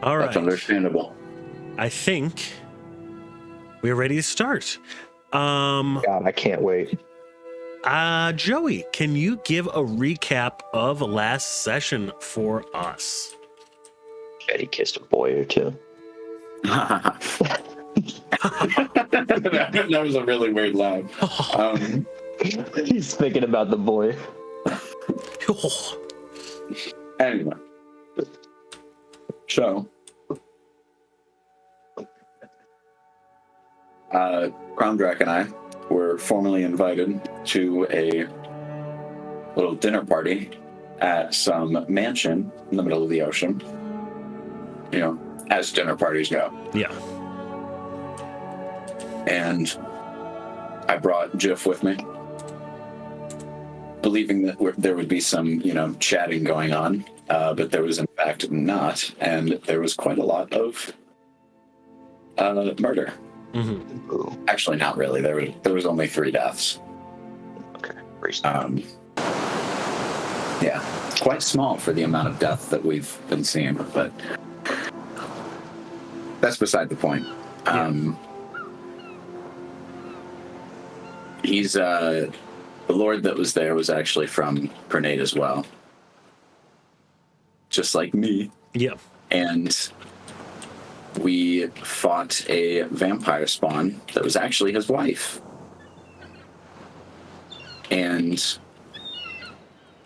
All right. That's understandable. I think we're ready to start. God, I can't wait. Joey, can you give a recap of last session for us? Betty kissed a boy or two. That was a really weird laugh. He's thinking about the boy. Anyway. So. Cromdrack and I were formally invited to a little dinner party at some mansion in the middle of the ocean. You know, as dinner parties go. Yeah. And I brought Jiff with me, believing that there would be some, chatting going on, but there was in fact not, and there was quite a lot of murder. Mm-hmm. Actually, not really. There was only 3 deaths. Okay. Yeah, quite small for the amount of death that we've been seeing, but that's beside the point. He's the lord that was there was actually from Grenade as well, just like me. Yeah. And we fought a vampire spawn that was actually his wife. And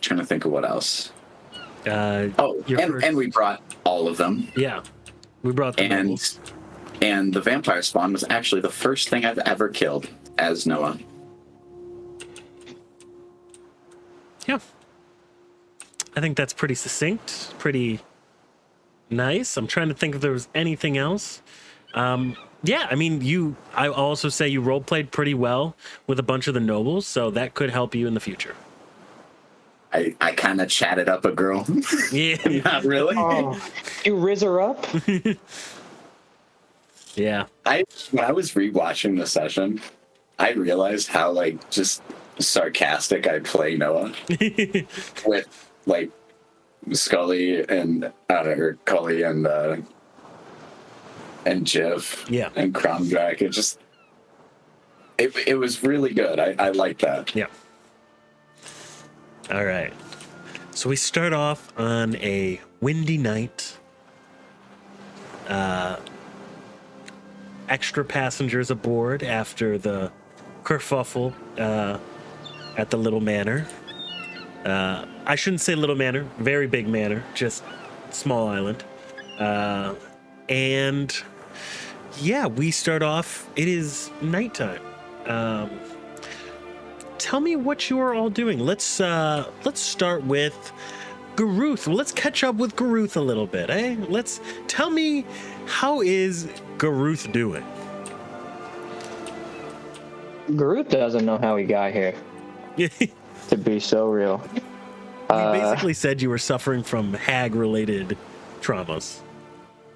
trying to think of what else. And we brought all of them. Yeah. We brought them. And the vampire spawn was actually the first thing I've ever killed as Nowa. Yeah. I think that's pretty succinct, pretty nice. I'm trying to think if there was anything else. Yeah, I mean, I also say you role-played pretty well with a bunch of the nobles, so that could help you in the future. I kind of chatted up a girl. Yeah. Not really. Oh, you riz her up? Yeah. When I was rewatching the session, I realized how, just sarcastic I play Nowa with, Scully and Cully and Jiv, yeah, and Cromdrack. It was really good. I like that. Yeah. All right. So we start off on a windy night. Extra passengers aboard after the kerfuffle at the little manor. I shouldn't say little manor, very big manor, just small island. And yeah, we start off, it is nighttime. Tell me what you are all doing. Let's start with Garuth. Well, let's catch up with Garuth a little bit, eh? Tell me, how is Garuth doing? Garuth doesn't know how he got here. To be so real. You basically said you were suffering from hag-related traumas.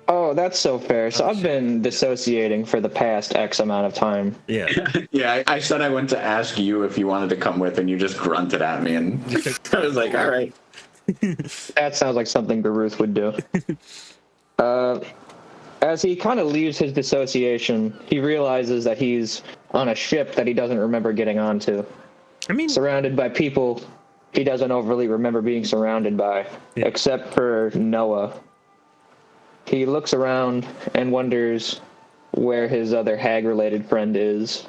Oh, that's so fair. So I've been dissociating for the past X amount of time. Yeah. Yeah, I said I went to ask you if you wanted to come with, and you just grunted at me, and I was like, all right. That sounds like something Garuth would do. As he kind of leaves his dissociation, he realizes that he's on a ship that he doesn't remember getting onto. I mean, surrounded by people he doesn't overly remember being surrounded by, except for Nowa. He looks around and wonders where his other hag-related friend is,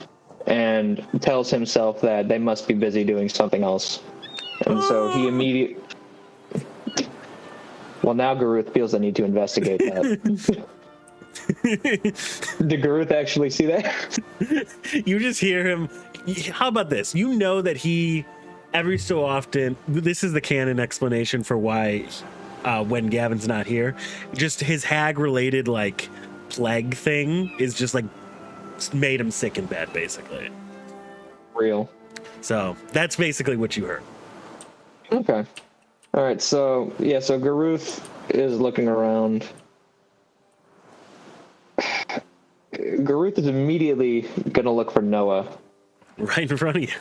and tells himself that they must be busy doing something else. And so he immediately... Well, now Garuth feels the need to investigate that. Did Garuth actually see that? You just hear him. How about this? You know that he, every so often, this is the canon explanation for why when Gavin's not here, just his hag-related, plague thing is just, made him sick in bed, basically. Real. So, that's basically what you heard. Okay. All right, so Garuth is looking around. Garuth is immediately going to look for Nowa. Right in front of you.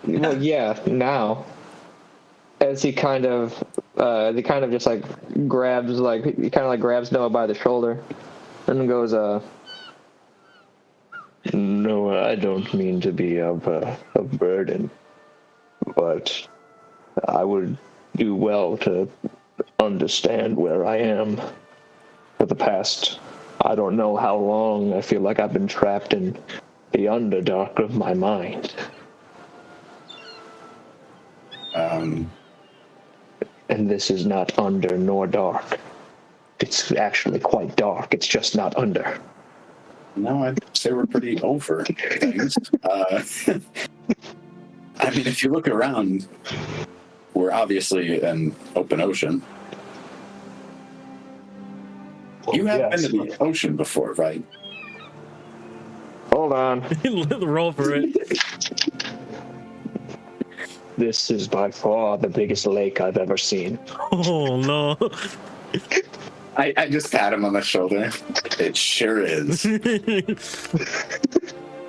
Well, yeah, now. as he kind of just like grabs Noah by the shoulder and goes, "No, I don't mean to be of burden, but I would do well to understand where I am. For the past, I don't know how long, I feel like I've been trapped in the underdark of my mind. And this is not under nor dark. It's actually quite dark. It's just not under." No, I'd say we're pretty over things. I mean, if you look around, we're obviously an open ocean. You have been to the ocean before, right? Hold on. Roll for it. This is by far the biggest lake I've ever seen. Oh no. I just pat him on the shoulder. It sure is.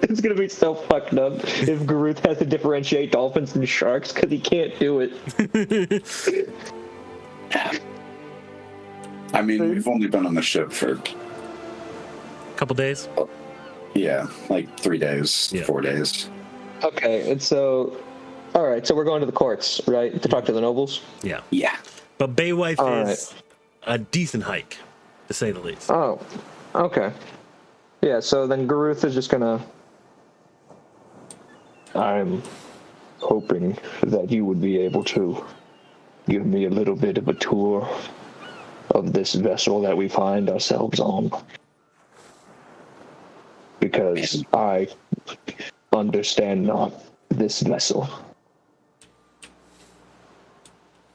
It's gonna be so fucked up if Garuth has to differentiate dolphins and sharks because he can't do it. I mean, we've only been on the ship for, Couple days. yeah, like 3 days, Yeah. 4 days. Okay, and so, all right, so we're going to the courts, right, to talk to the nobles? Yeah. Yeah. But Baywife All is a decent hike, to say the least. Oh, okay. Yeah, so then Garuth is just gonna... I'm hoping that you would be able to give me a little bit of a tour of this vessel that we find ourselves on. Because I understand not this vessel.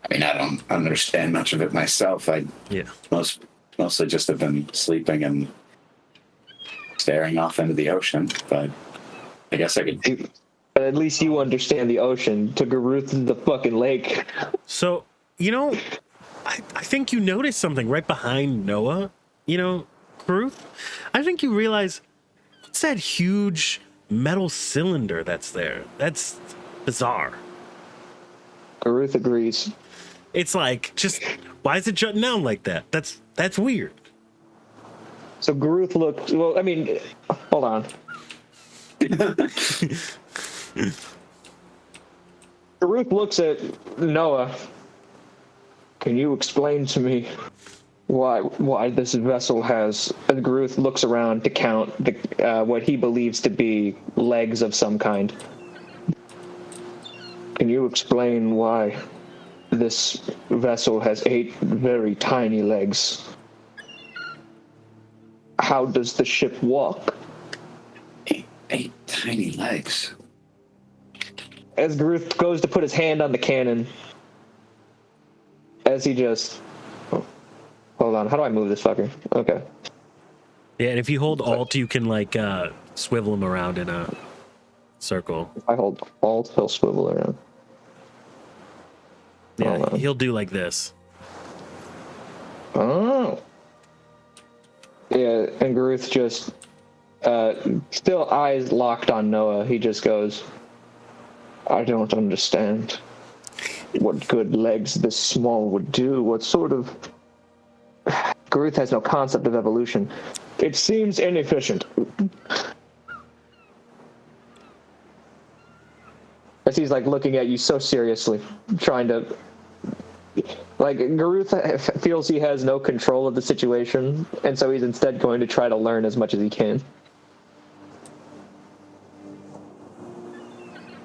I mean, I don't understand much of it myself. I Yeah. mostly just have been sleeping and staring off into the ocean, but I guess I could... But at least you understand the ocean. To Garuth is the fucking lake. So, I think you noticed something right behind Nowa, Garuth. I think you realize, what's that huge metal cylinder that's there? That's bizarre. Garuth agrees. It's like, just, why is it jutting down like that? That's weird. So Garuth looked... Well, I mean, hold on. Garuth looks at Noah. Can you explain to me why this vessel has... And Garuth looks around to count what he believes to be legs of some kind. Can you explain why this vessel has 8 very tiny legs? How does the ship walk? 8 tiny legs. As Garuth goes to put his hand on the cannon, as he just... Oh, hold on, how do I move this fucker? Okay. Yeah, and if you hold Alt, you can, swivel him around in a circle. If I hold Alt, he'll swivel around. Yeah, he'll do like this. Oh. Yeah, and Garuth just... still eyes locked on Noah, he just goes, I don't understand what good legs this small would do. What sort of... Garuth has no concept of evolution. It seems inefficient. As he's looking at you so seriously, trying to... Garuth feels he has no control of the situation, and so he's instead going to try to learn as much as he can.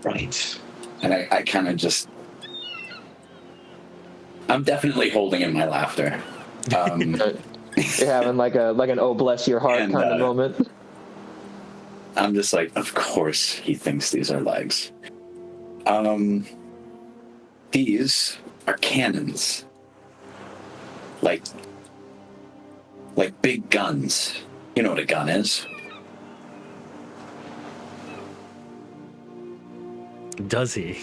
Right. And I kind of just... I'm definitely holding in my laughter. You're having like an oh bless your heart kind of moment. I'm just like, of course he thinks these are legs. These are cannons. Like big guns. You know what a gun is. Does he?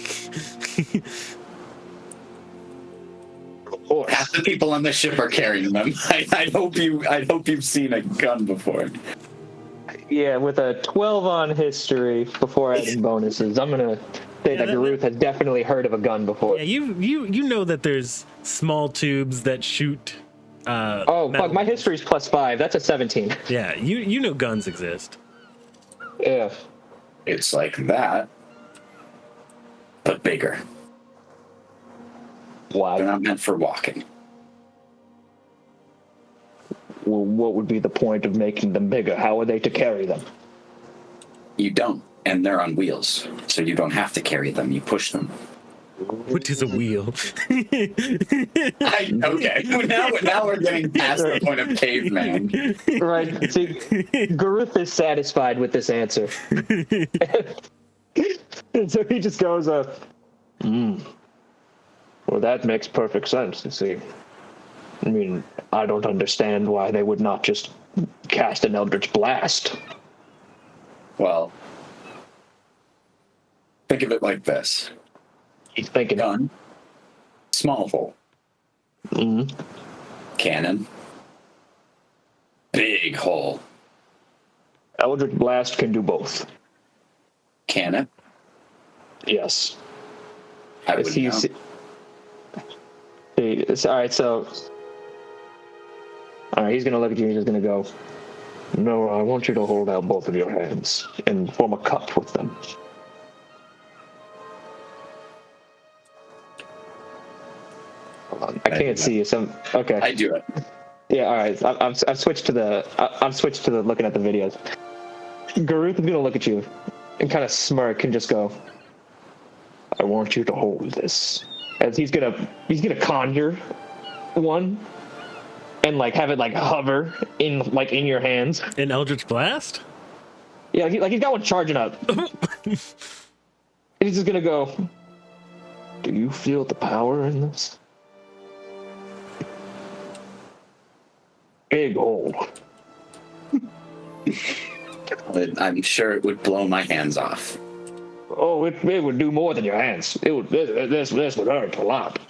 Half the people on the ship are carrying them. I hope you've seen a gun before. Yeah, with a 12 on history before adding bonuses, I'm gonna say that Garuth has definitely heard of a gun before. Yeah, you know that there's small tubes that shoot. Oh, fuck, my history's +5. That's a 17. Yeah, you know guns exist. Yeah. It's like that, but bigger. Why? They're not meant for walking. Well, what would be the point of making them bigger? How are they to carry them? You don't, and they're on wheels, so you don't have to carry them. You push them. What is a wheel? Okay, now we're getting past the point of caveman. Right. See, Garuth is satisfied with this answer. And so he just goes, well, that makes perfect sense, you see. I mean, I don't understand why they would not just cast an Eldritch Blast. Well, think of it like this. He's thinking, Gun, small hole. Cannon, big hole. Eldritch Blast can do both. Cannon, Yes. I would know. All right, he's going to look at you and he's going to go, no, I want you to hold out both of your hands and form a cup with them. Hold on, I can't see you. Okay. I do it. Yeah, all right. I've switched to the looking at the videos. Garuth is going to look at you and kind of smirk and just go, I want you to hold this. As he's gonna conjure one and like have it like hover in your hands. An Eldritch Blast? Yeah, he's got one charging up. And he's just gonna go, do you feel the power in this? Big hole. I'm sure it would blow my hands off. Oh, it would do more than your hands. It would. This would hurt a lot.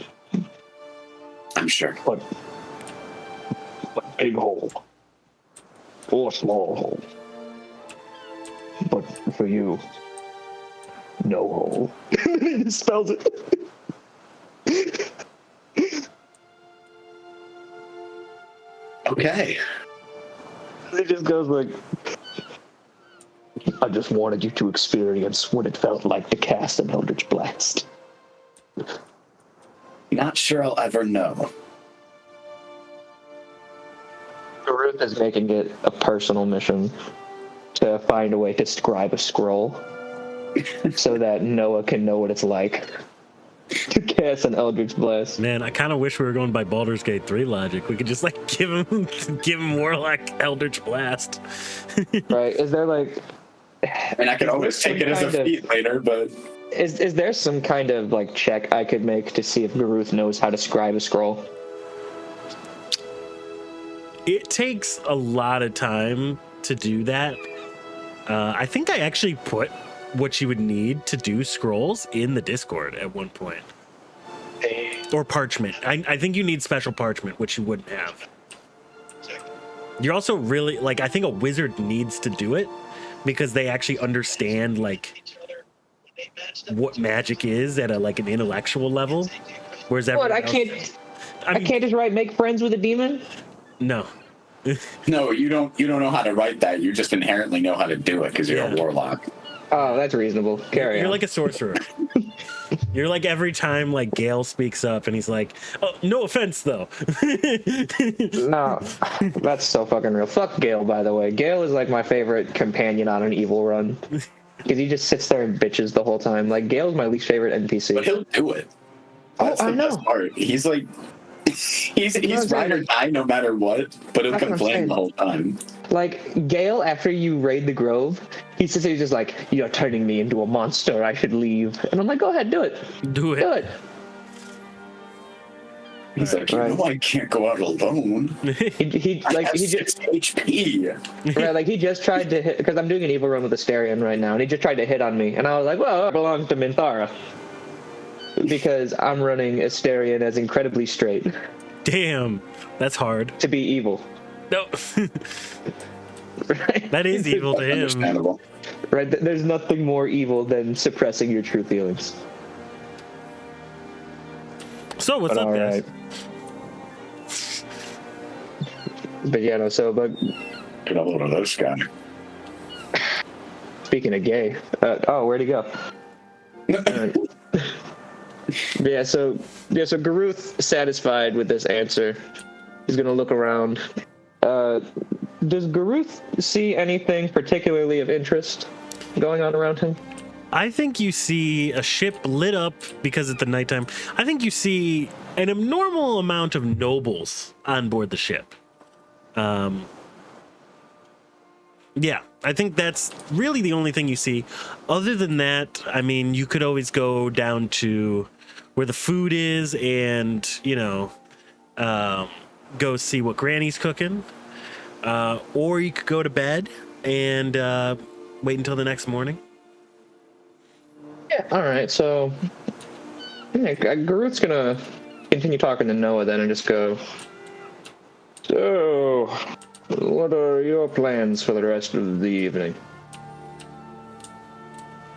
I'm sure. But big hole or small hole. But for you, no hole. He just spells it. Okay. He just goes like, I just wanted you to experience what it felt like to cast an Eldritch Blast. Not sure I'll ever know. Garuth is making it a personal mission to find a way to scribe a scroll so that Nowa can know what it's like to cast an Eldritch Blast. Man, I kind of wish we were going by Baldur's Gate 3 logic. We could just like give him Warlock Eldritch Blast. Right? Is there like... And I can always take it as a feat later, but... Is there some kind of like check I could make to see if Garuth knows how to scribe a scroll? It takes a lot of time to do that. I think I actually put what you would need to do scrolls in the Discord at one point. Or parchment. I think you need special parchment, which you wouldn't have. You're also really, like, I think a wizard needs to do it because they actually understand, like, what magic is at an intellectual level. Whereas What, I everyone can't... I I can't just make friends with a demon? No. No, you don't know how to write that. You just inherently know how to do it because you're a warlock. Oh, that's reasonable. Carry on. You're like a sorcerer. You're like every time like Gale speaks up and he's like, oh, no offense though. No, that's so fucking real. Fuck Gale, by the way. Gale is like my favorite companion on an evil run. Because he just sits there and bitches the whole time. Like, Gale's my least favorite NPC. But he'll do it. That's I the know. best part. He's like... He's ride or die no matter what, but he'll complain the whole time. Like, Gale, after you raid the Grove, he sits there, he's just like, you're turning me into a monster, I should leave. And I'm like, go ahead, do it. Do it. Do it. He's like, you know I can't go out alone. He I have just 6 HP. right, like he just tried to hit, because I'm doing an evil run with Asterion right now, and he just tried to hit on me, and I was like, well, I belong to Minthara. Because I'm running Asterion as incredibly straight. Damn, that's hard. To be evil. No. Right? That is evil to him. Understandable. Right? There's nothing more evil than suppressing your true feelings. So what's But up, all guys? right. But yeah, no. So, but Get a load of this guy. speaking of gay, where'd he go? Alright. Yeah, so Garuth, satisfied with this answer, he's gonna look around. Does Garuth see anything particularly of interest going on around him? I think you see a ship lit up because it's the nighttime. I think you see an abnormal amount of nobles on board the ship. Yeah, I think that's really the only thing you see. Other than that, I mean, you could always go down to where the food is and, go see what Granny's cooking. Or you could go to bed and wait until the next morning. Yeah. All right. So, yeah, Garuth's gonna continue talking to Nowa then and just go. So, what are your plans for the rest of the evening?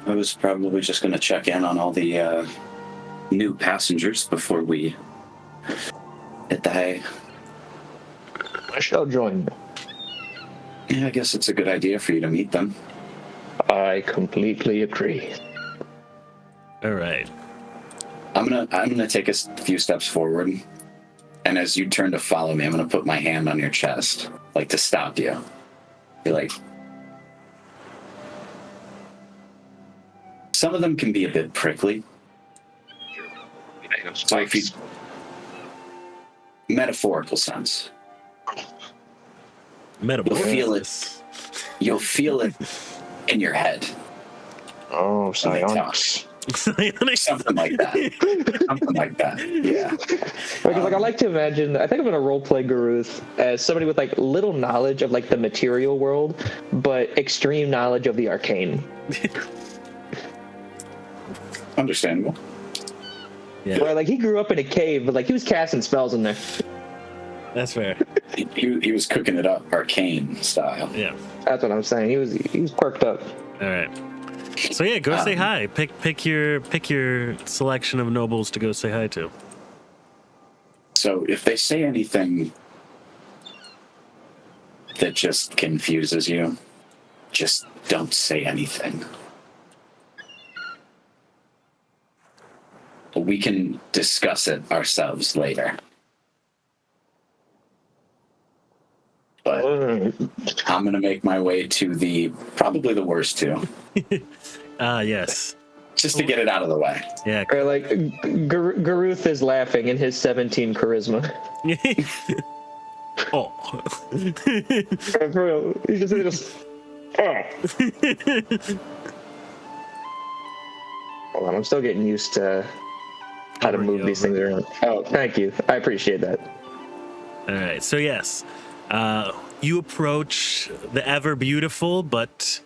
I was probably just going to check in on all the new passengers before we hit the hay. I shall join you. Yeah, I guess it's a good idea for you to meet them. I completely agree. All right. I'm gonna take a few steps forward, and as you turn to follow me, I'm gonna put my hand on your chest, like to stop you. Be like, some of them can be a bit prickly. So if you metaphorical sense, Metamorphosis. you'll feel it in your head. Oh, when they talk. Something like that. Something like that. Yeah. Because I like to imagine. I think I'm gonna roleplay Garuth as somebody with like little knowledge of like the material world, but extreme knowledge of the arcane. Understandable. Yeah, Where like he grew up in a cave, but like he was casting spells in there. that's fair. He was cooking it up arcane style. Yeah. That's what I'm saying. He was perked up. All right. So yeah, go say hi. Pick your selection of nobles to go say hi to. So if they say anything that just confuses you, just don't say anything. We can discuss it ourselves later. But I'm going to make my way to probably the worst two, Yes. just to get it out of the way. Yeah. Or like Garuth is laughing in his 17 charisma. Oh. For real, he just Hold on, I'm still getting used to how to move these things around. Oh, thank you. I appreciate that. All right. So yes, you approach the ever beautiful, but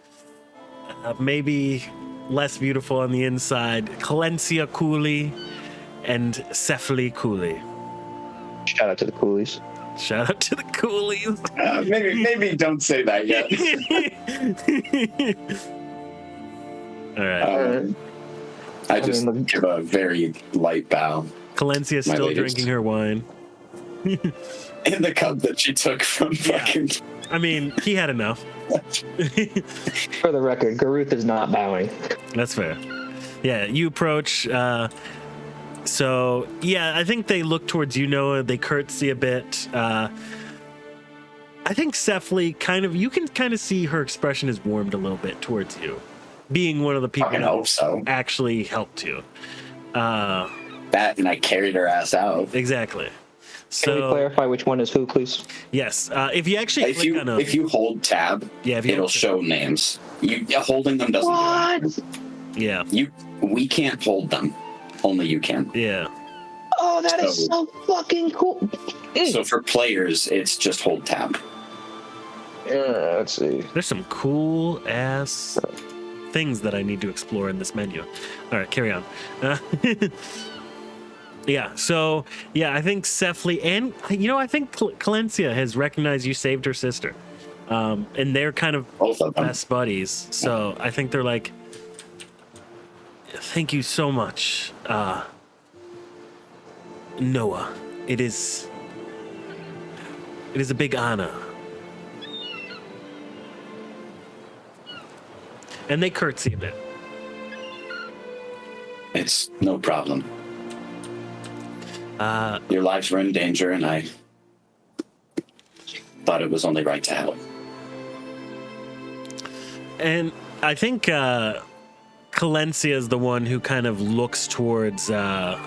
maybe less beautiful on the inside, Calencia Cooley and Cephaly Cooley. Shout out to the coolies. Shout out to the Coolies. Maybe don't say that yet. All right. I just give a very light bow Calencia's my still ladies. drinking her wine. in the cup that she took from fucking. I mean, he had enough. For the record, Garuth is not bowing. That's fair. Yeah, you approach. So yeah, I think they look towards you, Noah. They curtsy a bit. I think Cephaly you can kind of see her expression is warmed a little bit towards you, being one of the people I hope so. actually helped you. That and I carried her ass out. Exactly. Can we So clarify which one is who, please? yes, if you actually If click you on a if you hold tab, Yeah, if you it'll hold tab. show names. Holding them doesn't. What? yeah We can't hold them. Only you can. yeah Oh, that is so fucking cool. So for players, it's just hold tab. Yeah, let's see. there's some cool ass things that I need to explore in this menu. All right, carry on. Yeah, so yeah, I think Cephaly and I think Calencia has recognized you saved her sister. And they're kind of Both of them. best buddies. So I think they're like, thank you so much, Nowa. It is a big honor. And they curtsy a bit. It's no problem. Your lives were in danger, and I thought it was only right to help. And I think Calencia is the one who kind of looks towards, our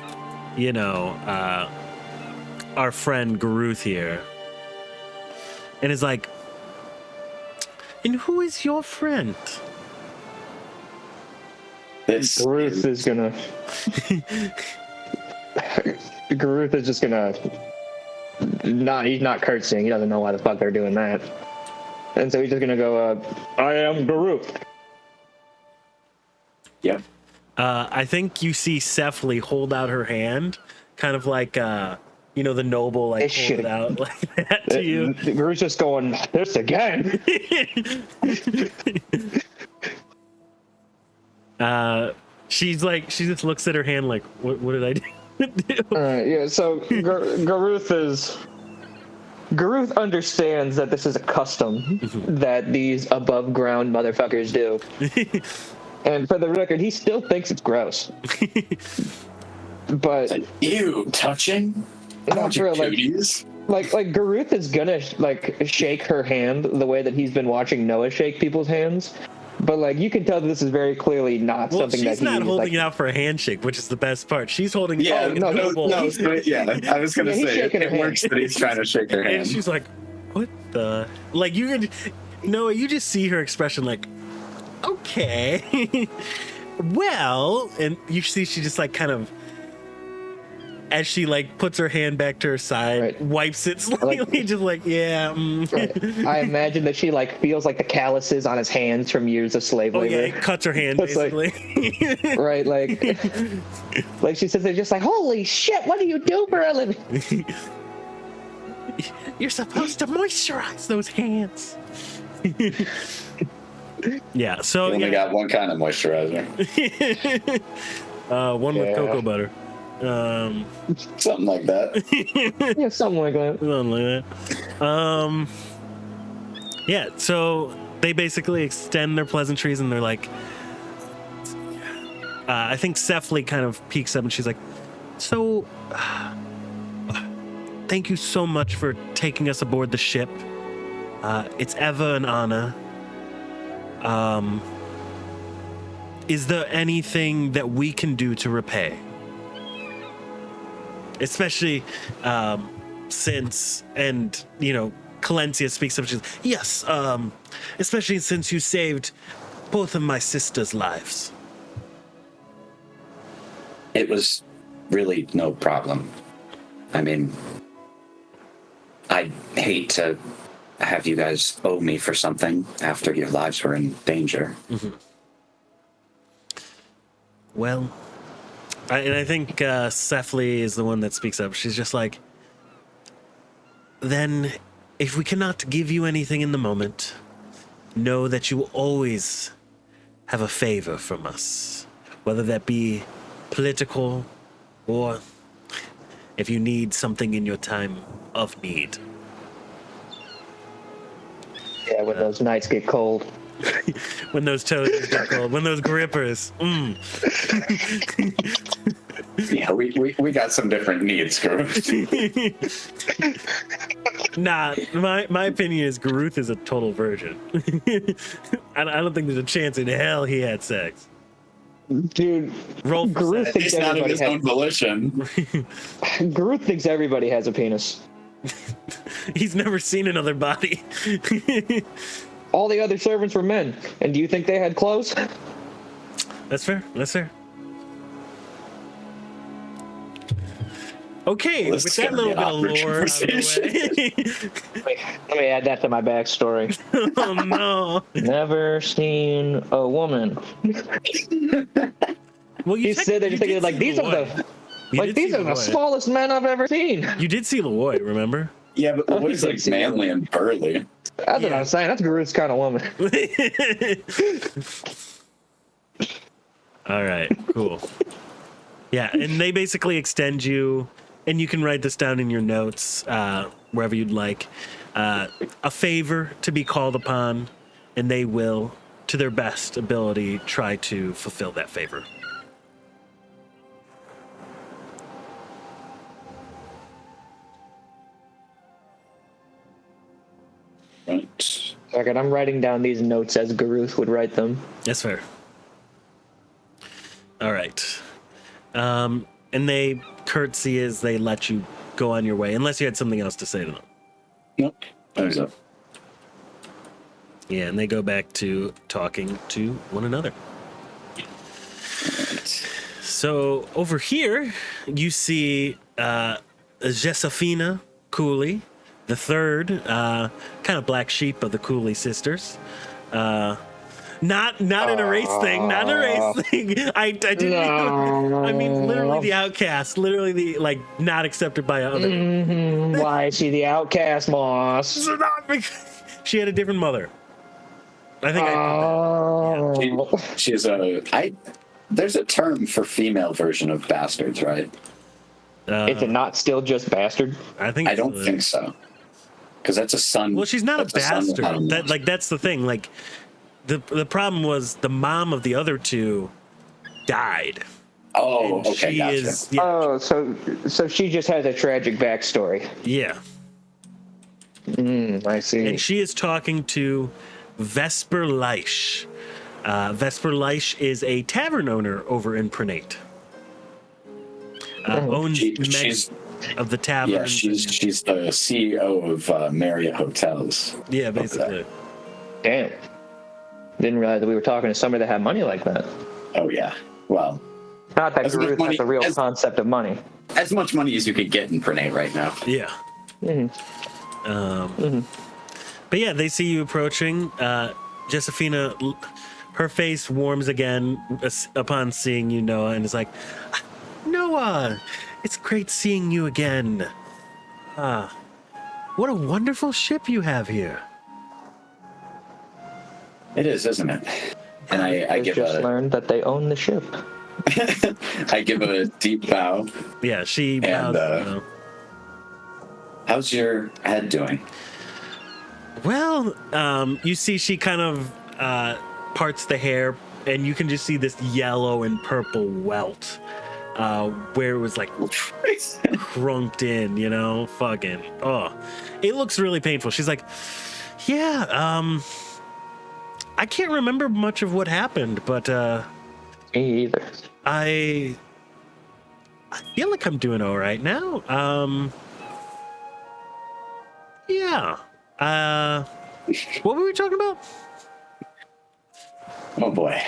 friend Garuth here. And is like, and who is your friend? Garuth is gonna. Garuth is just gonna. He's not curtsying. He doesn't know why the fuck they're doing that. And so he's just gonna go, I am Garuth. Yep. I think you see Cephaly hold out her hand, kind of like, the noble, like, hold it out like that to you. Garuth's just going, this again. She just looks at her hand like, what did I do? Yeah, so Garuth understands that this is a custom that these above ground motherfuckers do. And for the record, he still thinks it's gross. But ew, touching? not for like Garuth is gonna shake her hand the way that he's been watching Nowa shake people's hands. But you can tell that this is very clearly not something that he's not holding it out for a handshake, which is the best part. She's holding it out. I was gonna say it works that he's trying to shake her hand. And she's like, what the? Like, you just see her expression like, okay. Well, and you see she just kind of, as she puts her hand back to her side, wipes it slightly, just yeah. Right. I imagine that she feels the calluses on his hands from years of slave labor. Oh yeah, it cuts her hand basically. Right, she sits there just holy shit, what do you do for a living? You're supposed to moisturize those hands. Yeah, so you only got one kind of moisturizer. One with cocoa butter. Something like that. Yeah, something like that. Yeah, so they basically extend their pleasantries and they're like, I think Cephaly kind of peeks up and she's like, so thank you so much for taking us aboard the ship. It's ever an honor. Is there anything that we can do to repay? Especially since, and Calencia speaks up. She's yes, especially since you saved both of my sisters' lives. It was really no problem. I mean, I'd hate to have you guys owe me for something after your lives were in danger. Mm-hmm. Well, I think Cephaly is the one that speaks up. She's just like, then if we cannot give you anything in the moment, know that you will always have a favor from us, whether that be political or if you need something in your time of need. Yeah, when those nights get cold. When those toes get cold. When those grippers. Yeah, we got some different needs, Garuth. Nah, my opinion is Garuth is a total virgin. I don't think there's a chance in hell he had sex. Dude, roll for Garuth sex. thinks He's not of everybody his own volition. Garuth thinks everybody has a penis. He's never seen another body. All the other servants were men, and do you think they had clothes? That's fair. That's fair. Okay, with that little bit of lore out of the way. Let me add that to my backstory. Oh no! Never seen a woman. Well, you said that you're thinking these are the smallest men I've ever seen. You did see Leroy, remember? Yeah, but what is manly and burly? That's what I'm saying. That's Garuth's kind of woman. All right, cool. Yeah, and they basically extend you, and you can write this down in your notes, wherever you'd like, a favor to be called upon, and they will, to their best ability, try to fulfill that favor. Right. Okay, I'm writing down these notes as Garuth would write them. That's fair. All right. And they curtsy as they let you go on your way, unless you had something else to say to them. Nope. There's a. Yeah, and they go back to talking to one another. So over here, you see Josephina Cooley, the third kind of black sheep of the Cooley sisters. Not in a race thing. Not in a race thing. I didn't. No. I mean, literally the outcast. Literally the not accepted by others. Mm-hmm. Why is she the outcast, Moss? So not because she had a different mother. I think Oh. She's a. There's a term for female version of bastards, right? Is it not still just bastard? I think I don't think so. Because that's a son. Well, she's not a that's son without bastard. a mom. That's the thing. Like the problem was the mom of the other two died. Oh, And okay, she gotcha. is. Yeah, Oh, so she just has a tragic backstory. yeah. I see. And she is talking to Vesper Leish. Vesper Leish is a tavern owner over in Prenate. Owns She's of the tavern. yeah, she's the CEO of Marriott Hotels. Yeah, basically. Damn. Didn't realize that we were talking to somebody that had money like that. Oh yeah. Well, Not that As much Garuth money has a real as- concept of money. as much money as you could get in Prenate right now. Yeah. But yeah, they see you approaching. Josephina, her face warms again upon seeing you, Noah, and is like, Noah, it's great seeing you again. What a wonderful ship you have here. It is, isn't it? And I I give just a learned that they own the ship. I give a deep bow. Yeah, she And, bows, How's your head doing? Well, you see she kind of parts the hair, and you can just see this yellow and purple welt where it was like crunked in, fucking. Oh, it looks really painful. She's like, yeah, I can't remember much of what happened, but Me either. I feel like I'm doing all right now. Yeah. What were we talking about? Oh boy.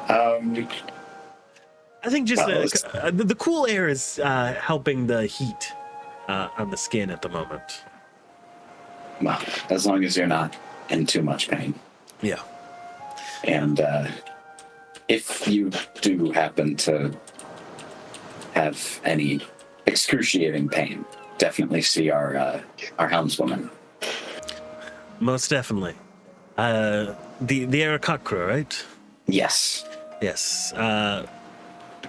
I think just Well, the cool air is helping the heat on the skin at the moment. Well, as long as you're not in too much pain. Yeah. And if you do happen to have any excruciating pain, definitely see our helmswoman. Most definitely. The Arakakra, right? Yes. Yes.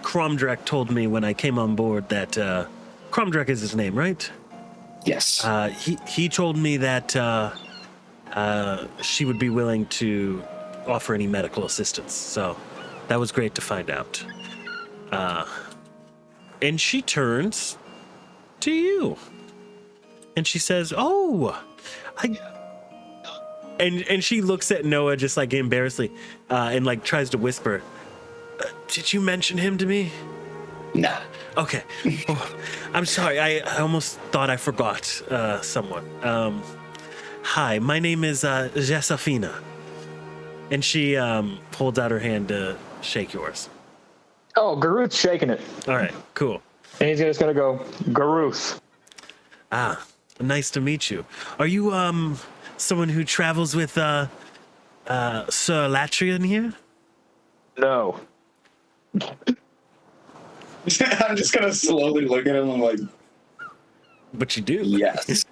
Cromdrek told me when I came on board that Cromdrek is his name, right? Yes. He told me that she would be willing to offer any medical assistance. So that was great to find out. And she turns to you, and she says, "Oh, And she looks at Noah just like embarrassedly, and like tries to whisper, "Did you mention him to me?" No. Okay. Oh, I'm sorry. I almost thought I forgot someone. Hi, my name is Josephina. And she holds out her hand to shake yours. Oh, Garuth's shaking it. All right, cool. And he's just gonna go, Garuth. Ah, nice to meet you. Are you someone who travels with Sir Alarian here? No. I'm just gonna slowly look at him and like, But you do. yes.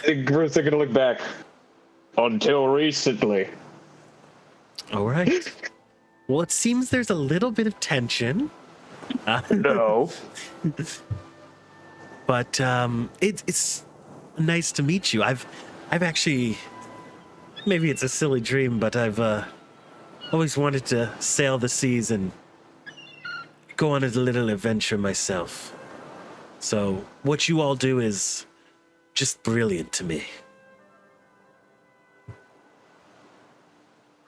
Garuth's gonna look back. Until recently. All right. Well, it seems there's a little bit of tension. No. But it's nice to meet you. I've actually, maybe it's a silly dream, but I've always wanted to sail the seas and go on a little adventure myself. So what you all do is just brilliant to me.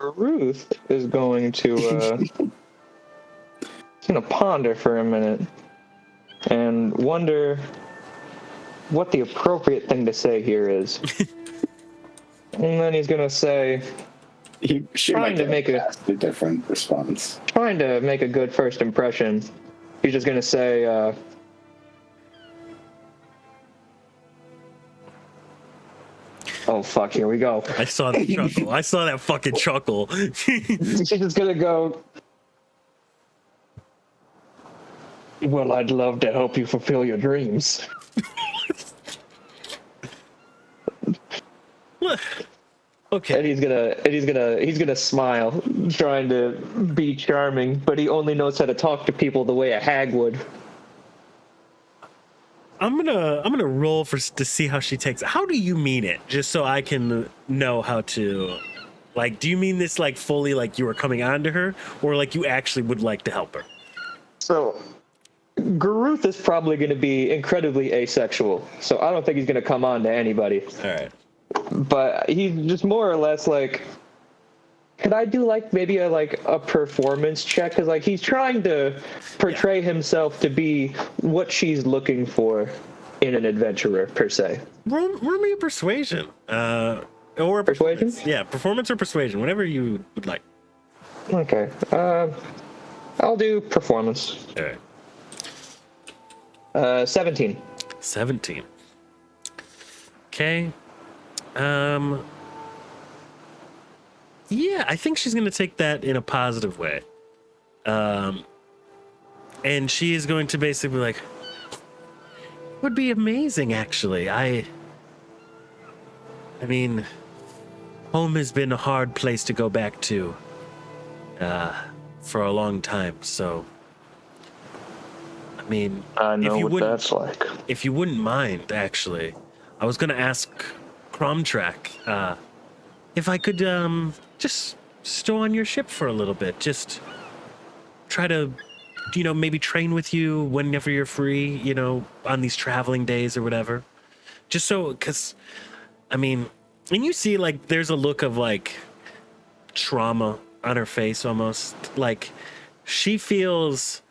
Ruth is going to ponder for a minute and wonder what the appropriate thing to say here is. And then he's gonna say, She might make a different response. trying to make a good first impression. He's just gonna say, oh fuck, here we go. I saw that chuckle. I saw that fucking chuckle. She's just gonna go, well, I'd love to help you fulfill your dreams. Okay. And he's gonna smile, trying to be charming, but he only knows how to talk to people the way a hag would. I'm gonna roll to see how she takes it. How do you mean it? Just so I can know how to, like, do you mean this like fully like you were coming on to her, or like you actually would like to help her? So, Garuth is probably going to be incredibly asexual, so I don't think he's going to come on to anybody. All right. But he's just more or less like, could I do like maybe a performance check? Because like he's trying to portray himself to be what she's looking for in an adventurer per se. Roll me a persuasion. Or a Persuasion? Yeah, performance or persuasion, whatever you would like. Okay. I'll do performance. All right. 17. 17. Okay. Yeah, I think she's going to take that in a positive way. And she is going to basically be like, would be amazing, actually. I mean, home has been a hard place to go back to for a long time, so I mean, I know if you what wouldn't- that's like. If you wouldn't mind, actually, I was going to ask Cromtrack if I could just stow on your ship for a little bit. Just try to, maybe train with you whenever you're free, on these traveling days or whatever. Just so, because, I mean, and you see, like, there's a look of, like, trauma on her face almost. Like, she feels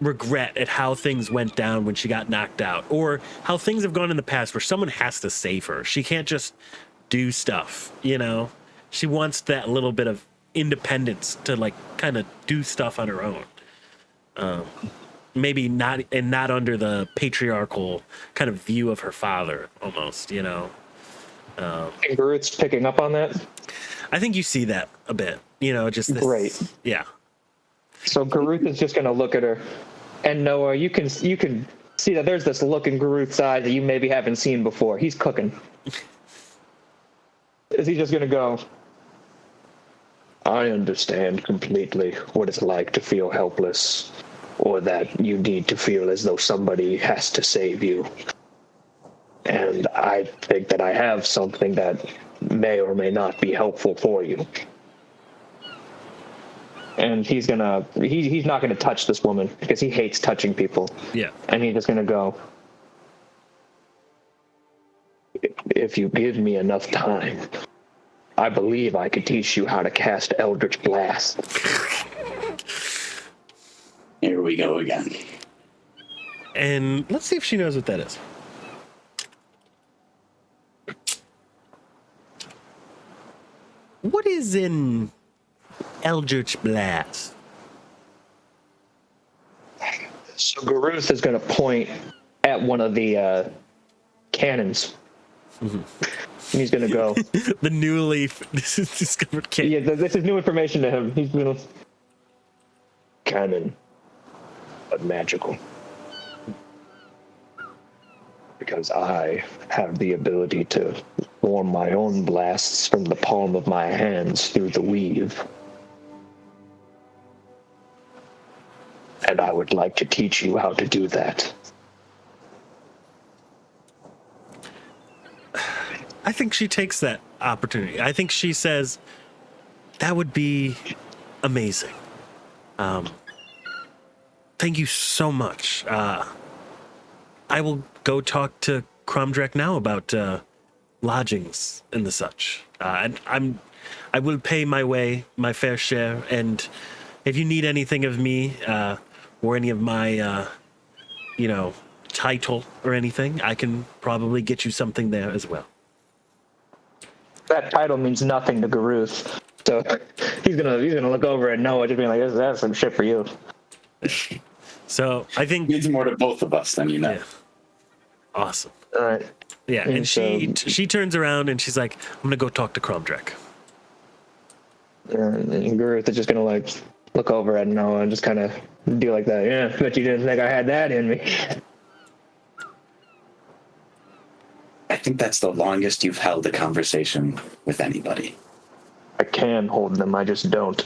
regret at how things went down when she got knocked out, or how things have gone in the past where someone has to save her. She can't just do stuff, She wants that little bit of independence to like kind of do stuff on her own. Maybe not under the patriarchal kind of view of her father almost, And Garuth's picking up on that? I think you see that a bit, just this. Great. Yeah. So Garuth is just going to look at her, and Nowa, you can see that there's this look in Garuth's eyes that you maybe haven't seen before. He's cooking. Is he just going to go, I understand completely what it's like to feel helpless, or that you need to feel as though somebody has to save you. And I think that I have something that may or may not be helpful for you. And he's not gonna touch this woman because he hates touching people. Yeah. And he's just gonna go, if you give me enough time, I believe I could teach you how to cast Eldritch Blast. Here we go again. And let's see if she knows what that is. What is in Eldritch Blast? So Garuth is going to point at one of the cannons. Mm-hmm. And he's going to go... The newly discovered cannon. Yeah, this is new information to him. He's going to... Cannon, but magical. Because I have the ability to form my own blasts from the palm of my hands through the weave. And I would like to teach you how to do that. I think she takes that opportunity. I think she says, that would be amazing. Thank you so much. I will go talk to Cromdrek now about lodgings and the such. And I will pay my fair share. And if you need anything of me or any of my, title or anything, I can probably get you something there as well. That title means nothing to Garuth, so he's gonna look over at Nowa, just being like, "That's some shit for you." So I think Means more to both of us than you know. Yeah. Awesome. All right. Yeah, and she turns around and she's like, "I'm gonna go talk to Cromdrek." And Garuth is just gonna like look over at Nowa and just kind of do like that. Yeah, but you didn't think I had that in me. I think that's the longest you've held a conversation with anybody. I can hold them, I just don't.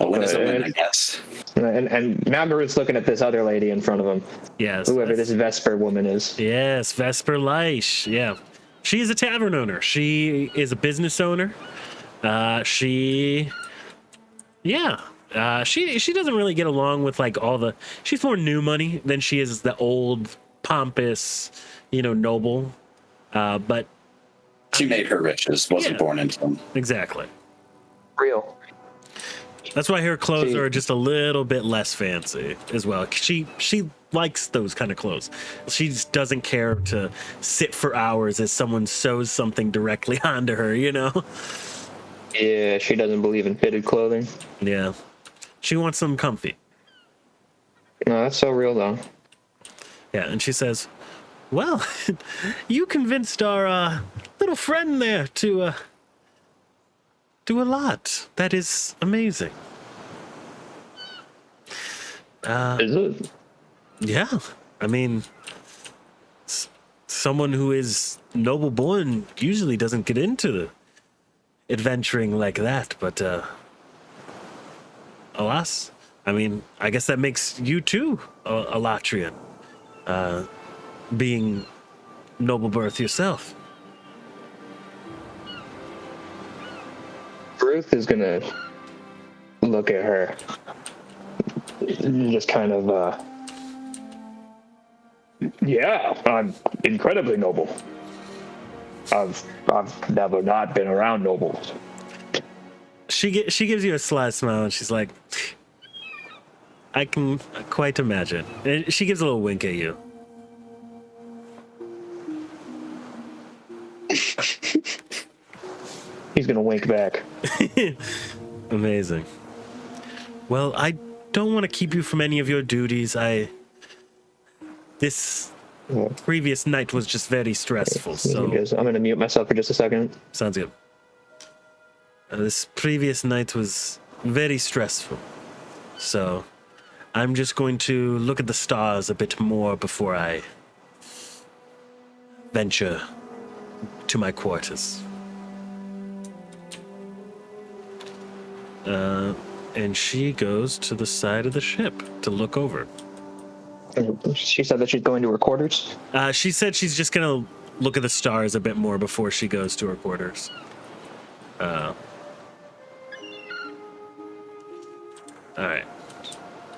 A win is a win, I guess. And now Garuth's looking at this other lady in front of him. Yes. Whoever this Vesper woman is. Yes, Vesper Leish. Yeah. She is a tavern owner. She is a business owner. She doesn't really get along with like all the, she's more new money than she is the old pompous, noble. But She made her riches, wasn't born into them. exactly. Real. That's why her clothes are just a little bit less fancy as well. She likes those kind of clothes. She just doesn't care to sit for hours as someone sews something directly onto her, Yeah, she doesn't believe in fitted clothing. Yeah. She wants them comfy. No, that's so real though. Yeah, and she says, well, you convinced our little friend there to do a lot. That is amazing. Is it? Yeah. I mean, someone who is noble born usually doesn't get into the adventuring like that, but alas, I mean, I guess that makes you too a Latrian, being noble birth yourself. Ruth is gonna look at her, just kind of, yeah, I'm incredibly noble. I've never not been around nobles. She gives you a sly smile and she's like, I can quite imagine. And she gives a little wink at you. He's gonna wink back. Amazing. Well, I don't want to keep you from any of your duties. This previous night was just very stressful, so I'm gonna mute myself for just a second. sounds good. This previous night was very stressful, so I'm just going to look at the stars a bit more before I venture to my quarters. And she goes to the side of the ship to look over. She said that she's going to her quarters. She said she's just gonna look at the stars a bit more before she goes to her quarters. All right,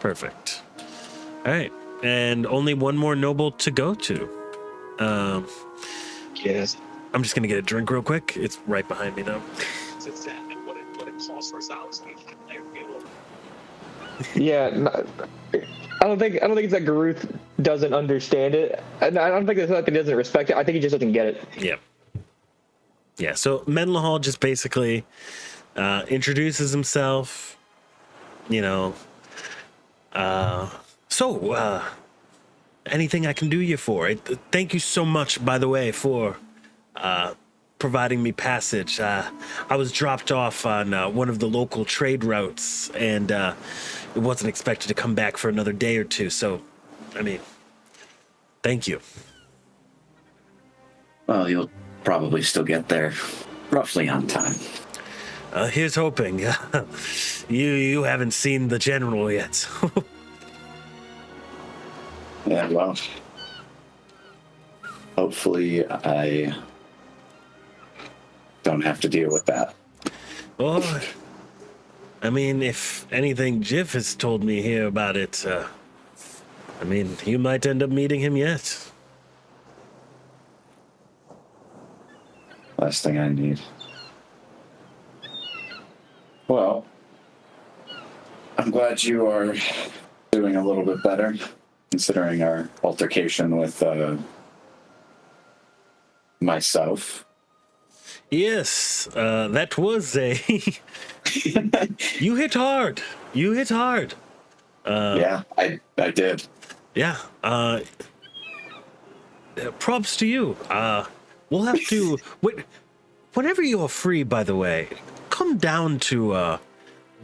perfect. All right, and only one more noble to go to. Yes. I'm just gonna get a drink real quick. It's right behind me now. Yeah, I don't think it's that Garuth doesn't understand it. I don't think it's like he doesn't respect it. I think he just doesn't get it. Yeah. So Menlahal just basically introduces himself. Anything I can do you for? Thank you so much, by the way, for providing me passage. I was dropped off on one of the local trade routes, and it wasn't expected to come back for another day or two. So, I mean, thank you. Well, you'll probably still get there roughly on time. Here's hoping. You haven't seen the general yet. Yeah, well, hopefully I don't have to deal with that. Well, I mean, if anything, Jiff has told me here about it. I mean, you might end up meeting him yet. Last thing I need. Well, I'm glad you are doing a little bit better, considering our altercation with myself. Yes, that was a... You hit hard. You hit hard. Yeah, I did. Yeah. Props to you. We'll have to... Whenever you're free, by the way, come down to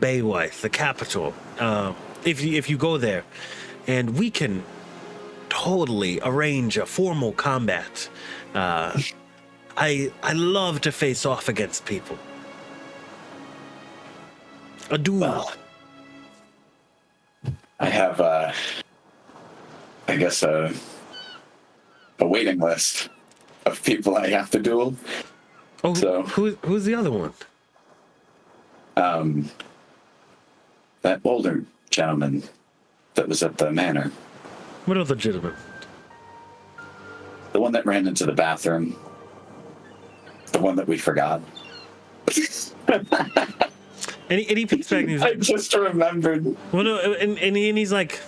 Baywhite, the capital, if you go there, and we can totally arrange a formal combat. I love to face off against people. A duel. Well, I have, I guess, a waiting list of people I have to duel. Oh, so, who's the other one? That older gentleman that was at the manor. What other gentleman? The one that ran into the bathroom. The one that we forgot. And he peeks back and he's I like, just remembered. well, no, and he's like,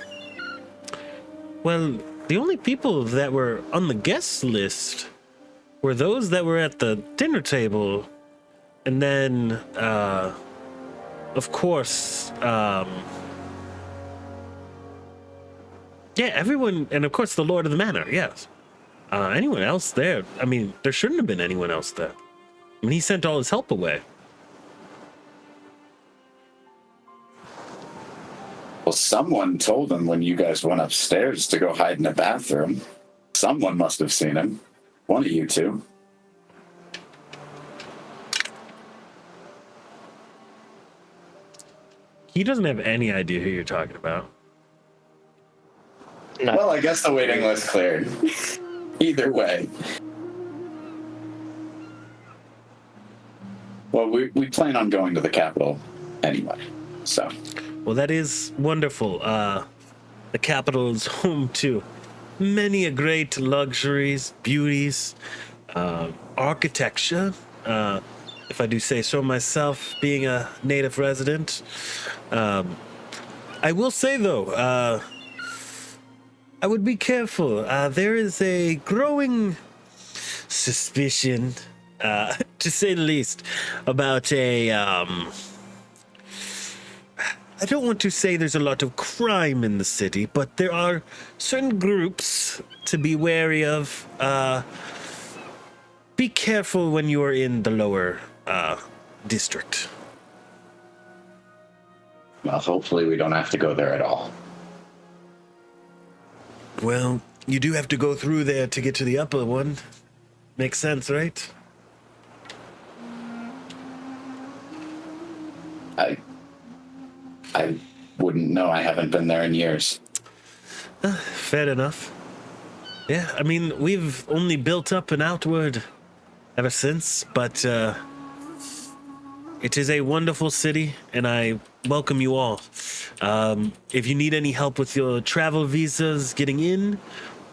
well, the only people that were on the guest list were those that were at the dinner table, and then, of course, yeah, everyone, and of course the Lord of the Manor, yes. Anyone else there? I mean, there shouldn't have been anyone else there. I mean, he sent all his help away. Well, someone told him when you guys went upstairs to go hide in the bathroom. Someone must have seen him. One of you two. He doesn't have any idea who you're talking about. No. Well, I guess the waiting list cleared. Either way. Well, we plan on going to the capital anyway, so. Well, that is wonderful. The capital is home to many a great luxuries, beauties, architecture. If I do say so myself, being a native resident. I will say, though, I would be careful. There is a growing suspicion, to say the least, about a... I don't want to say there's a lot of crime in the city, but there are certain groups to be wary of. Be careful when you are in the lower district. Well, hopefully we don't have to go there at all. Well, you do have to go through there to get to the upper one. Makes sense, right? I wouldn't know. I haven't been there in years. Fair enough. Yeah, I mean, we've only built up and outward ever since, but it is a wonderful city, and I welcome you all. If you need any help with your travel visas getting in,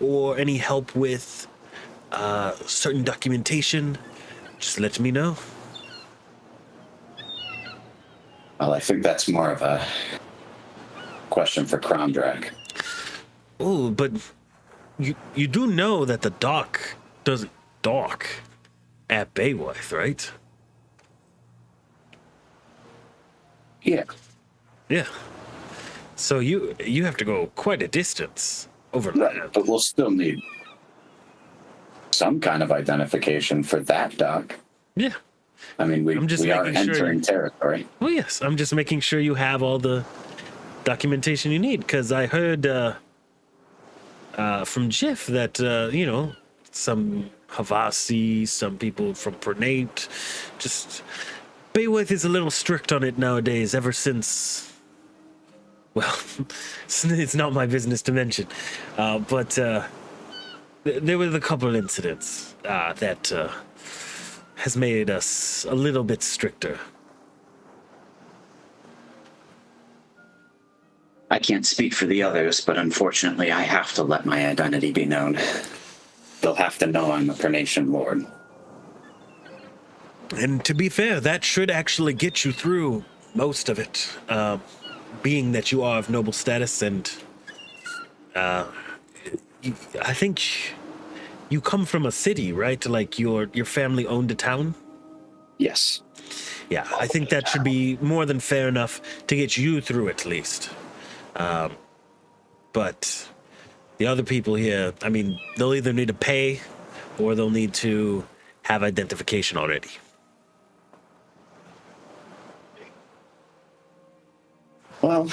or any help with certain documentation, just let me know. Well, I think that's more of a question for Crown Drag. Oh, but you do know that the dock doesn't dock at Baywhite, right? Yeah. Yeah. So you have to go quite a distance over Right, land. but we'll still need some kind of identification for that dock. Yeah. I mean, we are making sure entering territory. Well, yes. I'm just making sure you have all the documentation you need, because I heard from Jiff that some Havasi, some people from Pernate, just Baywith is a little strict on it nowadays. Ever since, well, it's not my business to mention, but there was a couple of incidents that has made us a little bit stricter. I can't speak for the others, but unfortunately I have to let my identity be known. They'll have to know I'm a Pernation Lord. And to be fair, that should actually get you through most of it, being that you are of noble status, and I think you come from a city, right? Like your family owned a town? Yes. Yeah, I think that should be more than fair enough to get you through at least. But the other people here, I mean, they'll either need to pay or they'll need to have identification already. Well,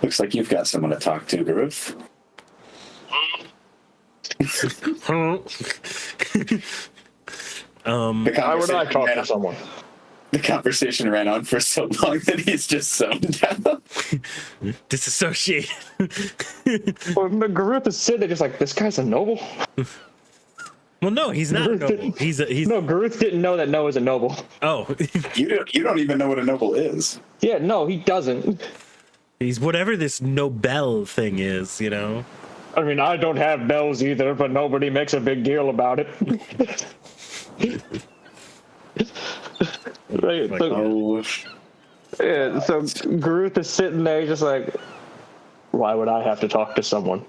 looks like you've got someone to talk to, Garuth. Why would I talk to someone? The conversation ran on for so long that he's just zoned out. Disassociate. Well, Garuth is sitting there just like, this guy's a noble? Well, no, he's not a noble. He's No, Garuth didn't know that Noah's a noble. Oh. You don't even know what a noble is. Yeah, no, he doesn't. He's whatever this Nobel thing is, I mean, I don't have bells either, but nobody makes a big deal about it. Right, so, yeah, so Garuth is sitting there just like, why would I have to talk to someone?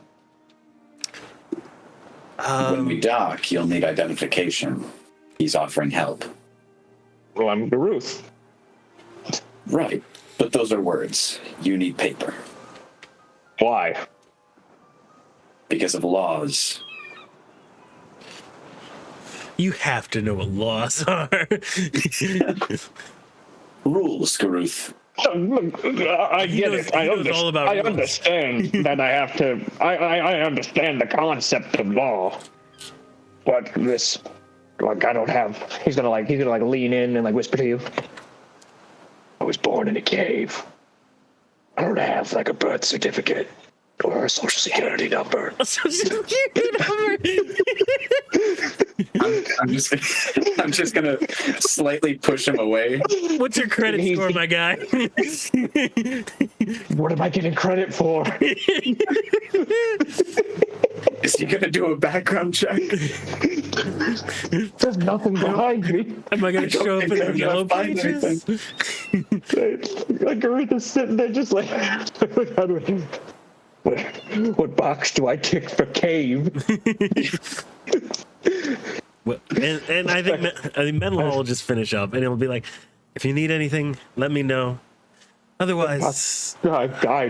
When we dock, you'll need identification. He's offering help. Well, I'm Garuth. Right, but those are words. You need paper. Why? Because of laws. You have to know what laws are. Rules, Garuth. Look, I get it. I understand that I have to. I understand the concept of law, but this, like, I don't have. He's gonna lean in and like whisper to you. I was born in a cave. I don't have like a birth certificate or a social security number. A social security number. I'm just gonna slightly push him away. What's your credit score, my guy? What am I getting credit for? Is he gonna do a background check? There's nothing behind me. Am I gonna show up in the yellow find pages? Like Garuth is sitting there just like, what box do I tick for cave? Well, and I think Mental will just finish up, and it'll be like, if you need anything, let me know. Otherwise, I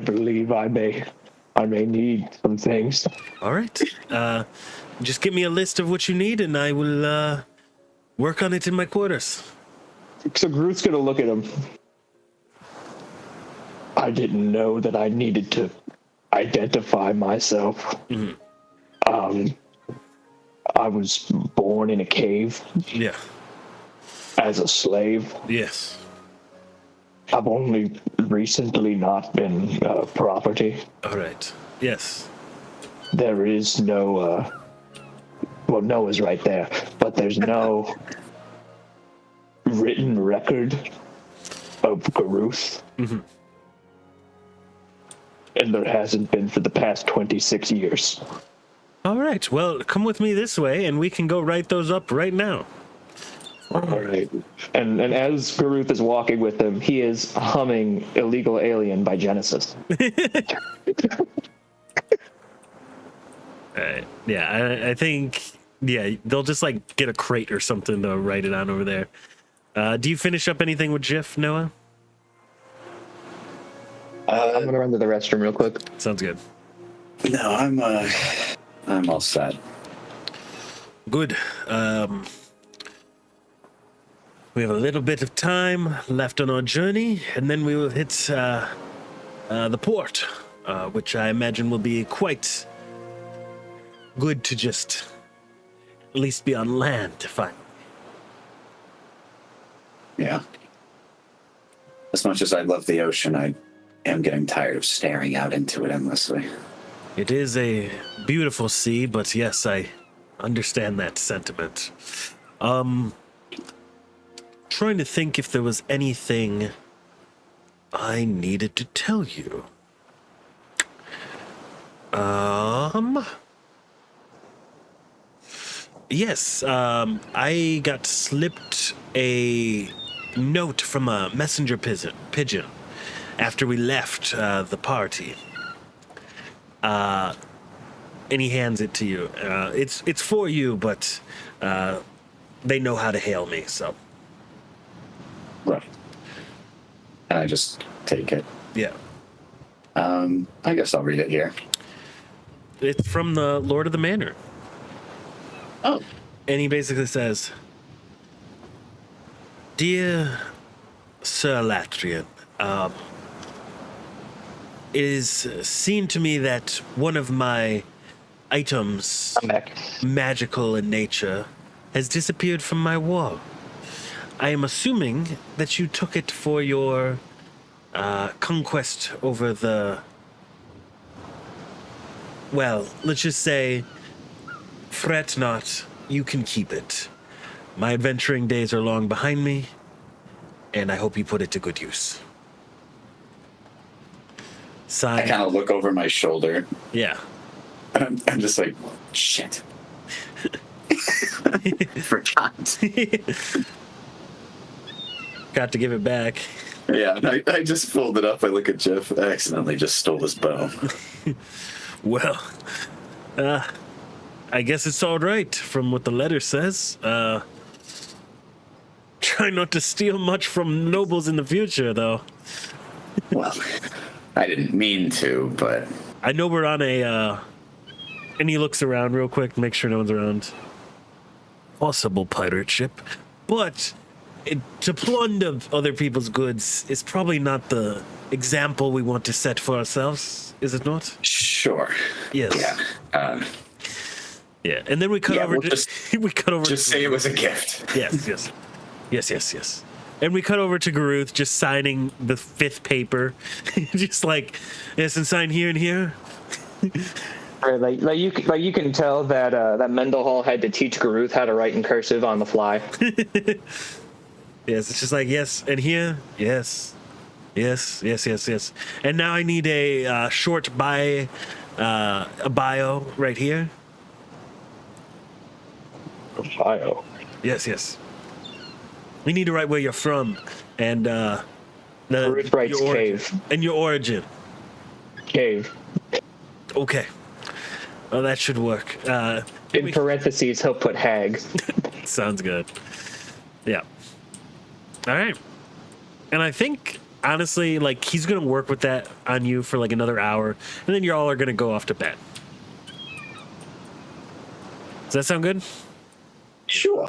believe I may need some things. all right. Just give me a list of what you need, and I will work on it in my quarters. So Groot's gonna look at him. I didn't know that I needed to identify myself. Mm-hmm. I was born in a cave. Yeah. As a slave. Yes. I've only recently not been property. All right. Yes. There is no, well, Noah's right there, but there's no written record of Garuth. Mm-hmm. And there hasn't been for the past 26 years. All right. Well, come with me this way, and we can go write those up right now. All right. And as Garuth is walking with him, he is humming Illegal Alien by Genesis. Yeah, I think, they'll just like get a crate or something to write it on over there. Do you finish up anything with Jiff, Noah? I'm going to run to the restroom real quick. Sounds good. No, I'm all set. Good. We have a little bit of time left on our journey, and then we will hit the port, which I imagine will be quite good to just at least be on land finally. Yeah. As much as I love the ocean, I am getting tired of staring out into it endlessly. It is a beautiful sea, but yes, I understand that sentiment. Trying to think if there was anything I needed to tell you. Yes, I got slipped a note from a messenger pigeon after we left the party. And he hands it to you. It's for you, but they know how to hail me, so. Right. And I just take it. Yeah. I guess I'll read it here. It's from the Lord of the Manor. Oh. And he basically says, Dear Sir Alarian, it is seen to me that one of my items, I'm back. magical in nature, has disappeared from my wall. I am assuming that you took it for your conquest over the... Well, let's just say, fret not, you can keep it. My adventuring days are long behind me, and I hope you put it to good use. I Signed. kind of look over my shoulder. Yeah. I'm just like, shit. Forgot. Got to give it back. Yeah, and I just fold it up. I look at Jeff. I accidentally just stole his bow. Well, I guess it's all right from what the letter says. Try not to steal much from nobles in the future, though. Well, I didn't mean to, but... I know we're on a, and he looks around real quick to make sure no one's around. Possible pirate ship, but to plunder other people's goods is probably not the example we want to set for ourselves, is it not? Sure. Yes. Yeah. Yeah, and then we cut Yeah, over. we'll We cut over. Just say it was a gift. Yes. And we cut over to Garuth just signing the 5th paper, just like, yes, and sign here and here. Right, like you can tell that that Mendelhall had to teach Garuth how to write in cursive on the fly. Yes, it's just like, yes, and here, yes. And now I need a short a bio right here. Bio. Yes. We need to write where you're from and Garuth writes your origin. cave. And your origin. Cave. Okay. Well, that should work. In parentheses, he'll put hag. Sounds good. Yeah. All right. And I think, honestly, like, he's going to work with that on you for, like, another hour, and then you all are going to go off to bed. Does that sound good? Sure.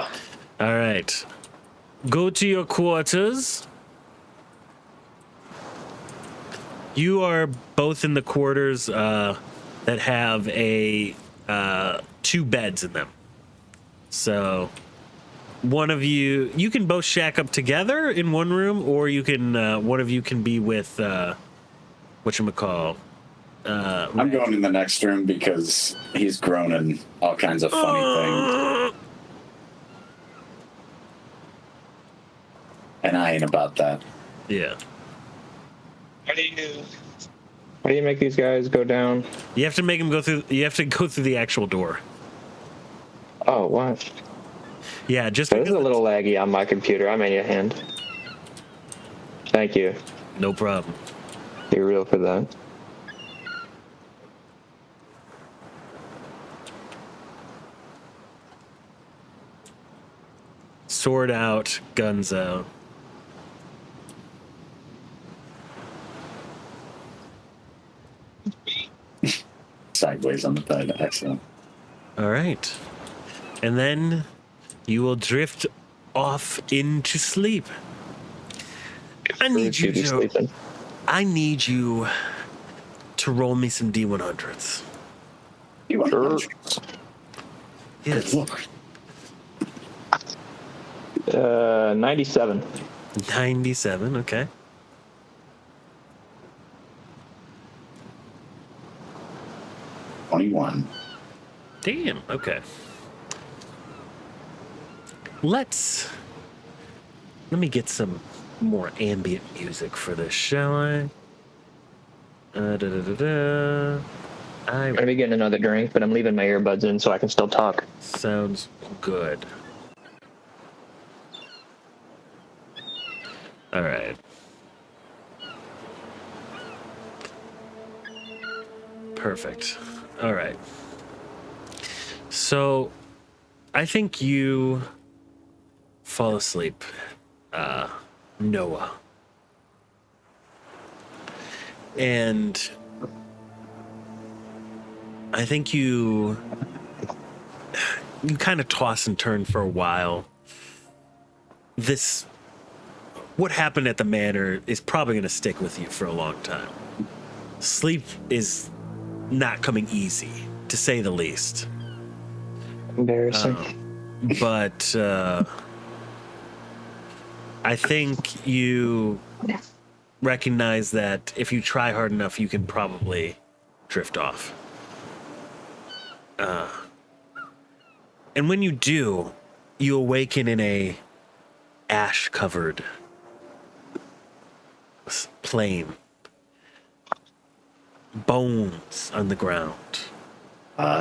All right. Go to your quarters. You are both in the quarters that have a 2 beds in them. So one of you can both shack up together in one room, or you can one of you can be with whatchamacall. I'm going in the next room because he's groaning all kinds of funny things. And I ain't about that. Yeah. How do you make these guys go down? You have to make them go through. You have to go through the actual door. Oh, what? Yeah, just This is because a little laggy on my computer. I may need a hand. Thank you. no problem. You're real for that. Sword out, guns out. Sideways on the bed. Excellent. All right. And then you will drift off into sleep. I need you Should be to. sleeping. I need you to roll me some D100s. You want Sure. Yes. Lord. 97. 97. Okay. $21. Damn. Okay. Let me get some more ambient music for this, shall I? I'm gonna be getting another drink, but I'm leaving my earbuds in so I can still talk. Sounds good. All right. Perfect. All right. So, I think you fall asleep, Nowa. And I think you kind of toss and turn for a while. What happened at the manor is probably going to stick with you for a long time. Sleep is not coming easy, to say the least. Embarrassing. But I think you recognize that if you try hard enough, you can probably drift off. And when you do, you awaken in a ash-covered plain. Bones on the ground.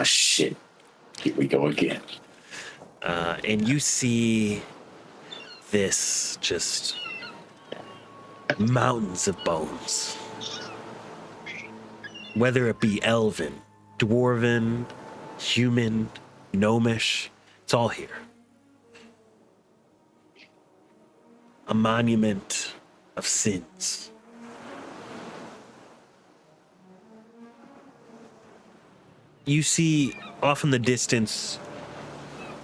Shit. Here we go again. And you see this just mountains of bones. Whether it be elven, dwarven, human, gnomish, it's all here. A monument of sins. You see off in the distance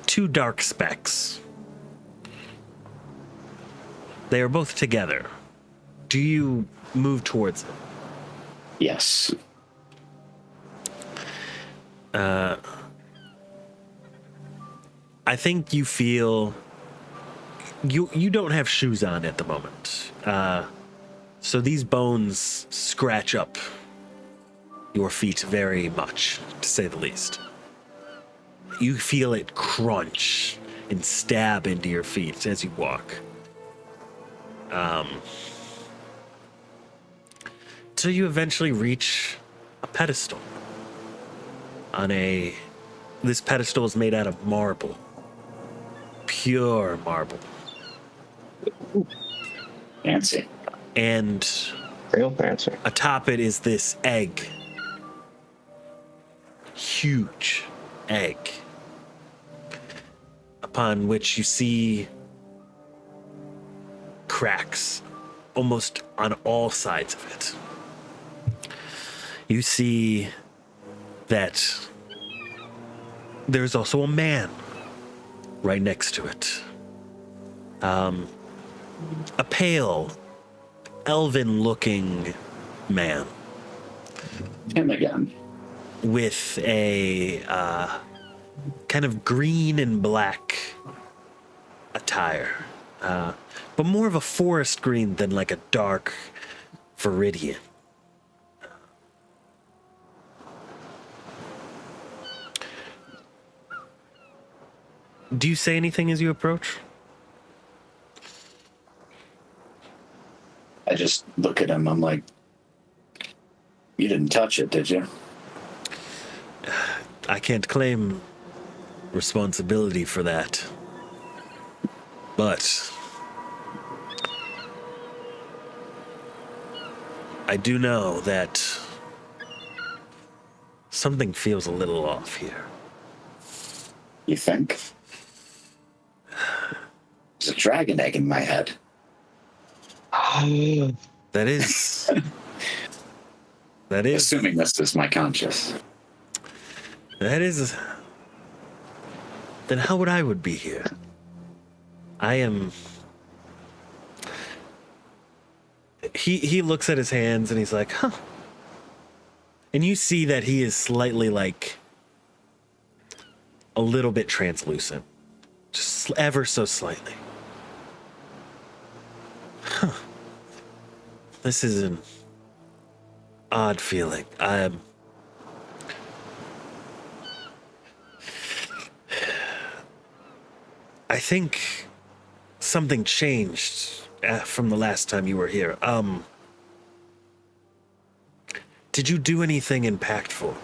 two dark specks. They are both together. Do you move towards them? Yes. I think you feel you don't have shoes on at the moment. So these bones scratch up your feet very much, to say the least. You feel it crunch and stab into your feet as you walk. Till you eventually reach a pedestal. This pedestal is made out of marble. Pure marble. Fancy. And Real fancy. atop it is this egg. Huge egg. Upon which you see cracks almost on all sides of it. You see that there's also a man right next to it. A pale, elven-looking man Him again. with a kind of green and black attire, but more of a forest green than like a dark viridian. Do you say anything as you approach? I just look at him. I'm like, you didn't touch it, did you? I can't claim responsibility for that. But I do know that something feels a little off here. You think? There's a dragon egg in my head. That is Assuming this is my conscious. then how would I be here? I am. He looks at his hands and he's like, huh. And you see that he is slightly like a little bit translucent. Just ever so slightly. Huh. This is an odd feeling. I think something changed from the last time you were here. Did you do anything impactful?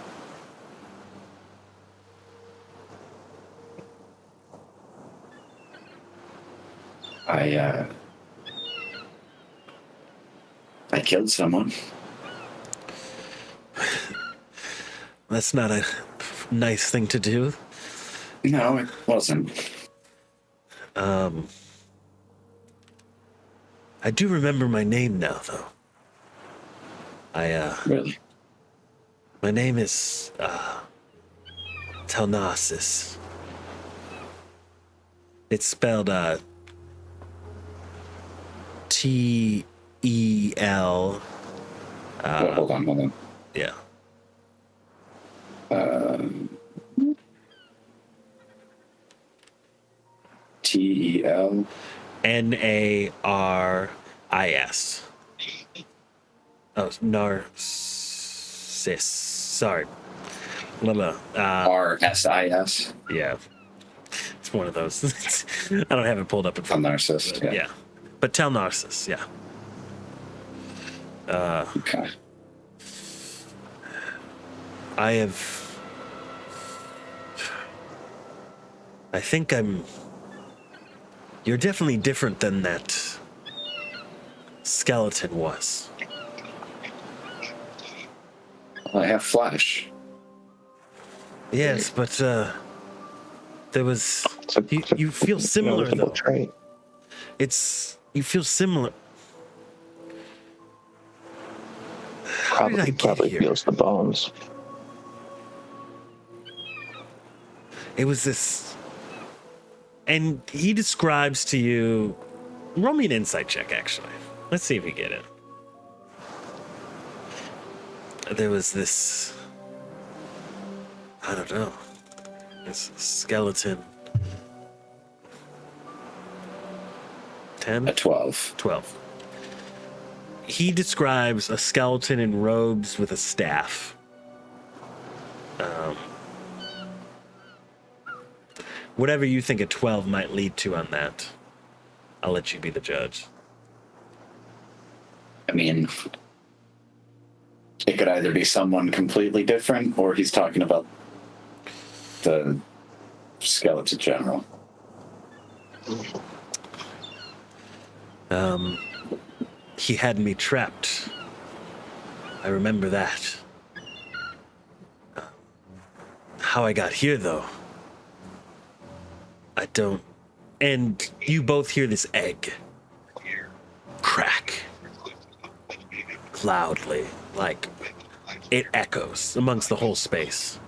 I killed someone. That's not a nice thing to do. No, it wasn't. I do remember my name now, though. Really? My name is, Telnasis. It's spelled, T-E-L. Wait, hold on. Yeah. T-E-L. Naris. Oh, Narcissus. Sorry. Blah, blah. R-S-I-S. Yeah. It's one of those. I don't have it pulled up in A front of me. narcissist, But, yeah. But tell Narcissus, yeah. Okay. I think you're definitely different than that skeleton was. I have flesh. Yes, but there was you feel similar though. Trait. You feel similar. How did I get Probably here? feels the bones. It was this, and he describes to you. Roll me an insight check, actually. Let's see if you get it. There was this. I don't know. This skeleton. 10? A 12. 12. He describes a skeleton in robes with a staff. Whatever you think a 12 might lead to on that, I'll let you be the judge. I mean, it could either be someone completely different, or he's talking about the skeleton general. He had me trapped. I remember that. How I got here, though, I don't. And you both hear this egg crack loudly, like it echoes amongst the whole space.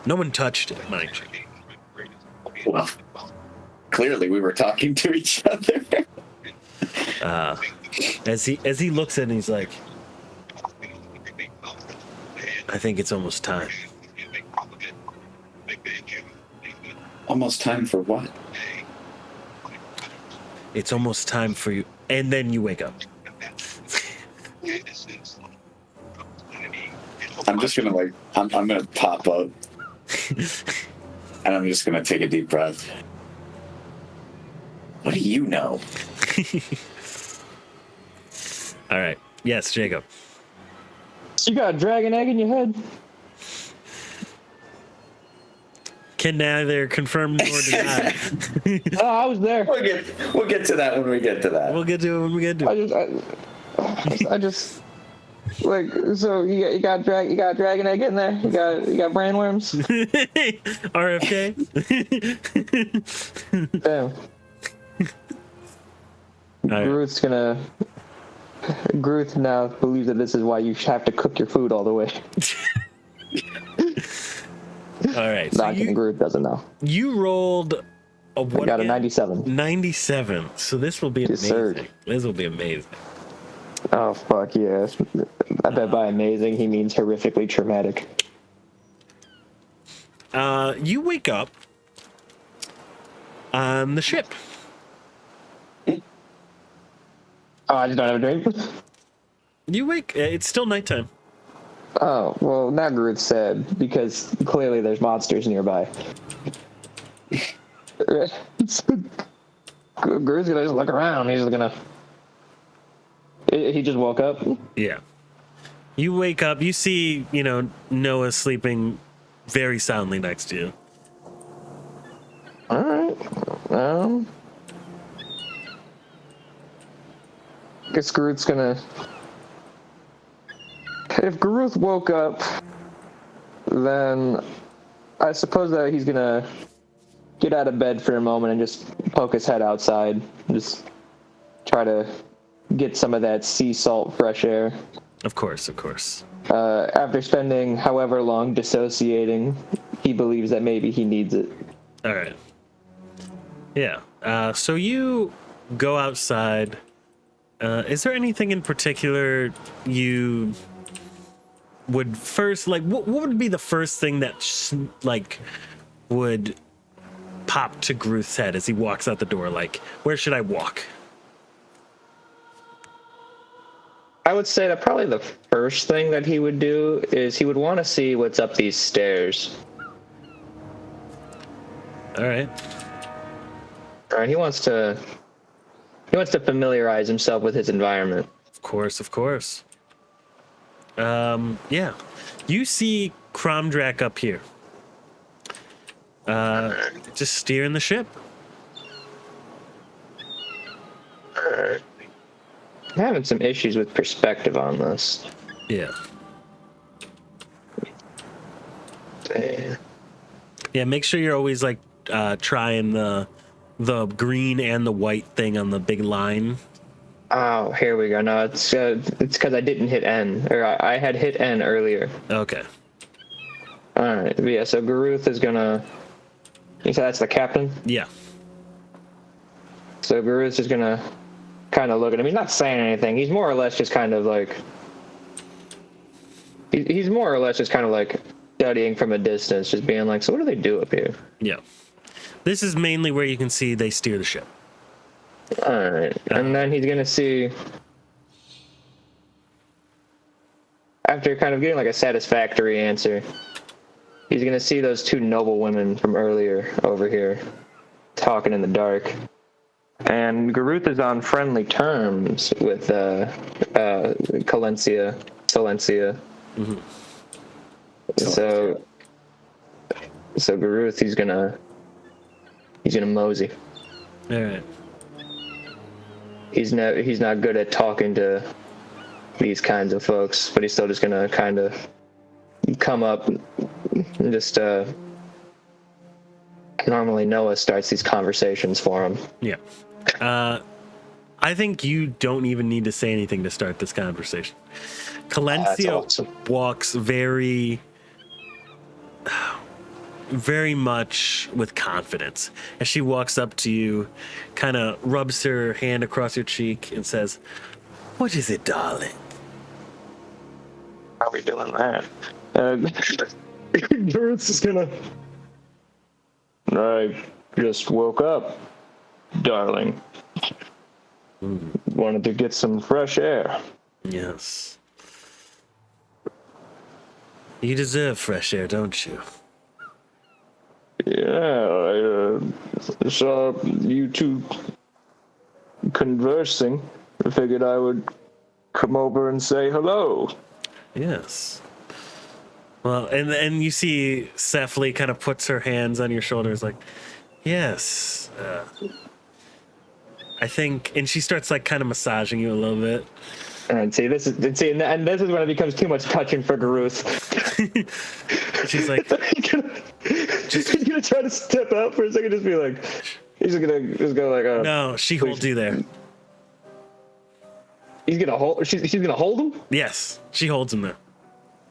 No one touched it, mind you. Well, clearly we were talking to each other. As he looks at it, he's like, I think it's almost time. Almost time for what? It's almost time for you. And then you wake up. I'm just gonna I'm gonna pop up, and I'm just gonna take a deep breath. What do you know? All right. Yes, Jacob. You got a dragon egg in your head? Can neither confirm nor deny. Oh, I was there. We'll get to that when we get to that. We'll get to it when we get to it. I just like, so you got dragon egg in there. You got brainworms. RFK. Damn. Right. Garuth now believes that this is why you have to cook your food all the way. All right. Not kidding, Garuth doesn't know. You rolled A I got a 97. 97. So this will be Yes, sir. amazing. This will be amazing. Oh, fuck yeah. I bet by amazing he means horrifically traumatic. You wake up on the ship. Oh, I just don't have a drink? You wake. It's still nighttime. Oh, well, now Garuth's sad, because clearly there's monsters nearby. Garuth's gonna just look around. He's gonna... He just woke up? Yeah. You wake up. You see, Noah sleeping very soundly next to you. Alright. Guess Garuth's gonna... If Garuth woke up, then I suppose that he's gonna get out of bed for a moment and just poke his head outside. Just try to get some of that sea salt fresh air. Of course, of course. After spending however long dissociating, he believes that maybe he needs it. All right. Yeah. So you go outside. Is there anything in particular you would first like? What would be the first thing that would pop to Garuth's head as he walks out the door? Like, where should I walk? I would say that probably the first thing that he would do is he would want to see what's up these stairs. All right. All right, he wants to familiarize himself with his environment. Of course, of course. Yeah. You see Cromdrak up here. Just steering the ship. I'm having some issues with perspective on this. Yeah. Damn. Yeah, make sure you're always like trying the green and the white thing on the big line. Oh, here we go. No, it's because I didn't hit N, or I had hit N earlier. Okay. All right. Yeah. So Garuth is gonna. You said that's the captain. Yeah. So Garuth is gonna kind of look at him. He's not saying anything. He's more or less just kind of like. He's more or less just kind of like studying from a distance, just being like, so what do they do up here? Yeah. This is mainly where you can see they steer the ship. All right. And then he's going to see, after kind of getting like a satisfactory answer, he's going to see those two noble women from earlier over here talking in the dark. And Garuth is on friendly terms with Silencia. Mm-hmm. So Garuth, he's gonna mosey. All right. He's not good at talking to these kinds of folks, but he's still just gonna kind of come up and just normally Noah starts these conversations for him. Yeah. I think you don't even need to say anything to start this conversation. Silencia awesome. walks very much with confidence as she walks up to you, kind of rubs her hand across your cheek and says, "What is it, darling?" How are we doing that? Garuth's is gonna. I just woke up, darling. Wanted to get some fresh air. Yes. You deserve fresh air, don't you? Yeah, I saw you two conversing. I figured I would come over and say hello. Yes. Well, and you see Sefli kind of puts her hands on your shoulders like, yes. I think, and she starts like kind of massaging you a little bit. And see, this is when it becomes too much touching for Garuth. She's like, he's gonna try to step out for a second, just be like, he's gonna just go like, oh. No, she holds you there. He's gonna hold. She's gonna hold him. Yes, she holds him there.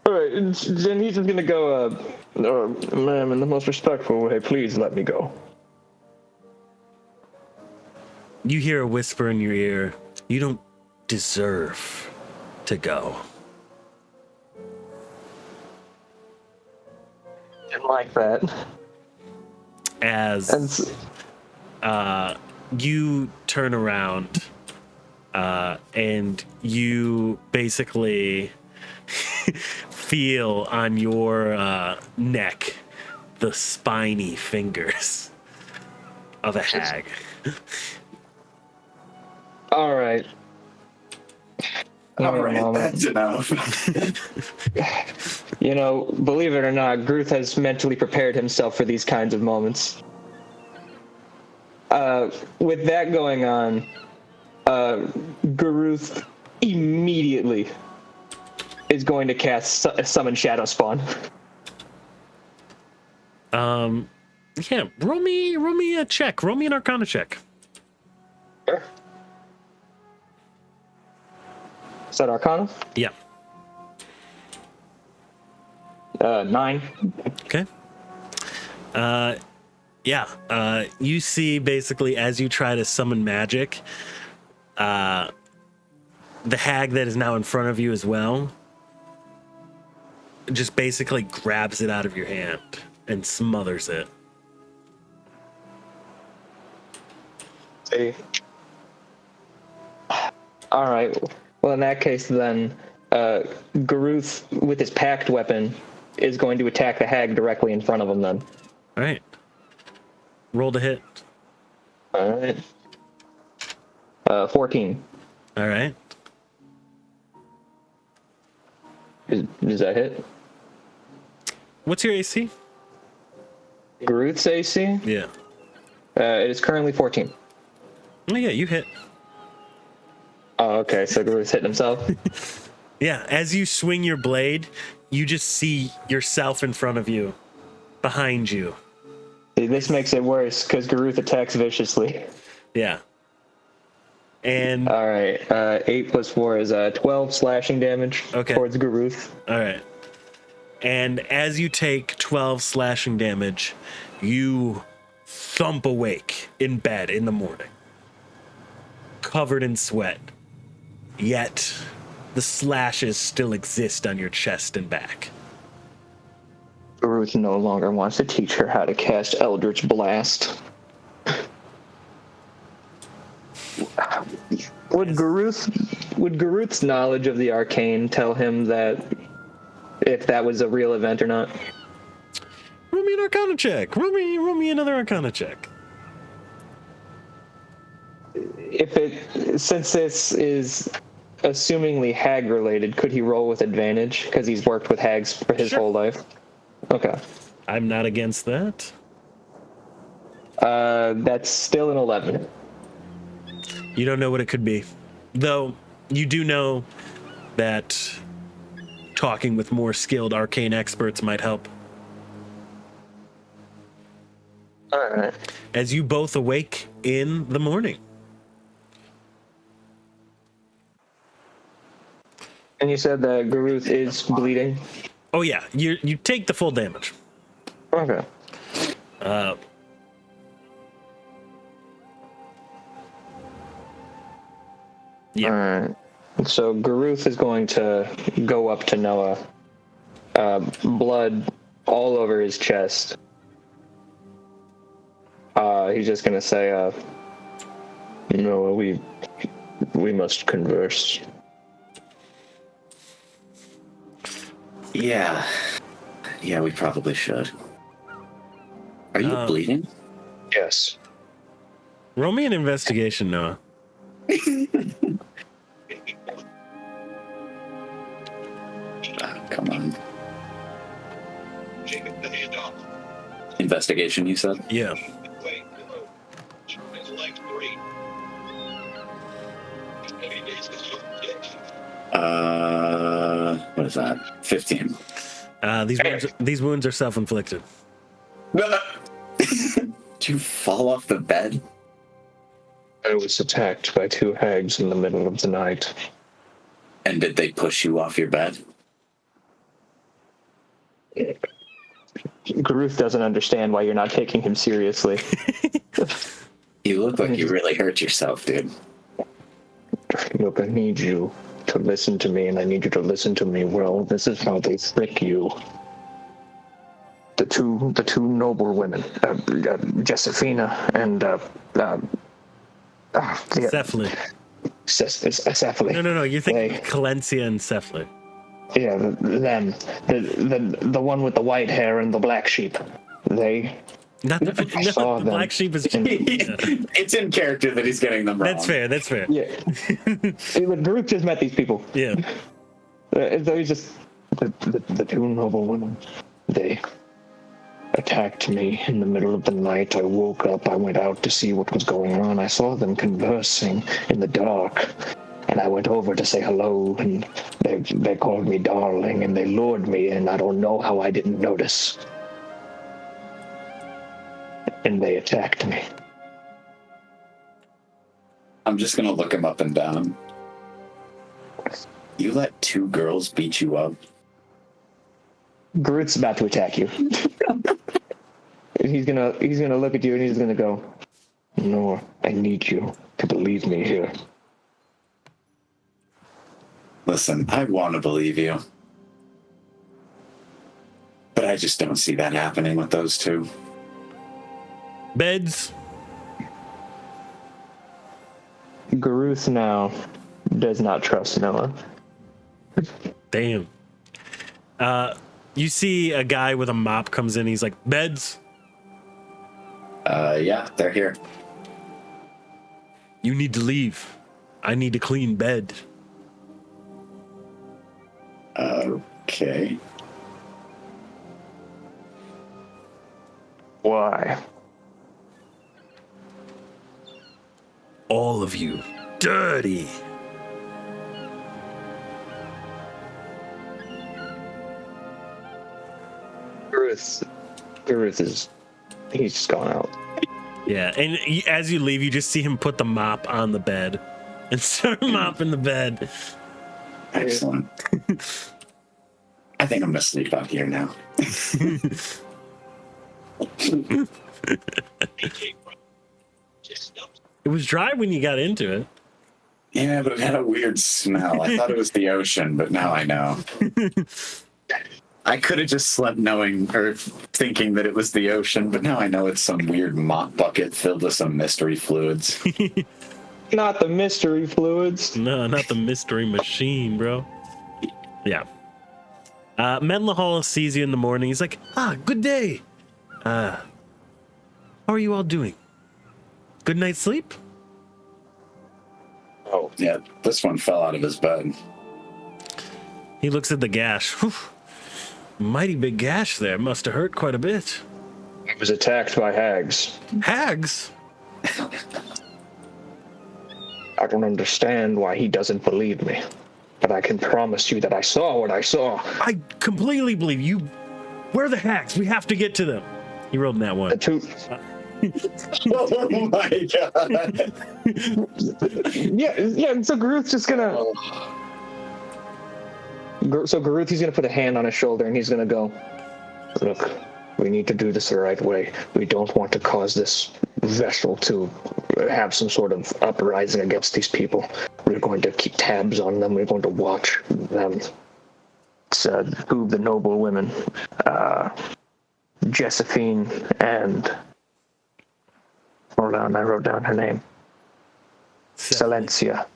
All right, and then he's just gonna go, ma'am, in the most respectful way, please let me go. You hear a whisper in your ear. You don't deserve to go. Didn't like that. As you turn around and you basically feel on your neck the spiny fingers of a hag. All right. All right, that's enough. You know, believe it or not, Garuth has mentally prepared himself for these kinds of moments. With that going on, Garuth immediately is going to cast Summon Shadow Spawn. Yeah, roll me a check. Roll me an Arcana check. Sure. Is that Arcana? Yeah. 9. Okay. You see basically as you try to summon magic, the hag that is now in front of you as well just basically grabs it out of your hand and smothers it. See. All right. Well, in that case, then, Garuth, with his packed weapon, is going to attack the hag directly in front of him, then. All right. Roll to hit. All right. 14. All right. Does that hit? What's your AC? Garuth's AC? Yeah. It is currently 14. Oh, yeah, you hit. Oh, okay. So Garuth's hitting himself. Yeah, as you swing your blade, you just see yourself in front of you, behind you. See, this makes it worse because Garuth attacks viciously. Yeah. And All right. 8 plus 4 is 12 slashing damage towards Garuth. all right. And as you take 12 slashing damage, you thump awake in bed in the morning, covered in sweat. Yet the slashes still exist on your chest and back. Garuth no longer wants to teach her how to cast Eldritch Blast. Would Garuth's knowledge of the arcane tell him that if that was a real event or not? Roll me an Arcana check. Roll me another Arcana check. Since this is assumingly hag related, could he roll with advantage because he's worked with hags for his whole life? Okay. I'm not against that. That's still an 11. You don't know what it could be. Though, you do know that talking with more skilled arcane experts might help. All right. As you both awake in the morning. And you said that Garuth is bleeding? Oh yeah, you take the full damage. Okay. Yeah. All right. So Garuth is going to go up to Nowa. Blood all over his chest. He's just going to say, Nowa, we must converse. Yeah, we probably should. Are you bleeding? Yes. Roll me an investigation, Noah. Come on. Investigation, you said? Yeah. What is that? 15. These wounds are self-inflicted. Did you fall off the bed? I was attacked by 2 hags in the middle of the night. And did they push you off your bed? Garuth doesn't understand why you're not taking him seriously. You look like you really hurt yourself, dude. Look, I need you to listen to me, and I need you to listen to me well. This is how they trick you. The two noble women, Josephina and Cephaly. Cephaly. No. You're thinking Calencia and Cephaly. Yeah, them. The one with the white hair and the black sheep. They. Not the, saw the them. black sheep is. It's in character that he's getting them wrong. That's fair. Yeah. Garuth just met these people. Yeah. So he's just the two noble women. They attacked me in the middle of the night. I woke up. I went out to see what was going on. I saw them conversing in the dark. And I went over to say hello, and they called me darling, and they lured me, and I don't know how I didn't notice. And they attacked me. I'm just gonna look him up and down. You let two girls beat you up? Garuth's about to attack you. He's gonna look at you and he's gonna go, "No, I need you to believe me here." Listen, I want to believe you. But I just don't see that happening with those two. Beds. Garuth now does not trust Nowa. Damn. You see a guy with a mop comes in. He's like, beds. Yeah, they're here. You need to leave. I need to clean bed. Okay. Why? All of you. Dirty. Garuth is, he's just gone out. Yeah, and as you leave, you just see him put the mop on the bed and start mopping the bed. Excellent. I think I'm gonna sleep out here now. It was dry when you got into it. Yeah, but it had a weird smell. I thought it was the ocean, but now I know. I could have just slept knowing or thinking that it was the ocean, but now I know it's some weird mop bucket filled with some mystery fluids. Not the mystery fluids. No, not the mystery machine, bro. Yeah. Menlahal sees you in the morning. He's like, good day. How are you all doing? Good night's sleep? Oh, yeah, this one fell out of his bed. He looks at the gash. Whew. Mighty big gash there. Must have hurt quite a bit. I was attacked by hags. Hags? I don't understand why he doesn't believe me. But I can promise you that I saw what I saw. I completely believe you. Where are the hags? We have to get to them. He rolled in that one. The two... Oh my god. Yeah, so Garuth's just gonna... So Garuth, he's gonna put a hand on his shoulder and he's gonna go, look, we need to do this the right way. We don't want to cause this vessel to have some sort of uprising against these people. We're going to keep tabs on them. We're going to watch them. It's two of the noble women, Josephine and... Hold on, I wrote down her name. Silencia.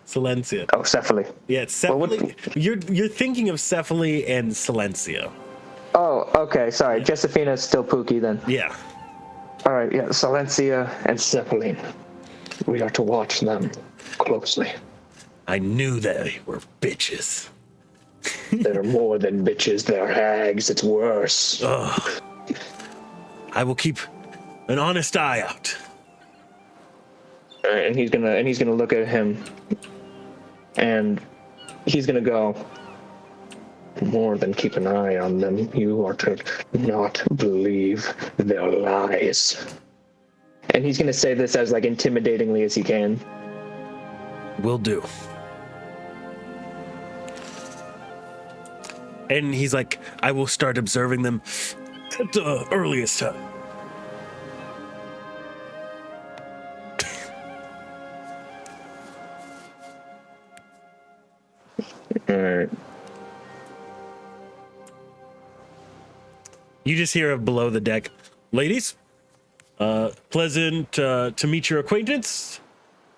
Oh, Cephaly. Yeah, it's Cephaly. You're thinking of Cephaly and Silencia. Oh, okay, sorry. Josephina's still Pookie then. Yeah. All right, yeah, Silencia and Cephaly. We are to watch them closely. I knew they were bitches. They're more than bitches. They're hags. It's worse. Ugh. I will keep an honest eye out. All right, and he's gonna look at him, and he's gonna go, more than keep an eye on them. You are to not believe their lies. And he's gonna say this as like intimidatingly as he can. Will do. And he's like, I will start observing them at the earliest time. All right. You just hear below the deck, ladies. Pleasant to meet your acquaintance.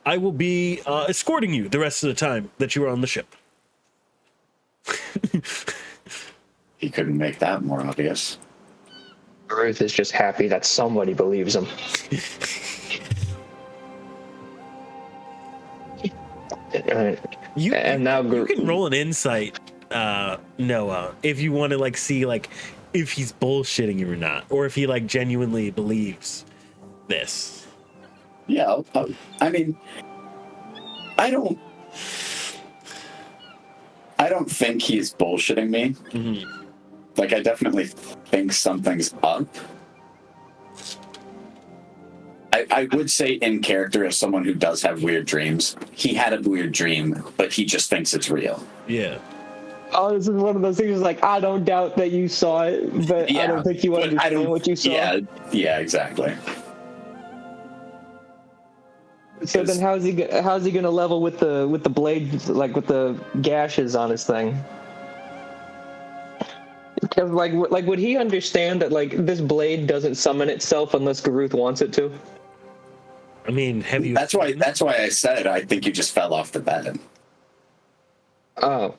I will be escorting you the rest of the time that you are on the ship. He couldn't make that more obvious. Garuth is just happy that somebody believes him. Alright. You Now can roll an insight, Noah, if you want to like see like if he's bullshitting you or not, or if he like genuinely believes this. Yeah, I mean, I don't think he's bullshitting me. Mm-hmm. Like, I definitely think something's up. I would say in character, as someone who does have weird dreams, he had a weird dream, but he just thinks it's real. Yeah. Oh, this is one of those things like, I don't doubt that you saw it, but I don't think you understand what you saw. Yeah, exactly. So then how's he gonna level with the blade, like with the gashes on his thing? Because like would he understand that like this blade doesn't summon itself unless Garuth wants it to? I mean, have you? That's why I said I think you just fell off the bed. Oh.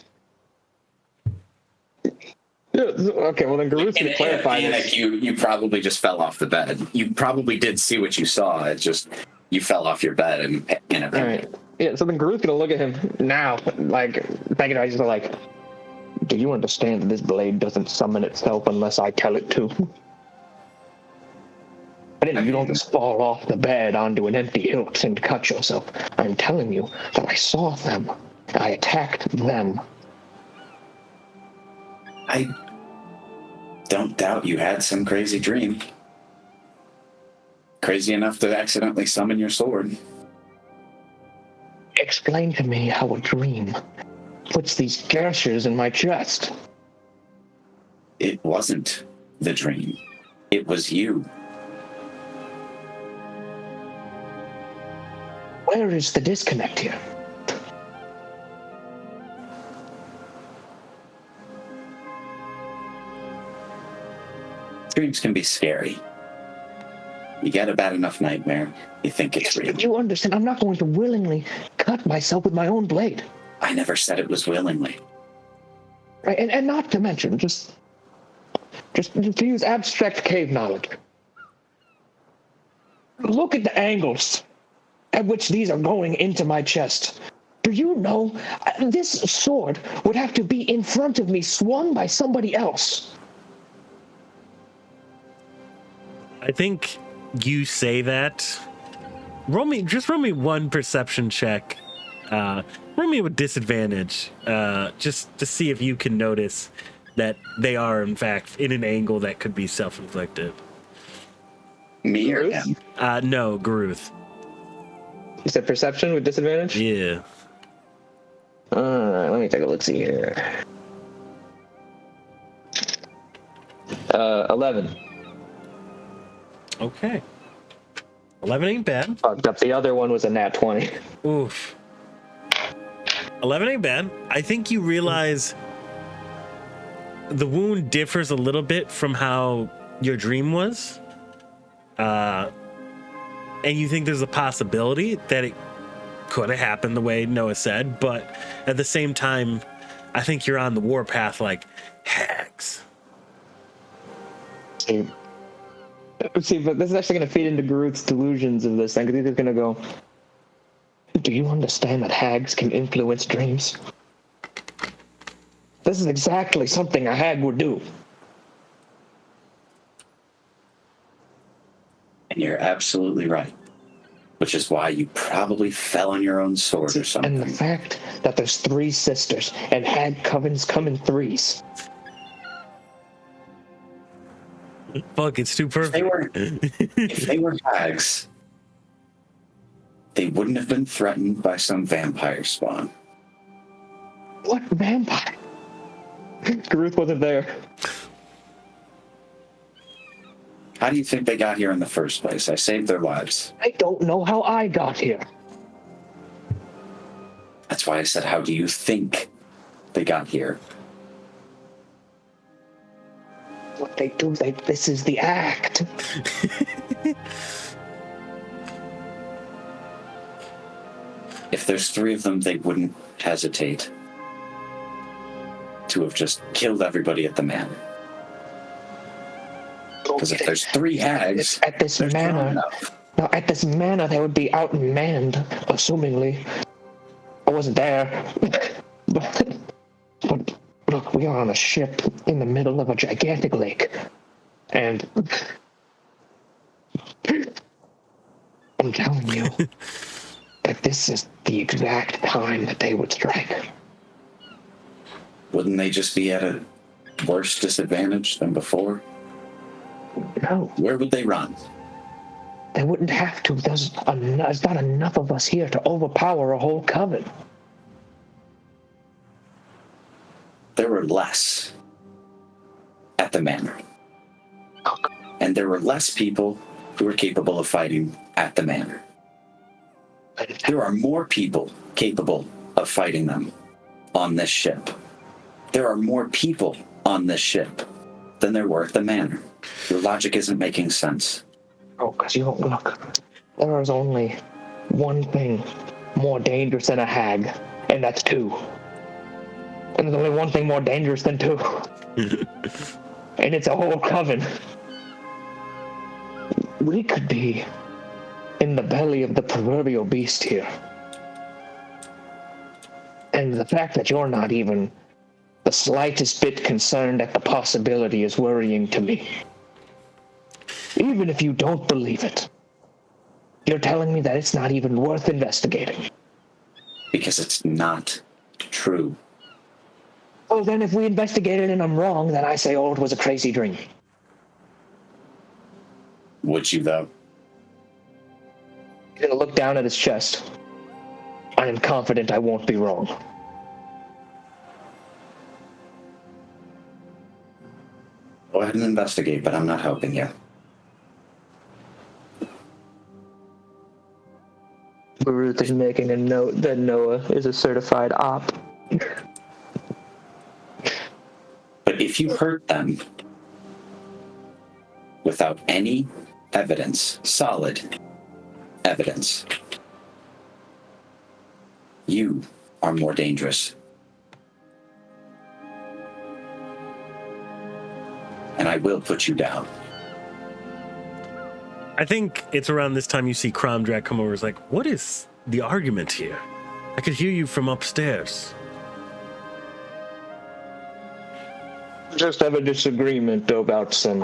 Yeah, okay, well then Garuth's gonna clarify this. You probably just fell off the bed. You probably did see what you saw. It's just you fell off your bed and All right. Yeah, so then Garuth's gonna look at him now, like thinking about it, just like, do you understand that this blade doesn't summon itself unless I tell it to? You don't just fall off the bed onto an empty hilt and cut yourself. I'm telling you that I saw them. I attacked them. I don't doubt you had some crazy dream. Crazy enough to accidentally summon your sword. Explain to me how a dream puts these gashes in my chest. It wasn't the dream. It was you. Where is the disconnect here? Dreams can be scary. You get a bad enough nightmare, you think it's real. You understand, I'm not going to willingly cut myself with my own blade. I never said it was willingly. Right, and not to mention, just to use abstract cave knowledge. Look at the angles at which these are going into my chest. Do you know, this sword would have to be in front of me, swung by somebody else. I think you say that. Roll me one perception check. Roll me with disadvantage, just to see if you can notice that they are, in fact, in an angle that could be self-inflicted. Me or him? No, Garuth. You said perception with disadvantage? Yeah. Alright, let me take a look-see here. 11. Okay. 11 ain't bad. Fucked up. The other one was a nat 20. Oof. 11 ain't bad. I think you realize the wound differs a little bit from how your dream was. And you think there's a possibility that it could have happened the way Noah said, but at the same time, I think you're on the warpath like hags. See, but this is actually going to feed into Garuth's delusions of this thing, because he's going to go, do you understand that hags can influence dreams? This is exactly something a hag would do. And you're absolutely right. Which is why you probably fell on your own sword or something. And the fact that there's 3 sisters, and hag covens come in 3s. Fuck, it's too perfect. If they were hags, they wouldn't have been threatened by some vampire spawn. What vampire? Garuth wasn't there. How do you think they got here in the first place? I saved their lives. I don't know how I got here. That's why I said, how do you think they got here. What they do, this is the act. If there's 3 of them, they wouldn't hesitate to have just killed everybody at the manor. Because if there's 3 hags, at this they're strong manor, enough. now at this manor, they would be outmanned, assumingly. I wasn't there, but look, we are on a ship in the middle of a gigantic lake, and I'm telling you that this is the exact time that they would strike. Wouldn't they just be at a worse disadvantage than before? No, Where would they run? they wouldn't have to. There's not enough of us here to overpower a whole coven. There were less at the manor. And there were less people who were capable of fighting at the manor. There are more people capable of fighting them on this ship. There are more people on this ship than there were at the manor. Your logic isn't making sense. Oh, because you don't look. There is only one thing more dangerous than a hag, and that's 2. And there's only one thing more dangerous than 2. And it's a whole coven. We could be in the belly of the proverbial beast here. And the fact that you're not even the slightest bit concerned at the possibility is worrying to me. Even if you don't believe it, you're telling me that it's not even worth investigating. Because it's not true. Oh, then if we investigated and I'm wrong, then I say, oh, it was a crazy dream. Would you, though? He's gonna look down at his chest. I am confident I won't be wrong. Go ahead and investigate, but I'm not helping you. Garuth is making a note that Nowa is a certified op. But if you hurt them without any evidence, solid evidence, you are more dangerous. And I will put you down. I think it's around this time you see Cromdrak come over. It's like, what is the argument here? I could hear you from upstairs. Just have a disagreement about some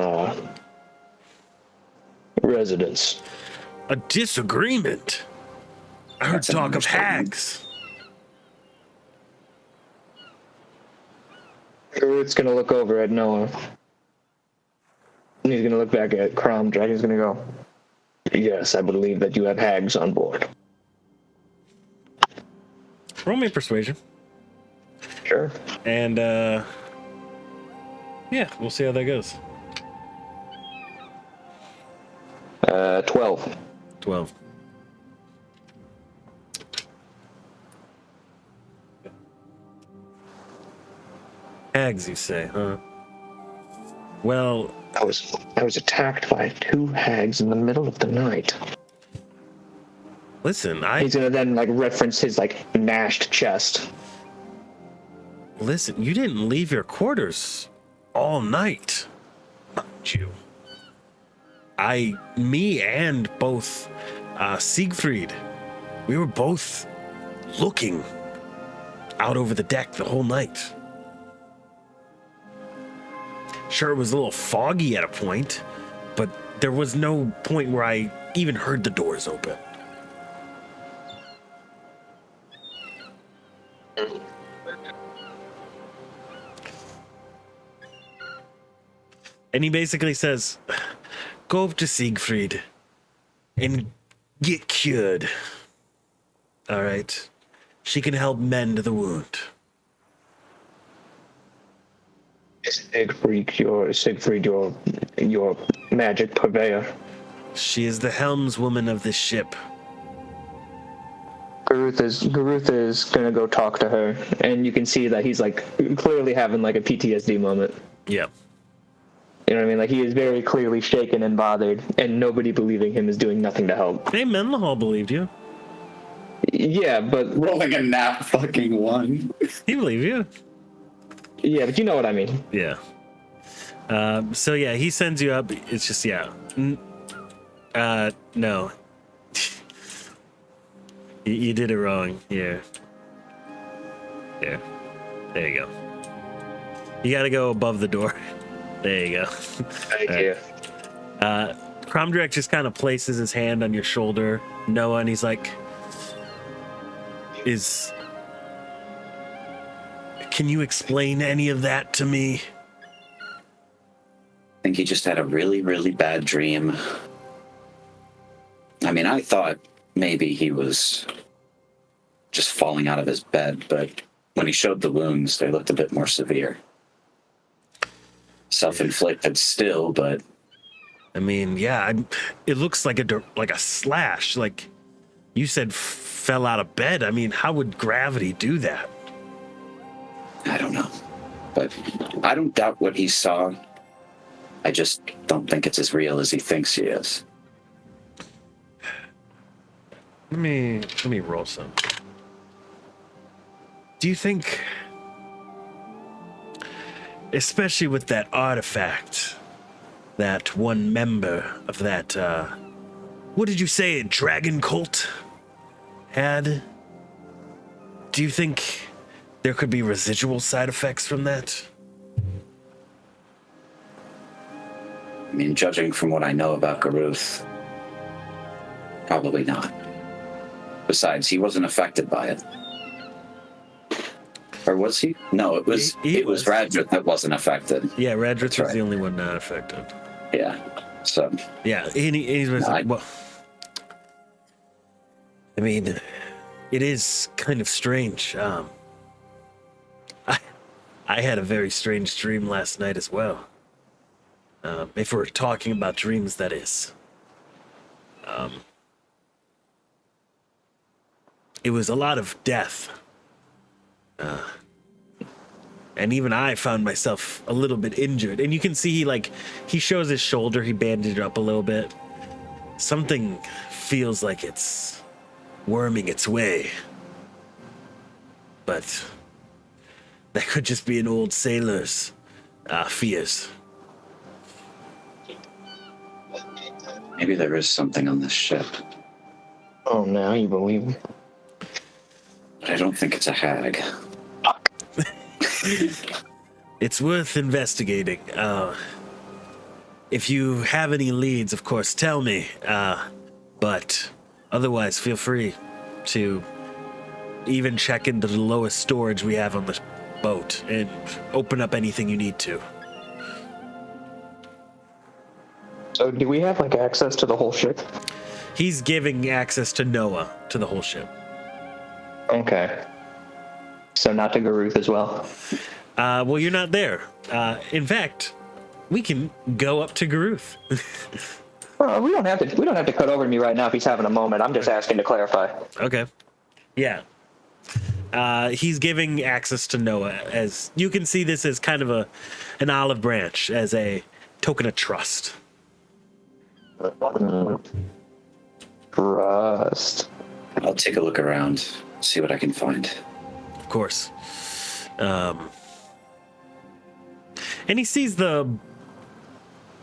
residents. A disagreement? I heard That's an talk of understatement. hags. Garuth's gonna look over at Nowa. And he's gonna look back at Cromdrak. He's gonna go, yes, I believe that you have hags on board. Roll me a persuasion. Sure. And, yeah, we'll see how that goes. 12. 12. Hags, you say, huh? Well, I was attacked by 2 hags in the middle of the night. listen, He's gonna then reference his gnashed chest. Listen, you didn't leave your quarters all night, mind you. Me and both Siegfried, we were both looking out over the deck the whole night. Sure, it was a little foggy at a point, but there was no point where I even heard the doors open. And he basically says, go up to Siegfried and get cured. All right? She can help mend the wound. Is Siegfried your magic purveyor? She is the helmswoman of this ship. Garuth is gonna go talk to her, and you can see that he's like clearly having like a PTSD moment. Yeah. You know what I mean? Like he is very clearly shaken and bothered, and nobody believing him is doing nothing to help. Hey, Mendenhall believed you. Yeah, but Rolling a nat fucking 1. He believed you. yeah, but you know what I mean. Yeah. So yeah, he sends you up. It's just no. You did it wrong. Yeah. Yeah. There you go. You got to go above the door. There you go. Thank you. Cromdrek just kind of places his hand on your shoulder, Noah, and he's like, can you explain any of that to me? I think he just had a really, really bad dream. I mean, I thought maybe he was just falling out of his bed, but when he showed the wounds, they looked a bit more severe. Self-inflicted still, but I mean, yeah, it looks like a slash. Like you said, fell out of bed. I mean, how would gravity do that? I don't know. But I don't doubt what he saw. I just don't think it's as real as he thinks he is. Let me roll some. Do you think, especially with that artifact, that one member of that, what did you say, a dragon cult had? Do you think there could be residual side effects from that? I mean, judging from what I know about Garuth, probably not. Besides, he wasn't affected by it. Or was he? No, it was He was was. Radrith that wasn't affected. Yeah, Radrith was right. the only one not affected. Yeah. So Yeah, and he was No, like, well, I mean, it is kind of strange. I had a very strange dream last night as well. If we're talking about dreams, that is. It was a lot of death. And even I found myself a little bit injured. And you can see he shows his shoulder, he bandaged it up a little bit. Something feels like it's worming its way. But that could just be an old sailor's fears. maybe there is something on this ship. Oh, now you believe me. But I don't think it's a hag. It's worth investigating. If you have any leads, of course, tell me. But otherwise, feel free to even check into the lowest storage we have on the boat and open up anything you need to. So do we have like access to the whole ship? He's giving access to Nowa to the whole ship. Okay. So not to Garuth as well. Well, you're not there. In fact, we can go up to Garuth. Well, we don't have to cut over to me right now if he's having a moment. I'm just asking to clarify. Okay. Yeah. He's giving access to Nowa. As you can see, this as kind of an olive branch, as a token of trust. Trust. I'll take a look around, see what I can find. Of course. And he sees I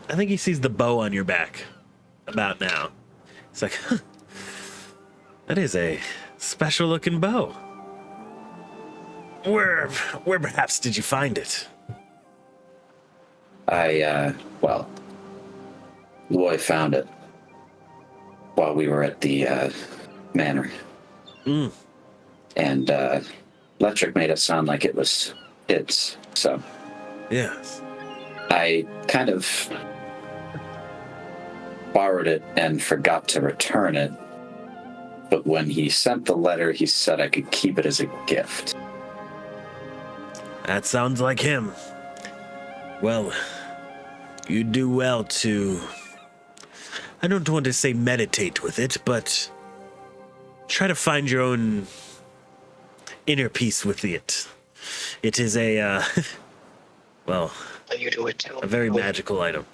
think he sees the bow on your back about now. It's like, huh, that is a special looking bow. Where perhaps did you find it? Well, Loy found it while we were at the manor. Mm. And Electric made it sound like it was his, so Yes. I kind of borrowed it and forgot to return it. But when he sent the letter, he said I could keep it as a gift. That sounds like him. Well, you do well to, I don't want to say meditate with it, but try to find your own inner peace with it. It is a, well, You do it too. a very magical item.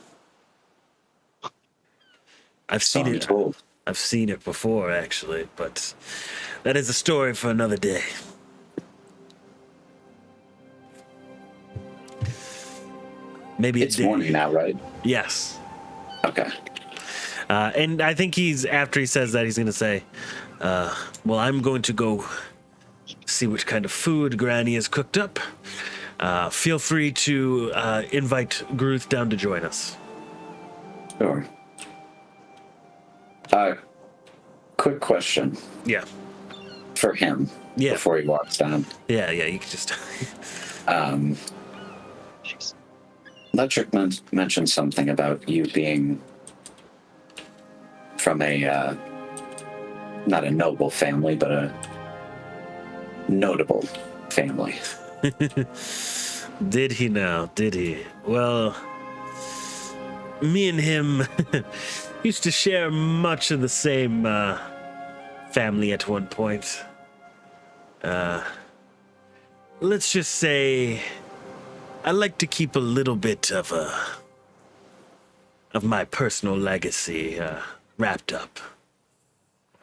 I've So seen I'm it. told. I've seen it before, actually, but that is a story for another day. Maybe It's morning now, right? Yes. Okay. And I think after he says that, he's going to say, well, I'm going to go see which kind of food Granny has cooked up. Feel free to invite Garuth down to join us. Sure. Quick question Yeah. for him Yeah. before he walks down. Yeah, you can just... Ledric mentioned something about you being from a, not a noble family, but a notable family. Did he now? Did he? Well, me and him used to share much of the same family at one point. Let's just say I like to keep a little bit of my personal legacy wrapped up.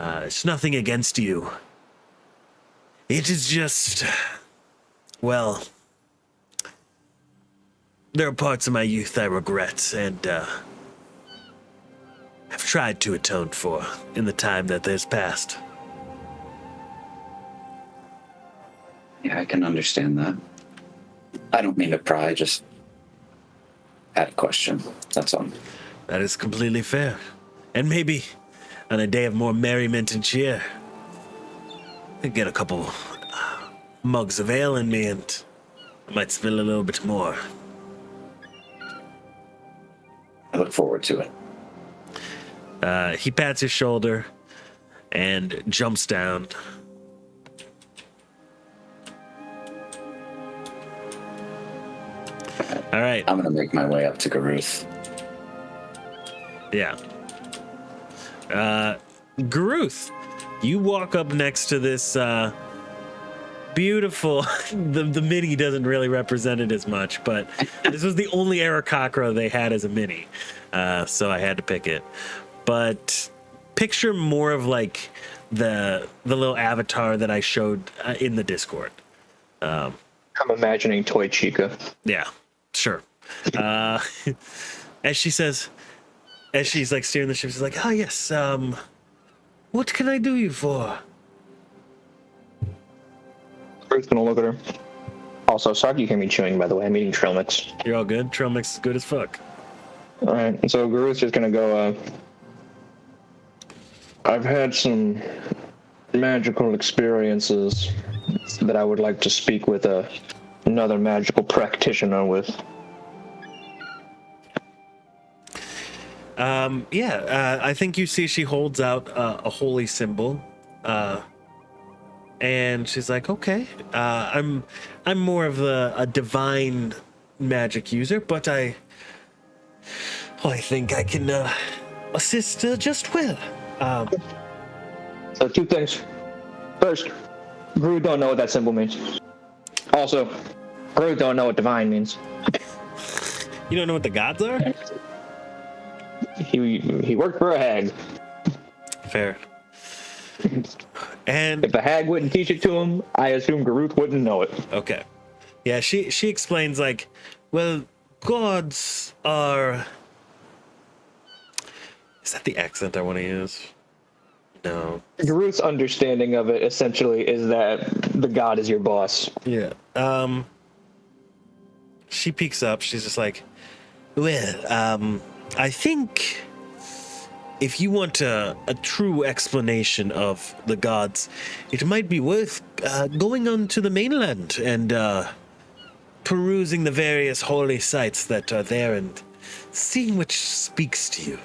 It's nothing against you. It is just, well, there are parts of my youth I regret and have tried to atone for in the time that has passed. Yeah, I can understand that. I don't mean to pry, just had a question. That's all. That is completely fair. And maybe on a day of more merriment and cheer, I get a couple mugs of ale in me and I might spill a little bit more. I look forward to it. He pats his shoulder and jumps down. All right. I'm going to make my way up to Garuth. Yeah. Garuth, you walk up next to this beautiful. The mini doesn't really represent it as much, but this was the only Aarakocra they had as a mini, so I had to pick it. But picture more of like the little avatar that I showed in the Discord. I'm imagining Toy Chica. Yeah, sure. As she says, as she's like steering the ship, she's like, "Oh yes, what can I do you for?" Ruth's gonna look at her. Also, sorry if you hear me chewing, by the way. I'm eating trail mix. You're all good. Trail mix is good as fuck. All right, and so Garuth's just gonna go. I've had some magical experiences that I would like to speak with another magical practitioner with. I think you see she holds out a holy symbol, and she's like, "Okay, I'm more of a divine magic user, but I think I can assist just well." So 2 things. First, Garuth don't know what that symbol means. Also, Garuth don't know what divine means. You don't know what the gods are? He worked for a hag. Fair. And If a hag wouldn't teach it to him, I assume Garuth wouldn't know it. okay, yeah, she explains like, well, gods are. Is that the accent I want to use? No. Garuth's understanding of it essentially is that the god is your boss. Yeah. She peeks up. She's just like, well, I think if you want a true explanation of the gods, it might be worth going on to the mainland and perusing the various holy sites that are there and seeing which speaks to you.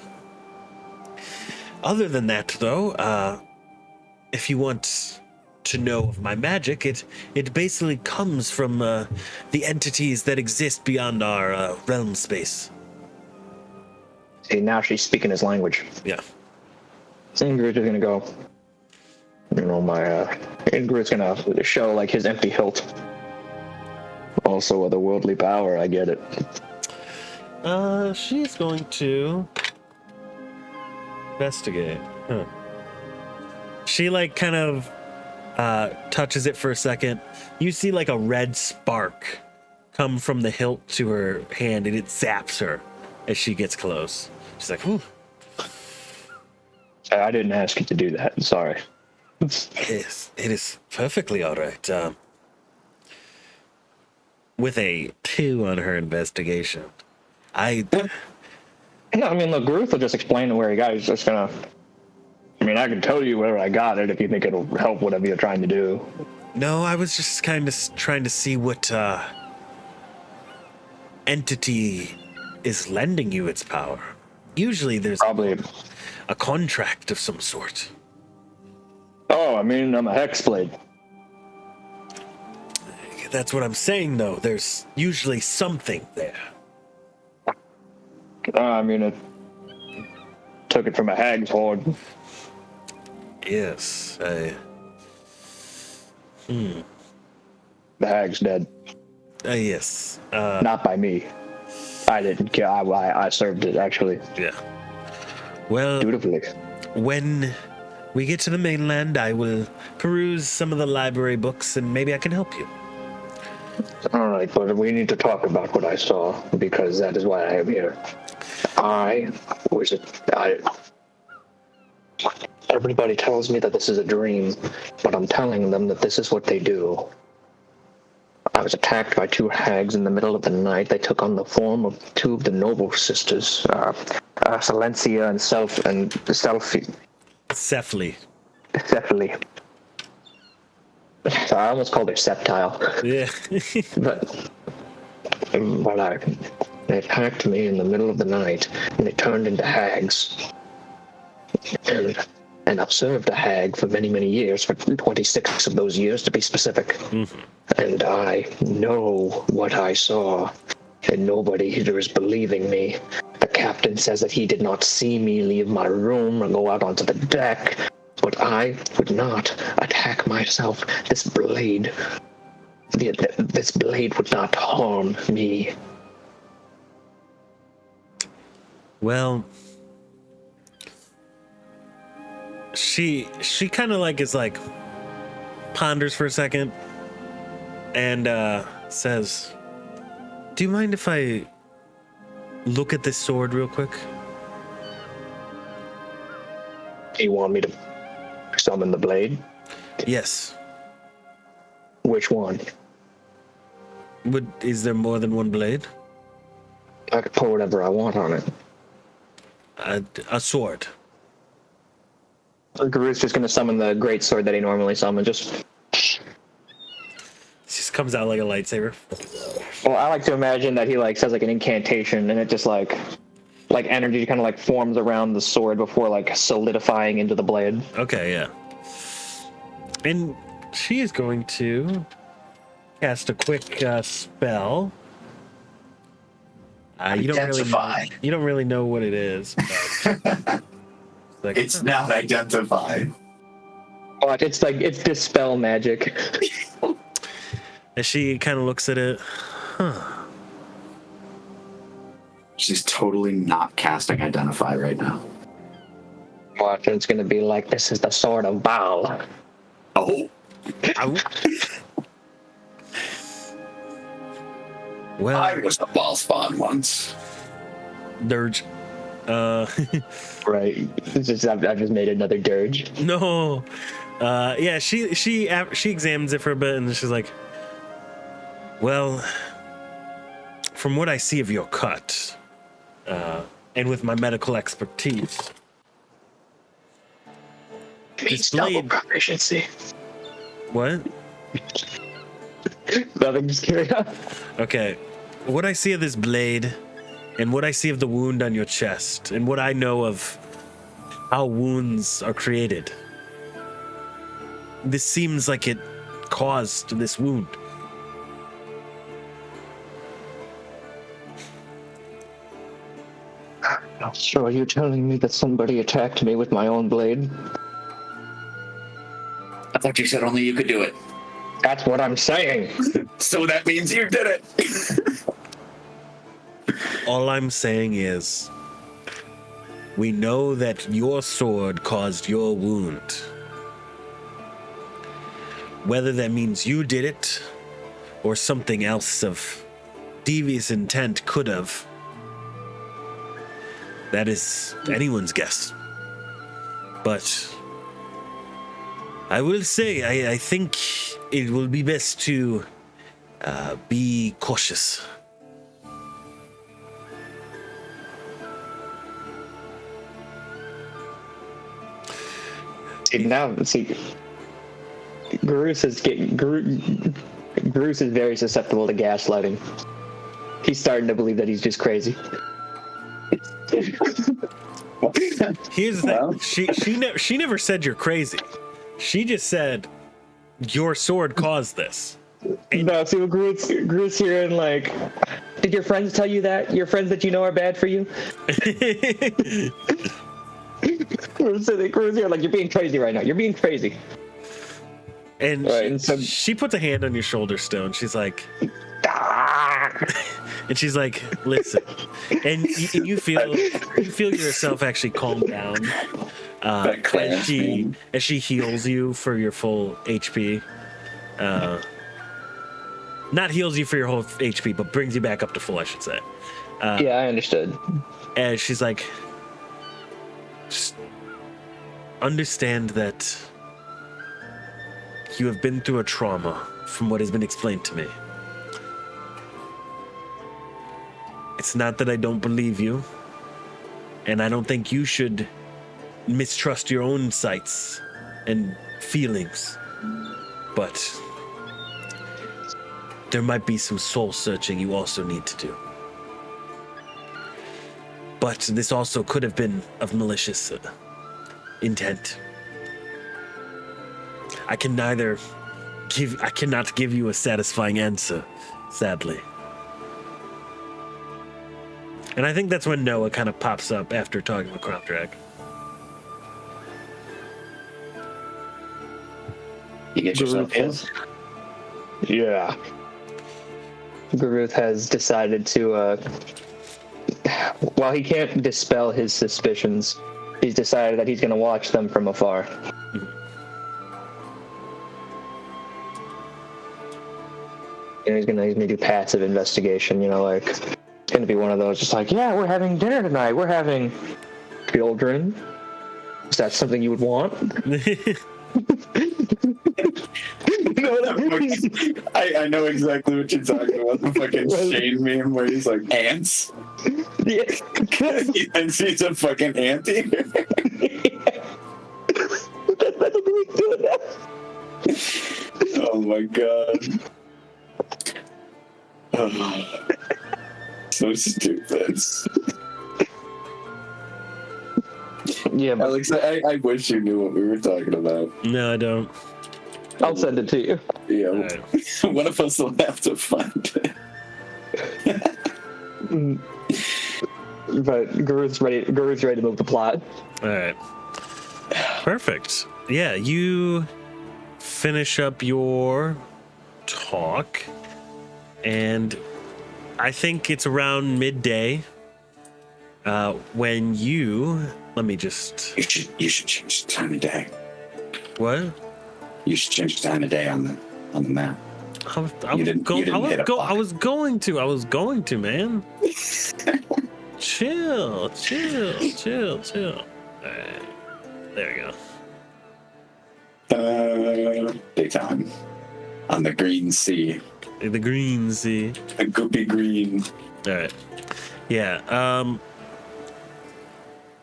Other than that, though, if you want to know of my magic, it basically comes from the entities that exist beyond our realm space. See, now she's speaking his language. Yeah. And Garuth is gonna go. You know, and Groot's gonna show like his empty hilt. Also, otherworldly power. I get it. She's going to investigate. Huh. She like kind of touches it for a second. You see like a red spark come from the hilt to her hand, and it zaps her as she gets close. She's like, "Whew." I didn't ask you to do that. Sorry. It is perfectly all right. With a 2 on her investigation. No, I mean, look, Garuth will just explain where he got it. He's just gonna. I mean, I can tell you where I got it if you think it'll help whatever you're trying to do. No, I was just kind of trying to see what entity is lending you its power. Usually there's Probably. a contract of some sort. Oh, I mean, I'm a hexblade. That's what I'm saying, though. There's usually something there. I mean, it took it from a hag's hoard. Yes, The hag's dead. yes. Not by me. I didn't kill. I served it actually Yeah. Well, dutifully. when we get to the mainland, I will peruse some of the library books, and maybe I can help you. All right, but we need to talk about what I saw because that is why I am here. Everybody tells me that this is a dream, but I'm telling them that this is what they do. I was attacked by 2 hags in the middle of the night. They took on the form of 2 of the noble sisters, Silencia and Cephaly. Cephaly. So I almost called her Septile. Yeah. But they attacked me in the middle of the night, and they turned into hags. And I've served a hag for many, many years, for 26 of those years to be specific. Mm-hmm. And I know what I saw, and nobody here is believing me. The captain says that he did not see me leave my room or go out onto the deck, but I would not attack myself. This blade would not harm me. Well, she kind of like is like ponders for a second and says, "Do you mind if I look at this sword real quick?" Do you want me to summon the blade? Yes. Which one? Is there more than one blade? I could put whatever I want on it. A sword. Garuth's just going to summon the great sword that he normally summons. It just comes out like a lightsaber. Well, I like to imagine that he like says like an incantation, and it just like energy kind of like forms around the sword before like solidifying into the blade. Okay, yeah. And she is going to cast a quick spell. You don't really know what it is. But It's not identified. But it's dispel magic. And she kind of looks at it. She's totally not casting identify right now. Watch, it's gonna be like, this is the sword of Baal. Oh. Well, I was a ball spawn once. dirge. Right. I've just made another dirge. No. Yeah, she examines it for a bit and she's like, well, from what I see of your cut, and with my medical expertise, this blade. Double proficiency. What? Nothing, just carry on. Okay. What I see of this blade, and what I see of the wound on your chest, and what I know of how wounds are created, this seems like it caused this wound. So are you telling me that somebody attacked me with my own blade? thought you said only you could do it. That's what I'm saying. So that means you did it. All I'm saying is, we know that your sword caused your wound. Whether that means you did it, or something else of devious intent could have, that is anyone's guess. But I will say, I think it will be best to be cautious. Garuth is very susceptible to gaslighting. He's starting to believe that he's just crazy. Here's the thing. She never said you're crazy. She just said your sword caused this. No, see what Garuth's here and like, did your friends tell you that? Your friends that you know are bad for you? Garuth's here like, you're being crazy right now. You're being crazy. And, right, and so she puts a hand on your shoulder still, and she's like, and she's like, listen, and you feel yourself actually calm down as she heals you for your full HP. Not heals you for your whole HP, but brings you back up to full, I should say. Yeah, I understood. And she's like, just understand that you have been through a trauma from what has been explained to me. It's not that I don't believe you, and I don't think you should mistrust your own sights and feelings, but there might be some soul searching you also need to do. But this also could have been of malicious intent. I cannot give you a satisfying answer, sadly. And I think that's when Nowa kind of pops up after talking with Crop Drag. You get yourself killed? Yeah. Garuth has decided to, while he can't dispel his suspicions, he's decided that he's going to watch them from afar. You know, he's gonna do passive investigation, like, it's gonna be one of those, just like, yeah, we're having dinner tonight, we're having children. Is that something you would want? I know exactly what you're talking about. The fucking Shane meme where he's like, ants? Yeah. And she's a fucking auntie? That's what we do now. Oh my god. Oh. So stupid. Yeah, but Alex, I wish you knew what we were talking about. No, I don't. I'll send it to you. Yeah, Right. one of us will have to find it. But Garuth's ready to move the plot. All right. Perfect. Yeah, you finish up your talk, and I think it's around midday when you. Let me just. You should change the time of day. What? You should change the time of day on the map. I was going to, man. Chill. All right. There we go. Daytime. On the green sea. The green sea. A goopy green. All right. Yeah.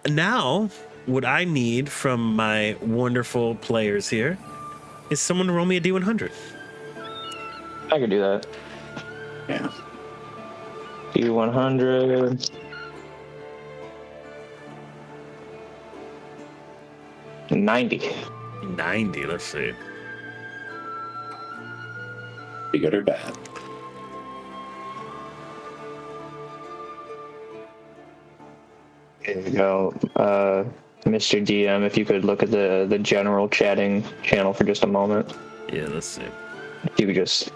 Now, what I need from my wonderful players here is someone to roll me a D100. I can do that. Yeah. D100. 90. 90, let's see. Be good or bad? There you go. Mr. DM, if you could look at the general chatting channel for just a moment. Yeah, let's see. If you could just...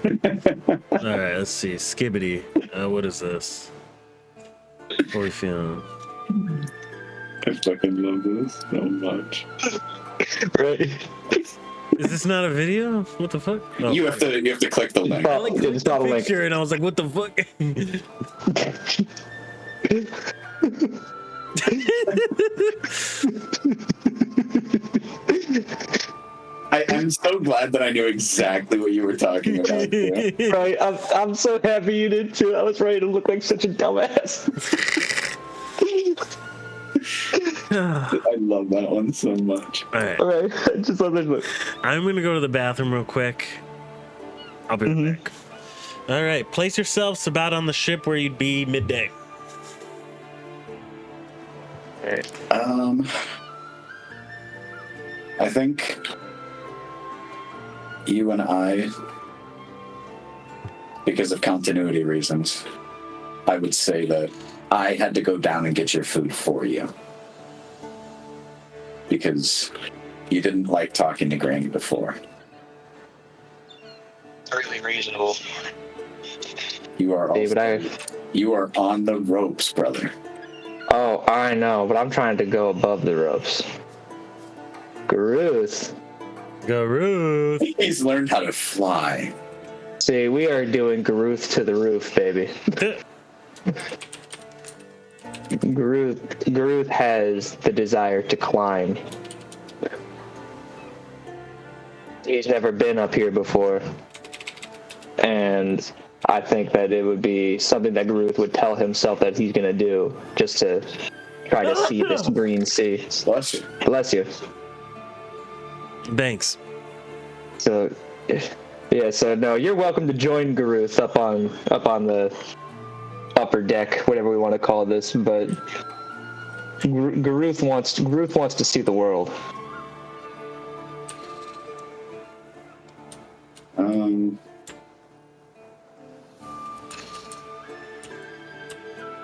All right, let's see. Skibbity. What is this? Holy film. I fucking love this so much. Right. Is this not a video? What the fuck? Oh, You have to click the link. I like Yeah, clicked it's the not a link. picture and I was like, what the fuck? I'm so glad that I knew exactly what you were talking about. Too. Right, I'm so happy you did too. I was ready to look like such a dumbass. I love that one so much. All right, Alright, just let me look. I'm gonna go to the bathroom real quick. I'll be right back. All right, place yourselves about on the ship where you'd be midday. I think you and I, because of continuity reasons, I would say that I had to go down and get your food for you. Because you didn't like talking to Granny before. Really reasonable. You are David, you are on the ropes, brother. Oh, I know, but I'm trying to go above the ropes. Garuth. Garuth. He's learned how to fly. See, we are doing Garuth to the roof, baby. Garuth has the desire to climb. He's never been up here before. And I think that it would be something that Garuth would tell himself that he's going to do just to try to see this green sea. Bless you. Bless you. Thanks. So, yeah, so no, you're welcome to join Garuth up on the upper deck, whatever we want to call this, but Garuth wants to see the world.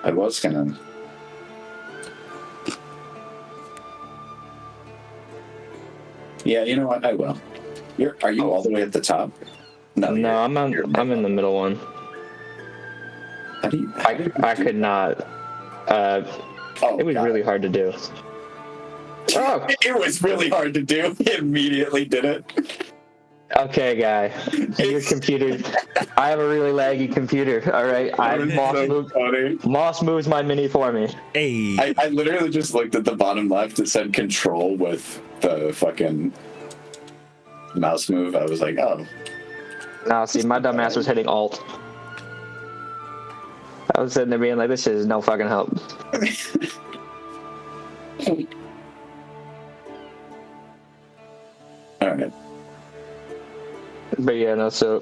I was gonna. Yeah, you know what? I will. Are you all the way at the top? No, I'm in the middle one. How do you? I could not. It was really hard to do. Oh, It was really hard to do. He immediately did it. okay, guy. Your computer. I have a really laggy computer. All right, Moss moves my mini for me. Hey. I literally just looked at the bottom left. It said control with the fucking mouse move. I was like, oh. No, see, my dumb ass was hitting Alt. I was sitting there being like, this is no fucking help. All right. But yeah, no, so...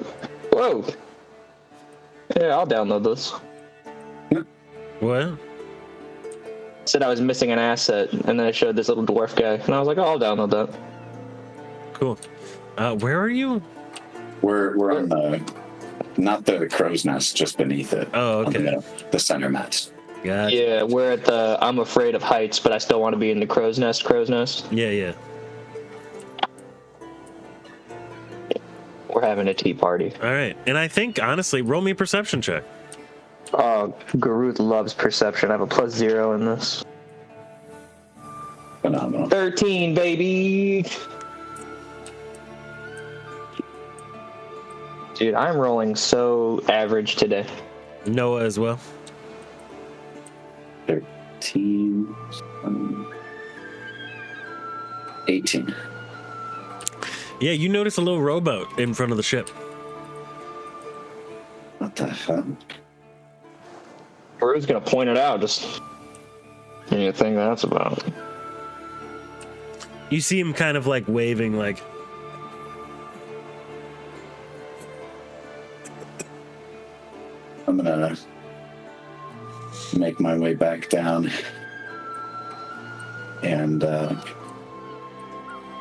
Whoa! Yeah, I'll download this. What? Said I was missing an asset, and then it showed this little dwarf guy, and I was like, oh, I'll download that. Cool. Where are you? We're on the, not the crow's nest, just beneath it. Oh, okay. On the center mats. Gotcha. Yeah, we're at the I'm afraid of heights, but I still want to be in the crow's nest. Yeah. We're having a tea party. All right. And I think, honestly, roll me a perception check. Oh, Garuth loves perception. I have a +0 in this. Phenomenal. 13, baby! Dude, I'm rolling so average today. Noah as well. 13, 18. Yeah, you notice a little rowboat in front of the ship. What the hell? Garuth's gonna point it out, just... What do you think that's about? You see him kind of like waving, like, I'm gonna make my way back down and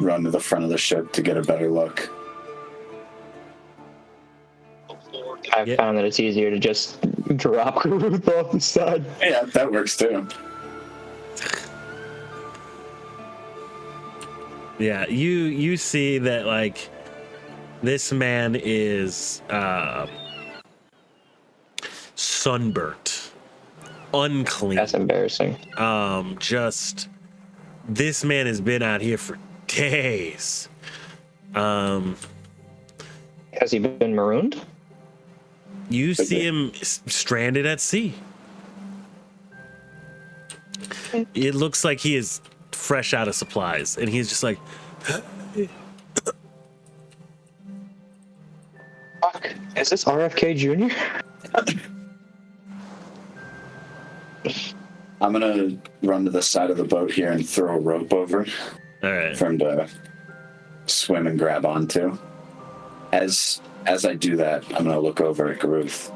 run to the front of the ship to get a better look. I've found that it's easier to just drop Garuth off the side. Yeah, that works too. Yeah, you see that like this man is sunburnt, unclean. That's embarrassing. Just this man has been out here for days. Has he been marooned? You see him stranded at sea. It looks like he is fresh out of supplies, and he's just like, Fuck. Is this RFK Jr.? I'm gonna run to the side of the boat here and throw a rope over all right. for him to swim and grab onto. As I do that, I'm gonna look over at Garuth.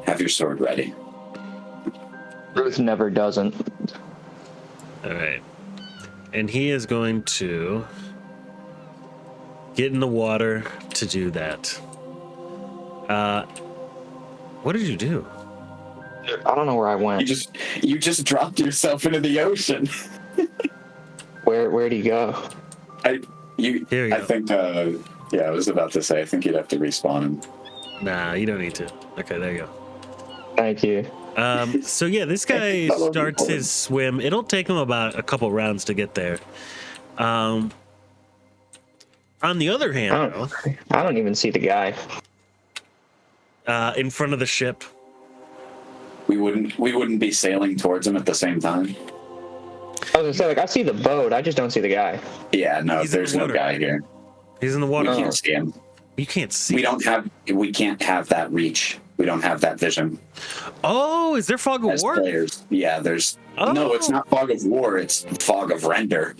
Have your sword ready. Ruth never doesn't. All right. And he is going to get in the water to do that. What did you do? I don't know where I went. You just dropped yourself into the ocean. Where'd he go? Here you I go. think I was about to say I think you'd have to respawn him. Nah, you don't need to. Okay, there you go. Thank you. So yeah, this guy That would be starts boring. his swim. It'll take him about a couple rounds to get there. On the other hand, I don't even see the guy. in front of the ship, We wouldn't be sailing towards him at the same time. I was gonna say, like, I see the boat, I just don't see the guy. Yeah, no, He's in there's the no water. guy here. he's in the We water. can't see him. You can't see. We can't have that reach. We don't have that vision Oh, is there fog of as war? players. Yeah, there's Oh. no. It's not fog of war. It's fog of render.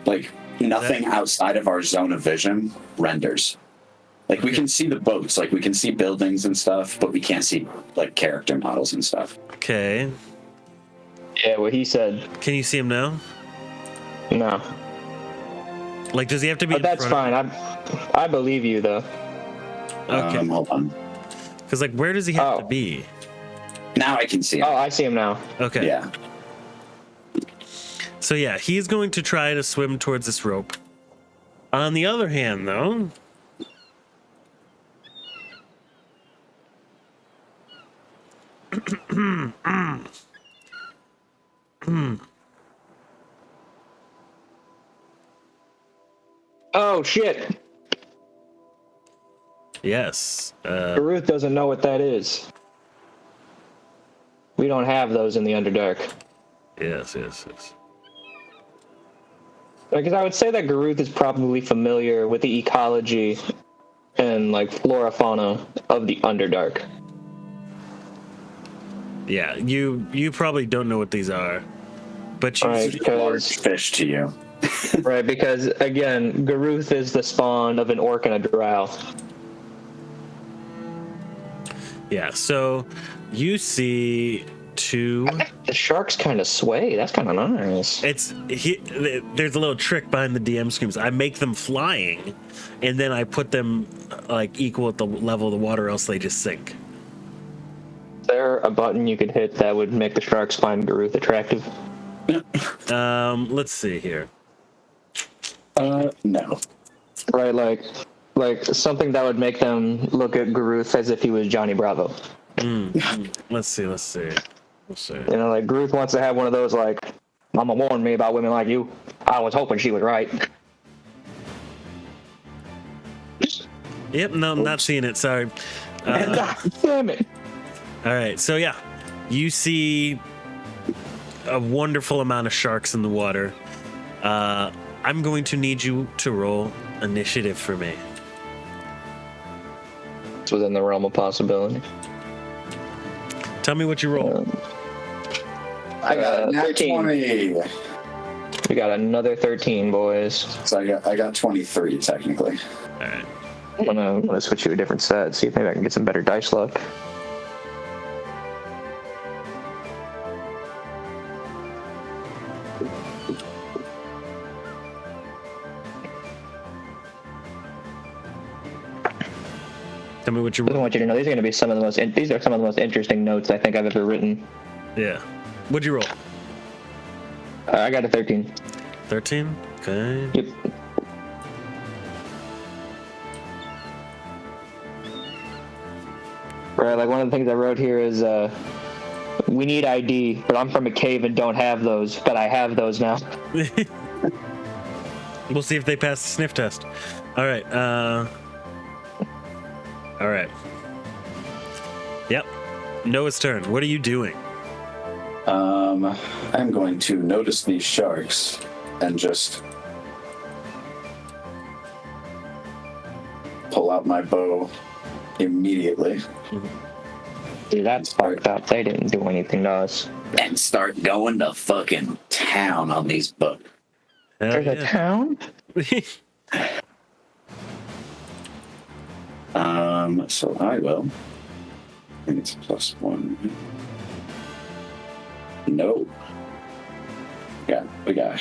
Like nothing outside of our zone of vision renders. Like we can see the boats, like we can see buildings and stuff, but we can't see like character models and stuff. Okay. Yeah, what he said. Can you see him now? No. Like, does he have to be? But that's fine. I believe you, though. Okay. Hold on. Because like, where does he have to Oh. be? Now I can see him. Oh, I see him now. Okay. Yeah. So yeah, he's going to try to swim towards this rope. On the other hand, though, Oh, shit. yes, Garuth doesn't know what that is. We don't have those in the Underdark. yes. Because I would say that Garuth is probably familiar with the ecology and, like, flora fauna of the Underdark. Yeah, you probably don't know what these are, but you Right. It's a large fish to you. Right, because, again, Garuth is the spawn of an orc and a drow. yeah. So you see two. The sharks kind of sway. That's kind of nice. There's a little trick behind the DM screens. I make them flying, and then I put them like equal at the level of the water, else they just sink. Is there a button you could hit that would make the sharks find Garuth attractive? Let's see here. No. Right, like something that would make them look at Garuth as if he was Johnny Bravo. Let's see. You know, like Garuth wants to have one of those, like, Mama warned me about women like you. I was hoping she was right. Yep, no, I'm not seeing it. Sorry. God damn it. All right, so yeah, you see a wonderful amount of sharks in the water. I'm going to need you to roll initiative for me. It's within the realm of possibility. Tell me what you roll. I got a Nat 13. 20. We got another 13, boys. So I got 23 technically. All right. I'm gonna switch to a different set, see if maybe I can get some better dice luck. Tell me what you I roll. want you to know these are gonna be some of the most. These are some of the most interesting notes I think I've ever written. Yeah. What'd you roll? I got a 13. 13? Okay. Yep. Right, like one of the things I wrote here is we need ID, but I'm from a cave and don't have those, but I have those now. We'll see if they pass the sniff test. All right. All right. Yep. Noah's turn. What are you doing? I'm going to notice these sharks and just pull out my bow immediately. Dude, that's fucked up. They didn't do anything to us. And start going to fucking town on these books. Hell There's a town? So I will. I think it's +1. No. We got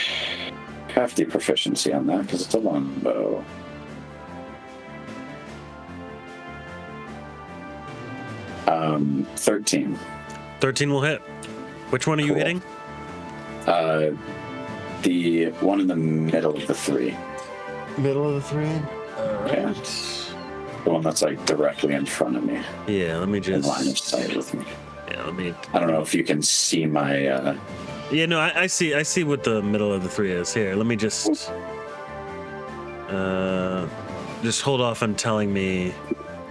hefty proficiency on that because it's a longbow. Um, 13. 13 will hit. Which one are you Cool. hitting? The one in the middle of the three. Middle of the three. Yeah. The one that's like directly in front of me, Yeah, let me in just. line of sight with me. Yeah, let me. I don't know if you can see my. Yeah, no, I see. I see what the middle of the three is. Here, let me just hold off on telling me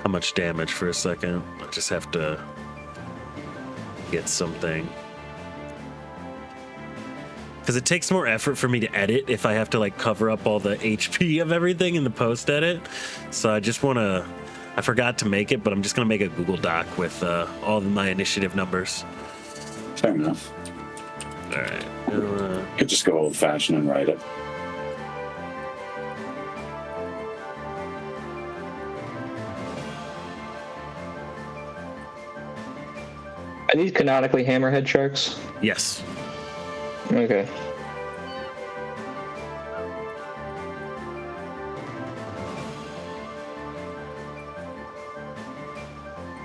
how much damage for a second. I just have to get something. Because it takes more effort for me to edit if I have to like cover up all the HP of everything in the post edit. So I just want to. I forgot to make it, but I'm just gonna make a Google Doc with all of my initiative numbers. Fair enough. All right. Could just go old fashioned and write it. Are these canonically hammerhead sharks? Yes. Okay.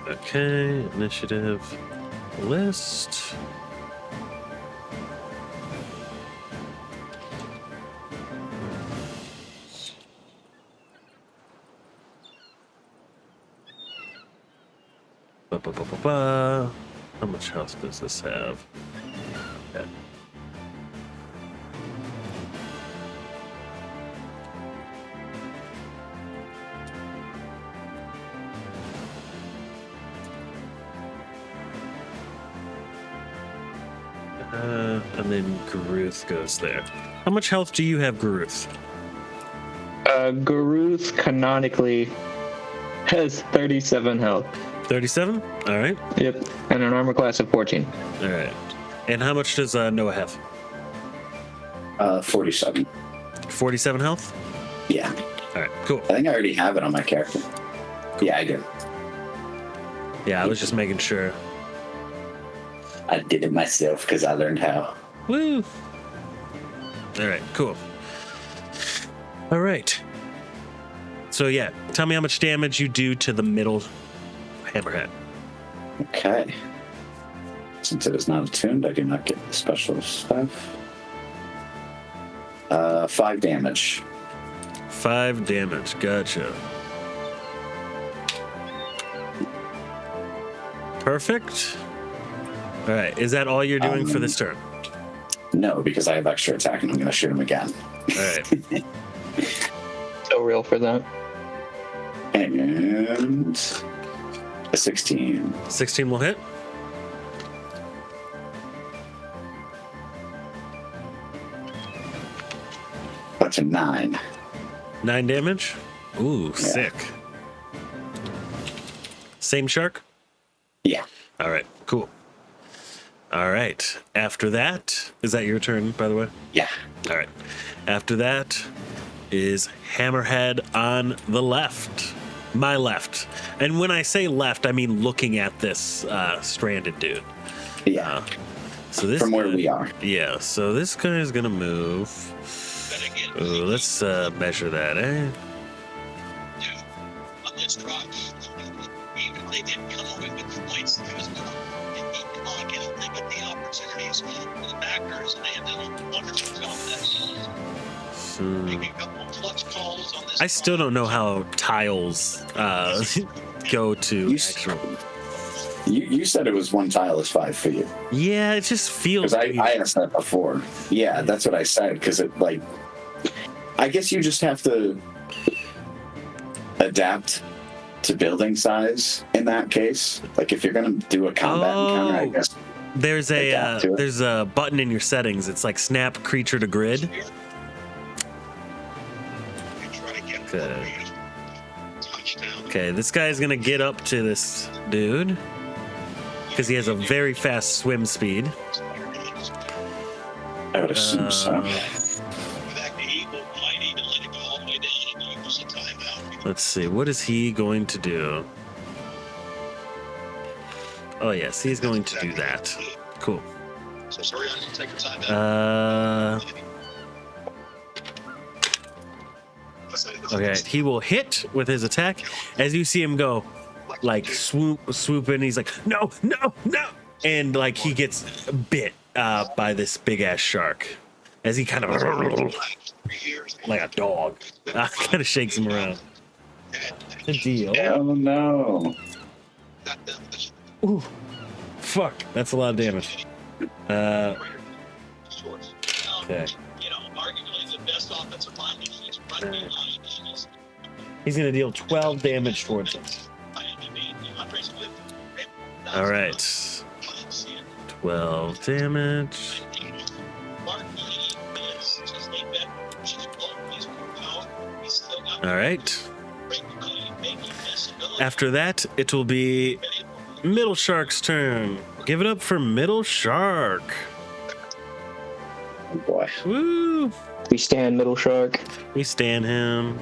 Okay, initiative list. Ba-ba-ba-ba-ba. How much health does this have? Okay. And then Garuth goes there. How much health do you have, Garuth? Garuth canonically has 37 health. 37? All right. Yep. And an armor class of 14. All right. And how much does Noah have? 47. 47 health? Yeah. All right, cool. I think I already have it on my character. Yeah, I do. Yeah, I was just making sure. I did it myself because I learned how. Woo! All right, cool. All right. So yeah, tell me how much damage you do to the middle hammerhead. Okay. Since it is not attuned, I do not get the special stuff. 5 damage. 5 damage. Gotcha. Perfect. All right. Is that all you're doing for this turn? No, because I have extra attack and I'm going to shoot him again. All right. So real for that. And a 16. 16 will hit. That's a 9. 9 damage. Ooh, sick. Same shark? Yeah. All right, cool. All right. After that, is that your turn, by the way? Yeah. All right. After that is Hammerhead on the left. My left. And when I say left, I mean looking at this stranded dude. Yeah. So this From where guy- we are. Yeah, so this guy is going to move. Ooh, let's measure that, eh? On this drop, even if they didn't come away with the points, there was no come on, get the opportunities for the backers, and they did a wonderful job of that. Make a couple of clutch calls on this. I still don't know how tiles go to You, actual. you said it was one tile is 5 feet. Yeah, it just feels. Because I asked that before. Yeah, that's what I said. Because it, like, I guess you just have to adapt to building size in that case. Like, if you're going to do a combat encounter, I guess. There's adapt to it. there's a button in your settings. It's like snap creature to grid. Okay. Okay, this guy's gonna get up to this dude because he has a very fast swim speed. I would assume so. Let's see, what is he going to do? Oh yes, he's going to do that. Cool. So sorry, I didn't take your time out. Okay, he will hit with his attack as you see him go, like swoop in. He's like, no, and like he gets bit by this big ass shark as he kind of like a dog, kind of shakes him around. Good deal. Oh no! Ooh, fuck, that's a lot of damage. Okay. You know, arguably the best offensive line is running behind. He's gonna deal 12 damage towards him. All right. 12 damage. All right. After that, it will be Middle Shark's turn. Give it up for Middle Shark. Oh boy. Woo! We stand Middle Shark. We stand him.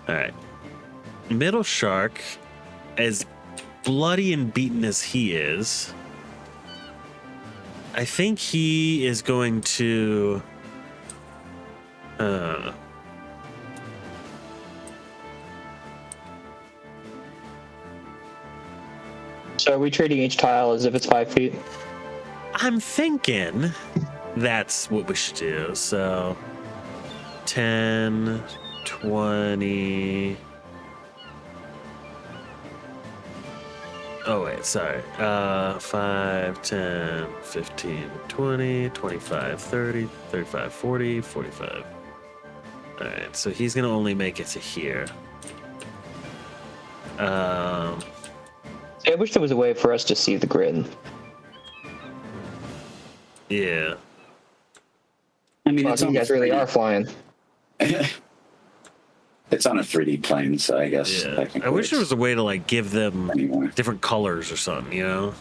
All right. Middle Shark, as bloody and beaten as he is, I think he is going to. So are we treating each tile as if it's 5 feet? I'm thinking that's what we should do. So 10, 20. Oh, wait, sorry. 5, 10, 15, 20, 25, 30, 35, 40, 45. All right, so he's going to only make it to here. I wish there was a way for us to see the grid. Yeah. I mean, Well, it's you on guys really are flying. It's on a 3D plane, so I guess. Yeah. technically I wish there it's was a way to like give them anymore. different colors or something, you know?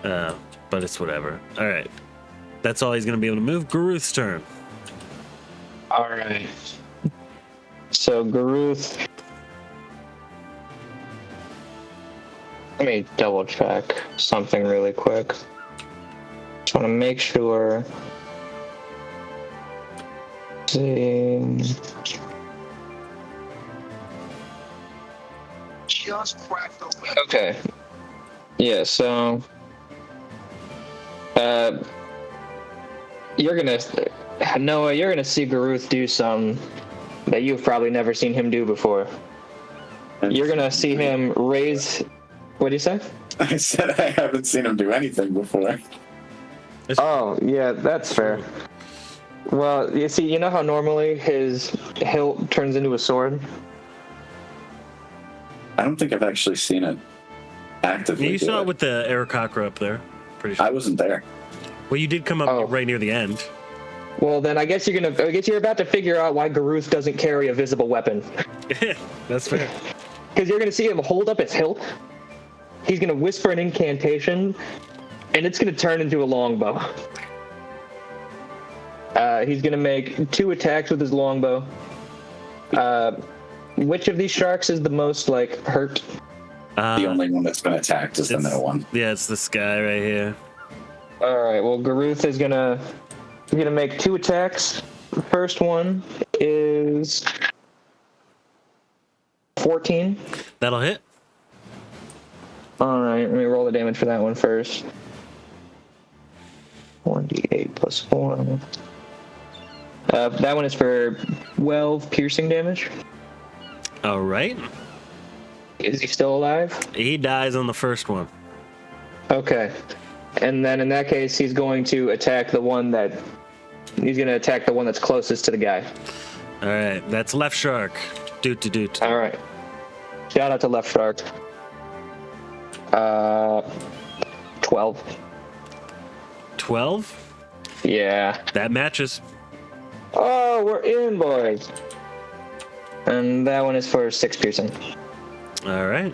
But it's whatever. All right. That's all he's going to be able to move. Garuth's turn. All right. So Garuth. Let me double check something really quick. Just want to make sure. See. Just cracked open. Okay. Yeah, so you're gonna Noah, you're gonna see Garuth do some that you've probably never seen him do before. You're gonna see him raise. What do you say? I said I haven't seen him do anything before. Oh, yeah, that's fair. Well, you see, you know how normally his hilt turns into a sword? I don't think I've actually seen it actively. You do saw it with the Aarakocra up there. Pretty sure. I wasn't there. Well, you did come up Oh. right near the end. Well, then I guess you're about to figure out why Garuth doesn't carry a visible weapon. That's fair. Because you're going to see him hold up his hilt. He's going to whisper an incantation, and it's going to turn into a longbow. He's going to make 2 attacks with his longbow. Which of these sharks is the most, hurt? The only one that's been attacked is the it's- middle one. Yeah, it's this guy right here. All right, well, Garuth is going to make 2 attacks. The first one is 14. That'll hit. All right, let me roll the damage for that one first. 1d8 plus 4. That one is for 12 piercing damage. All right. Is he still alive? He dies on the first one. Okay. And then in that case, he's going to attack the one that's closest to the guy. All right. That's left shark. Doot. All right. Shout out to Left Shark. 12. 12? Yeah. That matches. Oh, we're in, boys. And that one is for 6 piercing. All right.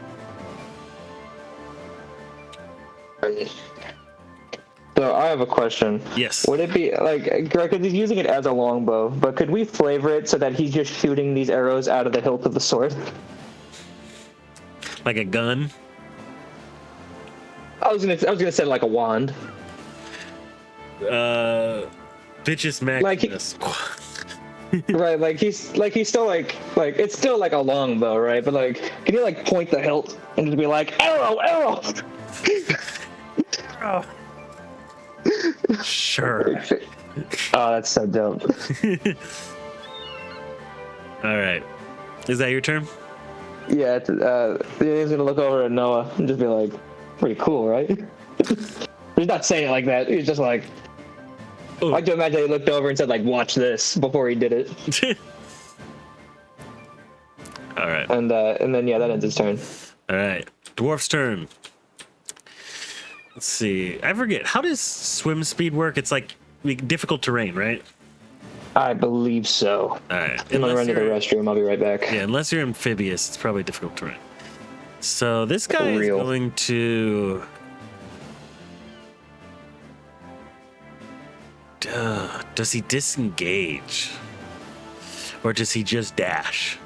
So I have a question. Yes. Would it be like, Greg, he's using it as a longbow, but could we flavor it so that he's just shooting these arrows out of the hilt of the sword? Like a gun? I was gonna say like a wand. Bitches Maximus. Right, like he's still like it's still like a longbow, right? But like, can you like point the hilt and just be like arrow? Oh. Sure. Oh, that's so dope. All right. Is that your turn? Yeah, he's gonna look over at Noah and just be like, pretty cool, right? He's not saying it like that. He's just like, I like to imagine he looked over and said like, watch this before he did it. All right. And then yeah, that ends his turn. All right. Dwarf's turn. Let's see. I forget. How does swim speed work? It's like difficult terrain, right? I believe so. All right. I'm gonna run to the restroom. I'll be right back. Yeah, unless you're amphibious, it's probably difficult terrain. So this guy is Real. going to... does he disengage? Or does he just dash?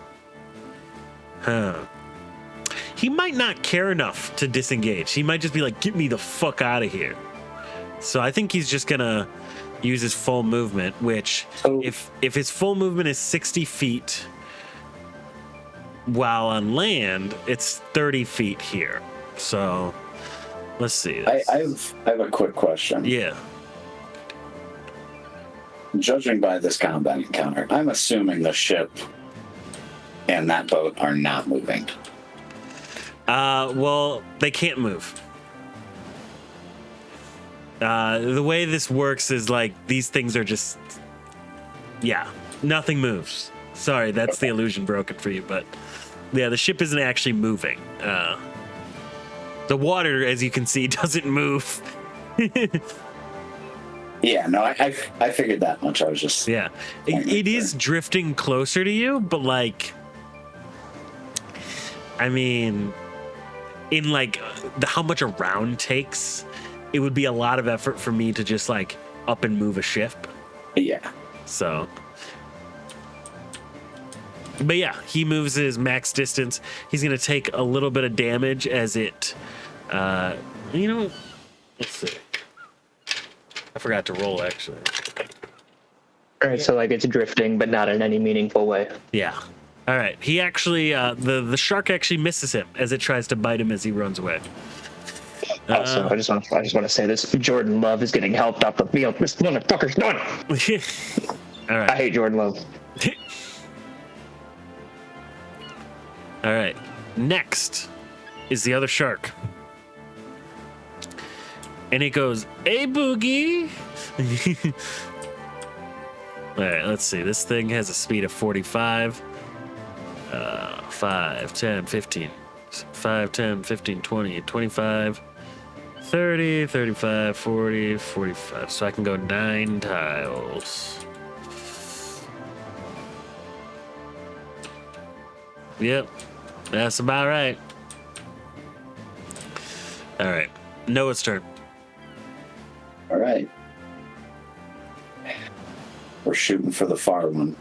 Huh. He might not care enough to disengage. He might just be like, get me the fuck out of here. So I think he's just gonna use his full movement, which if his full movement is 60 feet while on land, it's 30 feet here. So let's see. I have a quick question. Yeah. Judging by this combat encounter, I'm assuming the ship and that boat are not moving. Well, they can't move. The way this works is like these things are just, yeah, nothing moves. Sorry, that's the illusion broken for you, but yeah, the ship isn't actually moving. The water, as you can see, doesn't move. Yeah, no, I figured that much. I was just Yeah, it is drifting closer to you, but like, I mean, in like how much a round takes, it would be a lot of effort for me to just like up and move a ship. Yeah. So, but yeah, he moves his max distance. He's gonna take a little bit of damage as it, let's see. I forgot to roll actually. All right, so like it's drifting, but not in any meaningful way. Yeah. All right. He actually, the shark actually misses him as it tries to bite him as he runs away. Also, I just want to say this: Jordan Love is getting helped off the field. This motherfucker's done. All right. I hate Jordan Love. All right. Next is the other shark. And it goes, hey, Boogie. All right, let's see. This thing has a speed of 45. 5, 10, 15. 5, 10, 15, 20, 25, 30, 35, 40, 45. So I can go 9 tiles. Yep, that's about right. All right, Noah's turn. All right. We're shooting for the far one.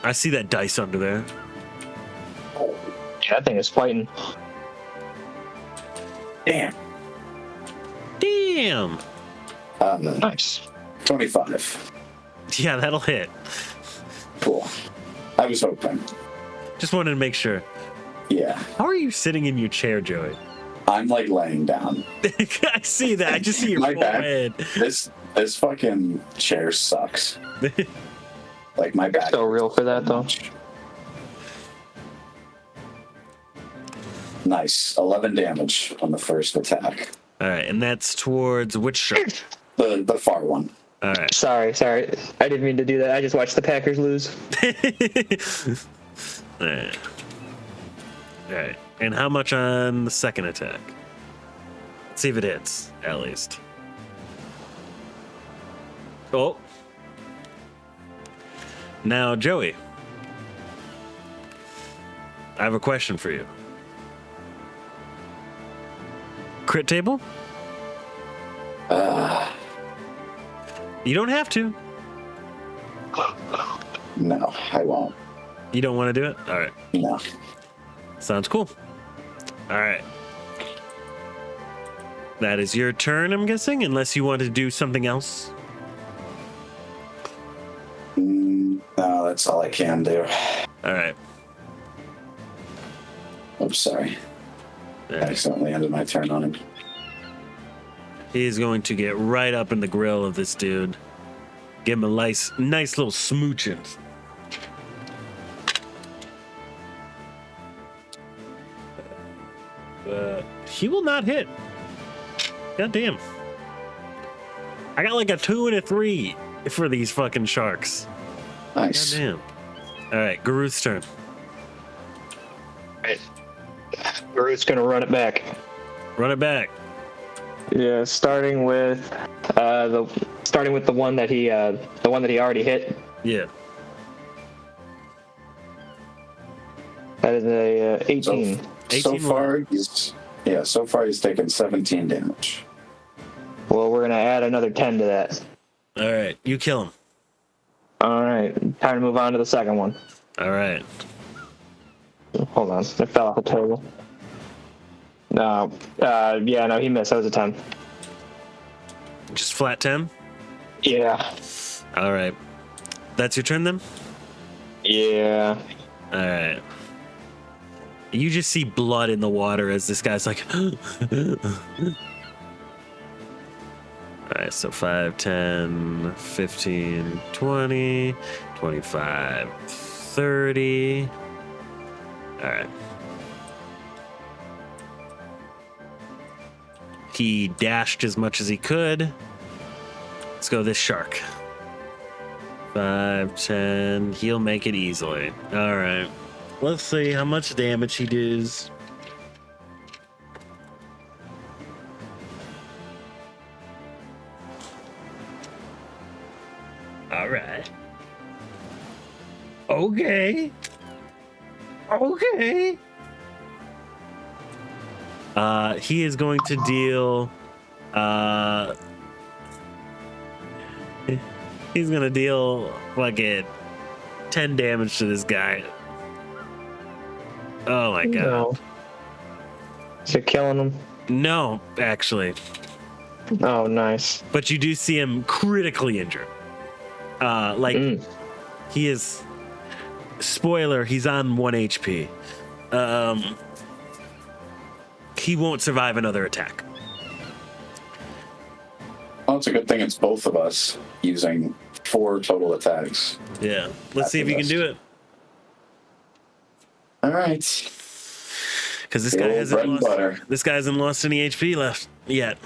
I see that dice under there. Yeah, that thing is fighting. Damn. Damn. Nice. 25. Yeah, that'll hit. Cool. I was hoping. Just wanted to make sure. Yeah. How are you sitting in your chair, Joey? I'm like laying down. I see that. I just see your My back. forehead. This fucking chair sucks. Like my back. So real for that though. Nice. 11 damage on the first attack. All right, and that's towards which shark? The far one. All right. Sorry. I didn't mean to do that. I just watched the Packers lose. All right. All right. And how much on the second attack? Let's see if it hits, at least. Oh. Now, Joey, I have a question for you. Crit table? You don't have to. No, I won't. You don't want to do it? All right. No. Sounds cool. All right. That is your turn, I'm guessing, unless you want to do something else. No, that's all I can do. All right. Oops, sorry. I accidentally ended my turn on him. He's going to get right up in the grill of this dude. Give him a nice little smooching. He will not hit. God damn. I got like a 2 and a 3 for these fucking sharks. Nice. God damn. All right, Garuth's turn. Right. Garuth's gonna run it back. Run it back. Yeah, starting with the one that he already hit. Yeah. That is a 18. So 18 far he's taken 17 damage. Well, we're gonna add another 10 to that. All right, you kill him. All right, time to move on to the second one. All right. Hold on, it fell off the table. No, no, he missed. That was a 10. Just flat 10? Yeah. All right. That's your turn then? Yeah. All right. You just see blood in the water as this guy's like. All right, so 5, 10, 15, 20, 25, 30. All right. He dashed as much as he could. Let's go this shark. 5, 10. He'll make it easily. All right. Let's see how much damage he does. All right. Okay. He is going to deal. He's gonna deal like 10 damage to this guy. Oh my god. No. Is it killing him? No, actually. Oh, nice. But you do see him critically injured. He is. Spoiler, he's on 1 HP. He won't survive another attack. Well, it's a good thing it's both of us using 4 total attacks. Yeah. Let's see if you can do it. All right. Because this The guy old hasn't bread and lost. butter. This guy hasn't lost any HP left yet.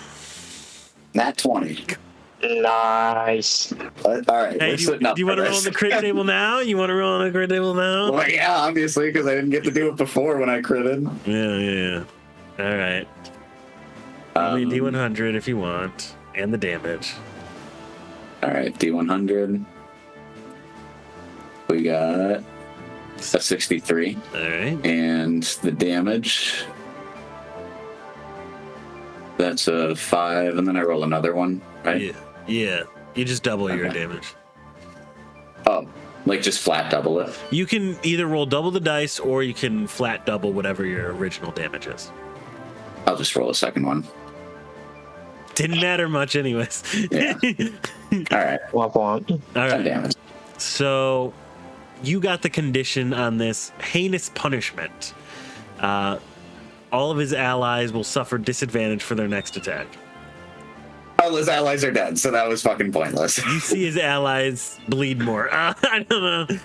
Nat 20. Nice. All right. Hey, we're do sitting up you want for to roll on this. the crit table now? You want to roll on the crit table now? Well, yeah, obviously, because I didn't get to do it before when I critted. Yeah. All right. Only D100 if you want, and the damage. All right, D100. We got a 63. All right. And the damage, that's a 5, and then I roll another one, right? Yeah. You just double your damage. Oh, like just flat double it? You can either roll double the dice, or you can flat double whatever your original damage is. I'll just roll a second one. Didn't matter much, anyways. Yeah. All right, Womp womp. All 10 right. damage. So you got the condition on this heinous punishment. All of his allies will suffer disadvantage for their next attack. All his allies are dead, so that was fucking pointless. You see his allies bleed more. I don't know.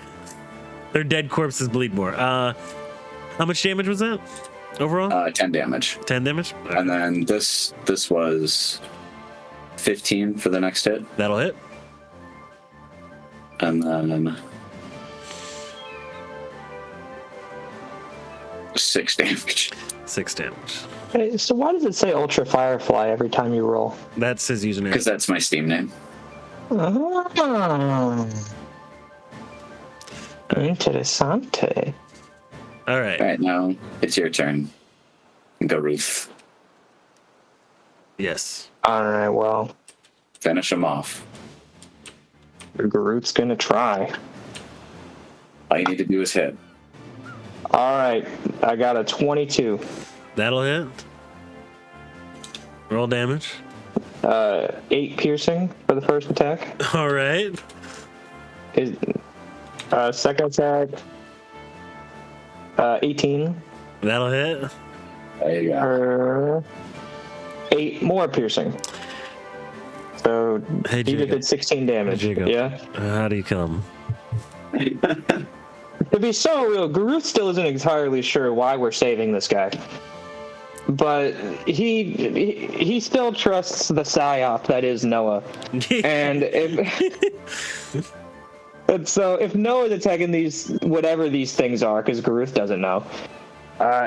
Their dead corpses bleed more. How much damage was that overall? 10 damage. 10 damage? And then this was 15 for the next hit. That'll hit. And then 6 damage. 6 damage. Hey, so why does it say Ultra Firefly every time you roll? That's his username. Because that's my Steam name. Ah. Interessante. All right. All right, now it's your turn. Garuth. Yes. All right, well, Finish him off. Garuth's gonna try. All you need to do is hit. All right, I got a 22. That'll hit. Roll damage. 8 piercing for the first attack. All right. His second attack, 18. That'll hit. There you go. 8 more piercing. So Hey, he just Jacob. did 16 damage. Hey, Jacob. Yeah. How do you kill him? To be so real, Garuth still isn't entirely sure why we're saving this guy. But he still trusts the psyop that is Nowa. And so if Noah's attacking these, whatever these things are, because Garuth doesn't know,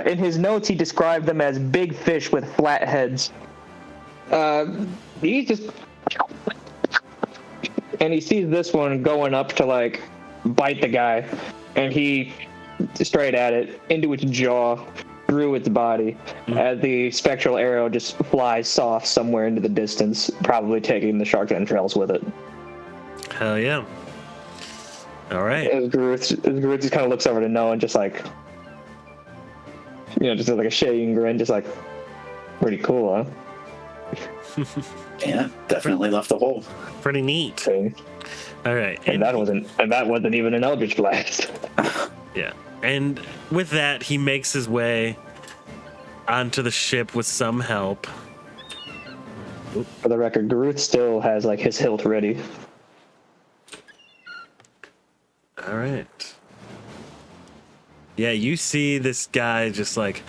in his notes he described them as big fish with flat heads. He just... And he sees this one going up to, like, bite the guy. And he, straight at it, into its jaw, through its body, as the spectral arrow just flies soft somewhere into the distance, probably taking the shark's entrails with it. Hell yeah. All right. As Garuth just kind of looks over to Noah and just like, just like a shading grin, just like, pretty cool, huh? Yeah, definitely left a hole. Pretty neat. So, All right. and that wasn't even an Eldritch Blast. Yeah. And with that, he makes his way onto the ship with some help. For the record, Garuth still has like his hilt ready. All right. Yeah, you see this guy just like,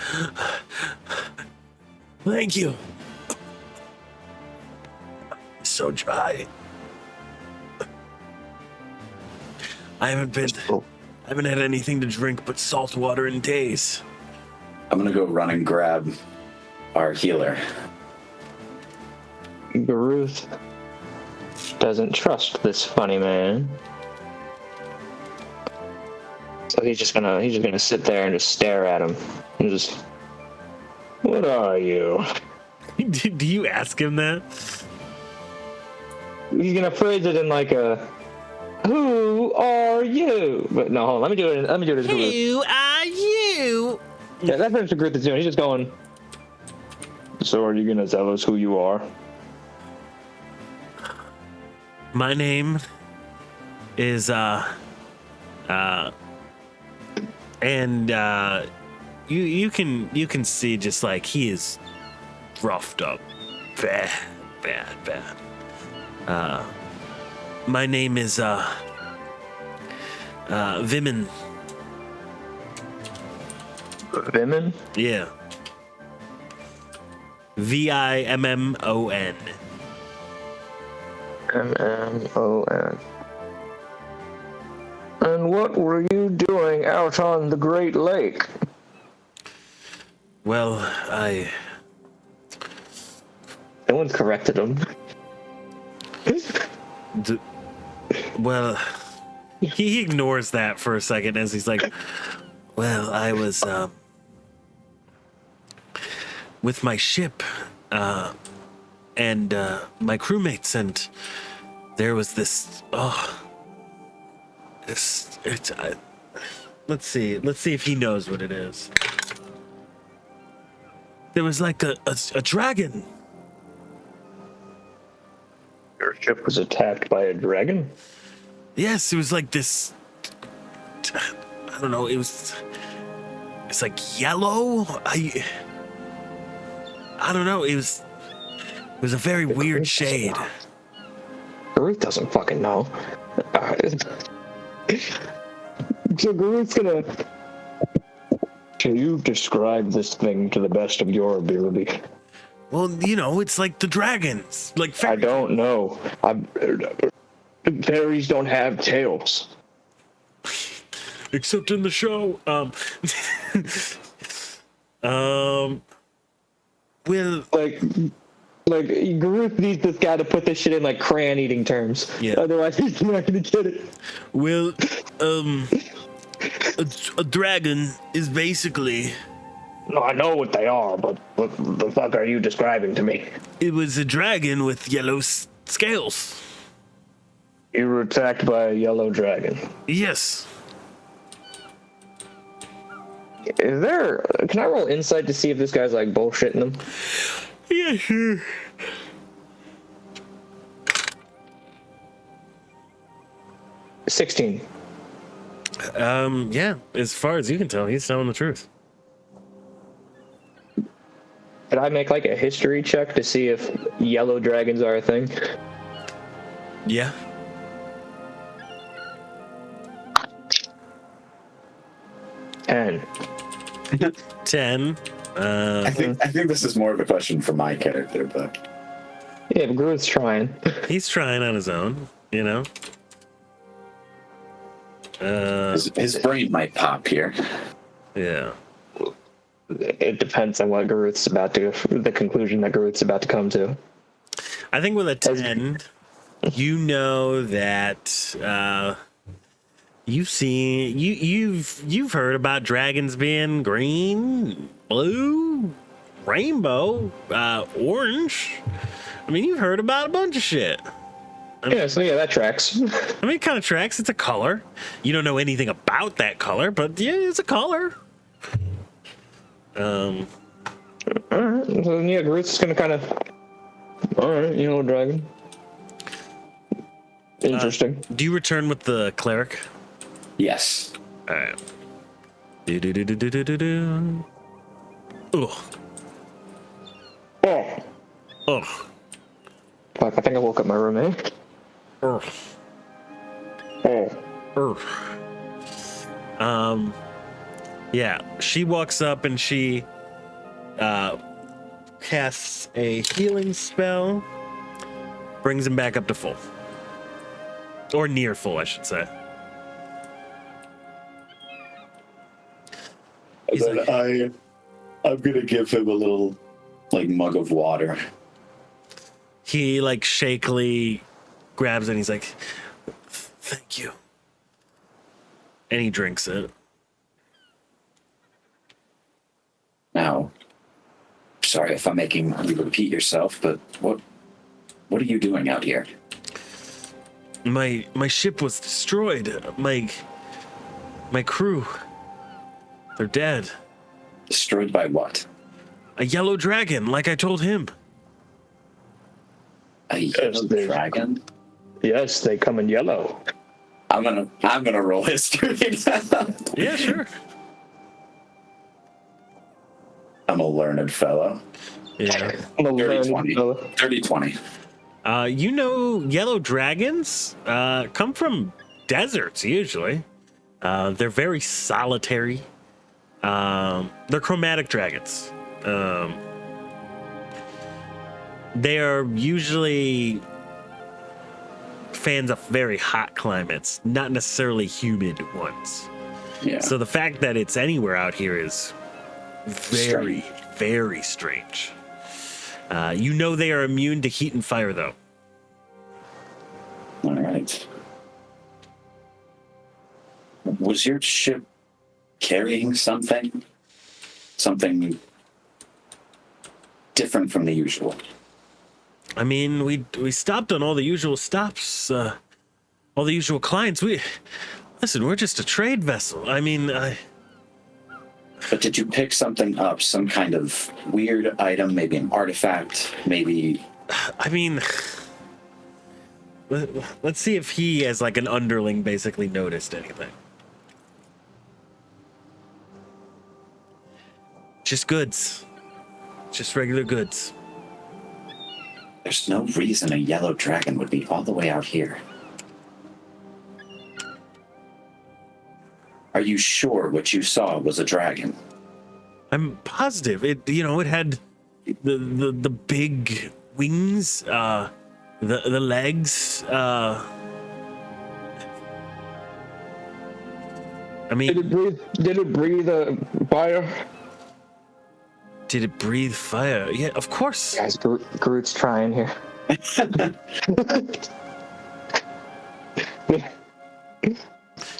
thank you. So dry. I haven't had anything to drink but salt water in days. I'm gonna go run and grab our healer. Garuth doesn't trust this funny man. So he's just gonna sit there and just stare at him and just, what are you? Do you ask him that? He's gonna phrase it in like a, who are you? But no, hold on, let me do it as Garuth. Who are you? Yeah, that's what Garuth is doing. He's just going, so are you gonna tell us who you are? My name is you can see just like he is roughed up, bad. My name is Vimin. Vimin? Yeah. Vimmon. Mmon. And what were you doing out on the Great Lake? Well, No one's corrected him. well, he ignores that for a second as he's like, well, I was with my ship and my crewmates, and there was this let's see if he knows what it is. There was like a dragon. Your ship was attacked by a dragon? Yes, it was like this I don't know. It's like yellow. I don't know. It was a very weird shade. Garuth doesn't fucking know. So Garuth's gonna. Can you describe this thing to the best of your ability? Well, it's like the dragons. Like I don't know. Fairies don't have tails. Except in the show. Well, Like Garuth needs this guy to put this shit in like crayon eating terms. Yeah. Otherwise he's not gonna get it. well, a dragon is basically. No, I know what they are, but what the fuck are you describing to me? It was a dragon with yellow scales. You were attacked by a yellow dragon. Yes. Is there? Can I roll insight to see if this guy's like bullshitting them? Yeah, sure. 16. Yeah. As far as you can tell, he's telling the truth. Could I make like a history check to see if yellow dragons are a thing? Yeah. And 10. I think this is more of a question for my character, but yeah, Garuth's trying. He's trying on his own, his brain might pop here. Yeah. It depends on what Garuth's about to, the conclusion that Garuth's about to come to. I think with a 10, you know that you've heard about dragons being green, blue, rainbow, orange. I mean, you've heard about a bunch of shit. Yeah, so yeah, that tracks. I mean, it kind of tracks. It's a color. You don't know anything about that color, but yeah, it's a color. Alright, so yeah, Garuth's just gonna kind of. Alright, yellow dragon. Interesting. Do you return with the cleric? Yes. All right. Do. Ugh. Oh. Ugh. Fuck, I think I woke up my roommate. Ugh. Oh. Ugh. Yeah, she walks up and she casts a healing spell, brings him back up to full. Or near full, I should say. And then I'm gonna give him a little mug of water. He shakily grabs it and he's like, "Thank you." And he drinks it. Now, sorry if I'm making you repeat yourself, but what are you doing out here? My ship was destroyed. My crew, they're dead. Destroyed by what? A yellow dragon, like I told him. A yellow dragon? Yes, they come in yellow. I'm gonna roll history. Yeah, sure. I'm a learned fellow. Yeah. 30-20. Yellow dragons come from deserts usually. They're very solitary. They're chromatic dragons. They are usually fans of very hot climates, not necessarily humid ones. Yeah. So the fact that it's anywhere out here is very, Strange. very strange. They are immune to heat and fire, though. All right. Was your ship carrying something? Something different from the usual? I mean, we stopped on all the usual stops, all the usual clients. We're just a trade vessel. I mean, But did you pick something up? Some kind of weird item, maybe an artifact, maybe... Let's see if he, as an underling, basically noticed anything. Just goods. Just regular goods. There's no reason a yellow dragon would be all the way out here. Are you sure what you saw was a dragon? I'm positive. It had the big wings, the legs. I mean, Did it breathe fire? did it breathe fire? Yeah, of course. Guys, Garuth's trying here.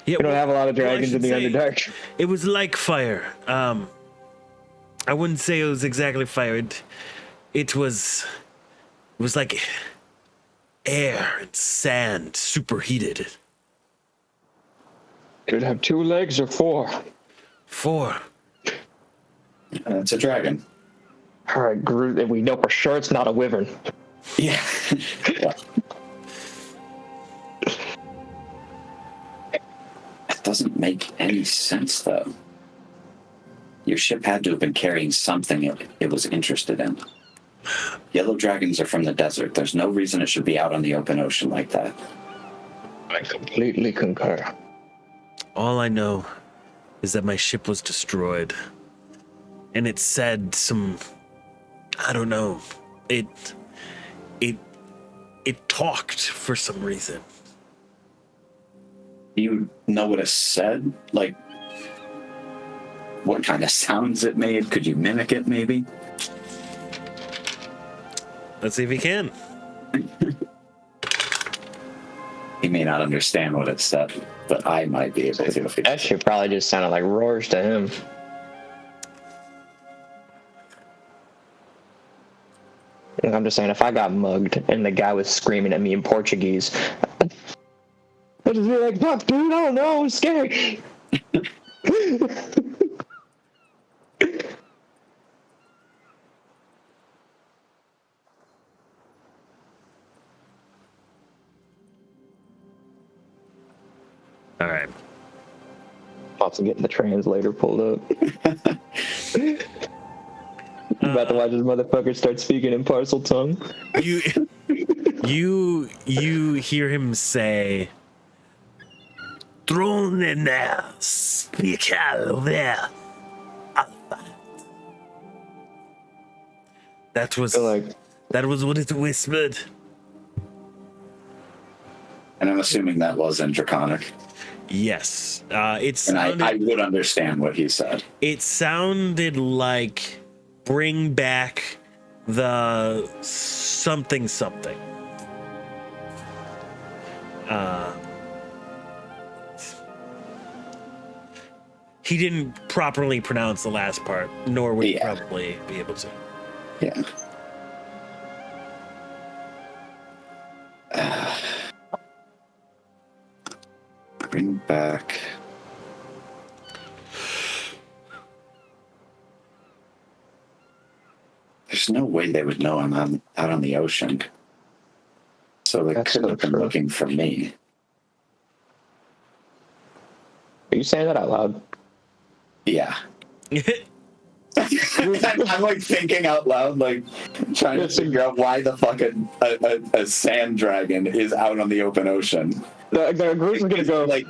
Yeah, We don't have a lot of well, I dragons in the should say, Underdark. It was like fire. I wouldn't say it was exactly fire. It was like air and sand, superheated. Did it have 2 legs or 4? 4. It's a dragon. All right, Garuth, and we know for sure it's not a wyvern. Yeah. Yeah. That doesn't make any sense, though. Your ship had to have been carrying something it was interested in. Yellow dragons are from the desert. There's no reason it should be out on the open ocean like that. I completely concur. All I know is that my ship was destroyed. And it said I don't know. It talked for some reason. You know what it said? Like, what kind of sounds it made? Could you mimic it, maybe? Let's see if he can. He may not understand what it said, but I might be able to. That shit probably just sounded like roars to him. I'm just saying, if I got mugged and the guy was screaming at me in Portuguese, I'd just be like, fuck, dude, I don't know, I'm scared. All right. Pops getting the translator pulled up. I'm about to watch this motherfucker start speaking in parcel tongue. You hear him say, "Throne in there, speak out there." That was what it whispered. And I'm assuming that was in Draconic. Yes, it And sounded. I would understand what he said. It sounded like bring back the something. He didn't properly pronounce the last part, nor would he probably be able to. Yeah. Bring back. There's no way they would know I'm out on the ocean. So they That's could have been true. looking for me. Are you saying that out loud? Yeah. I'm like thinking out loud, like trying to figure out why the fuck a sand dragon is out on the open ocean. The group is gonna go Like,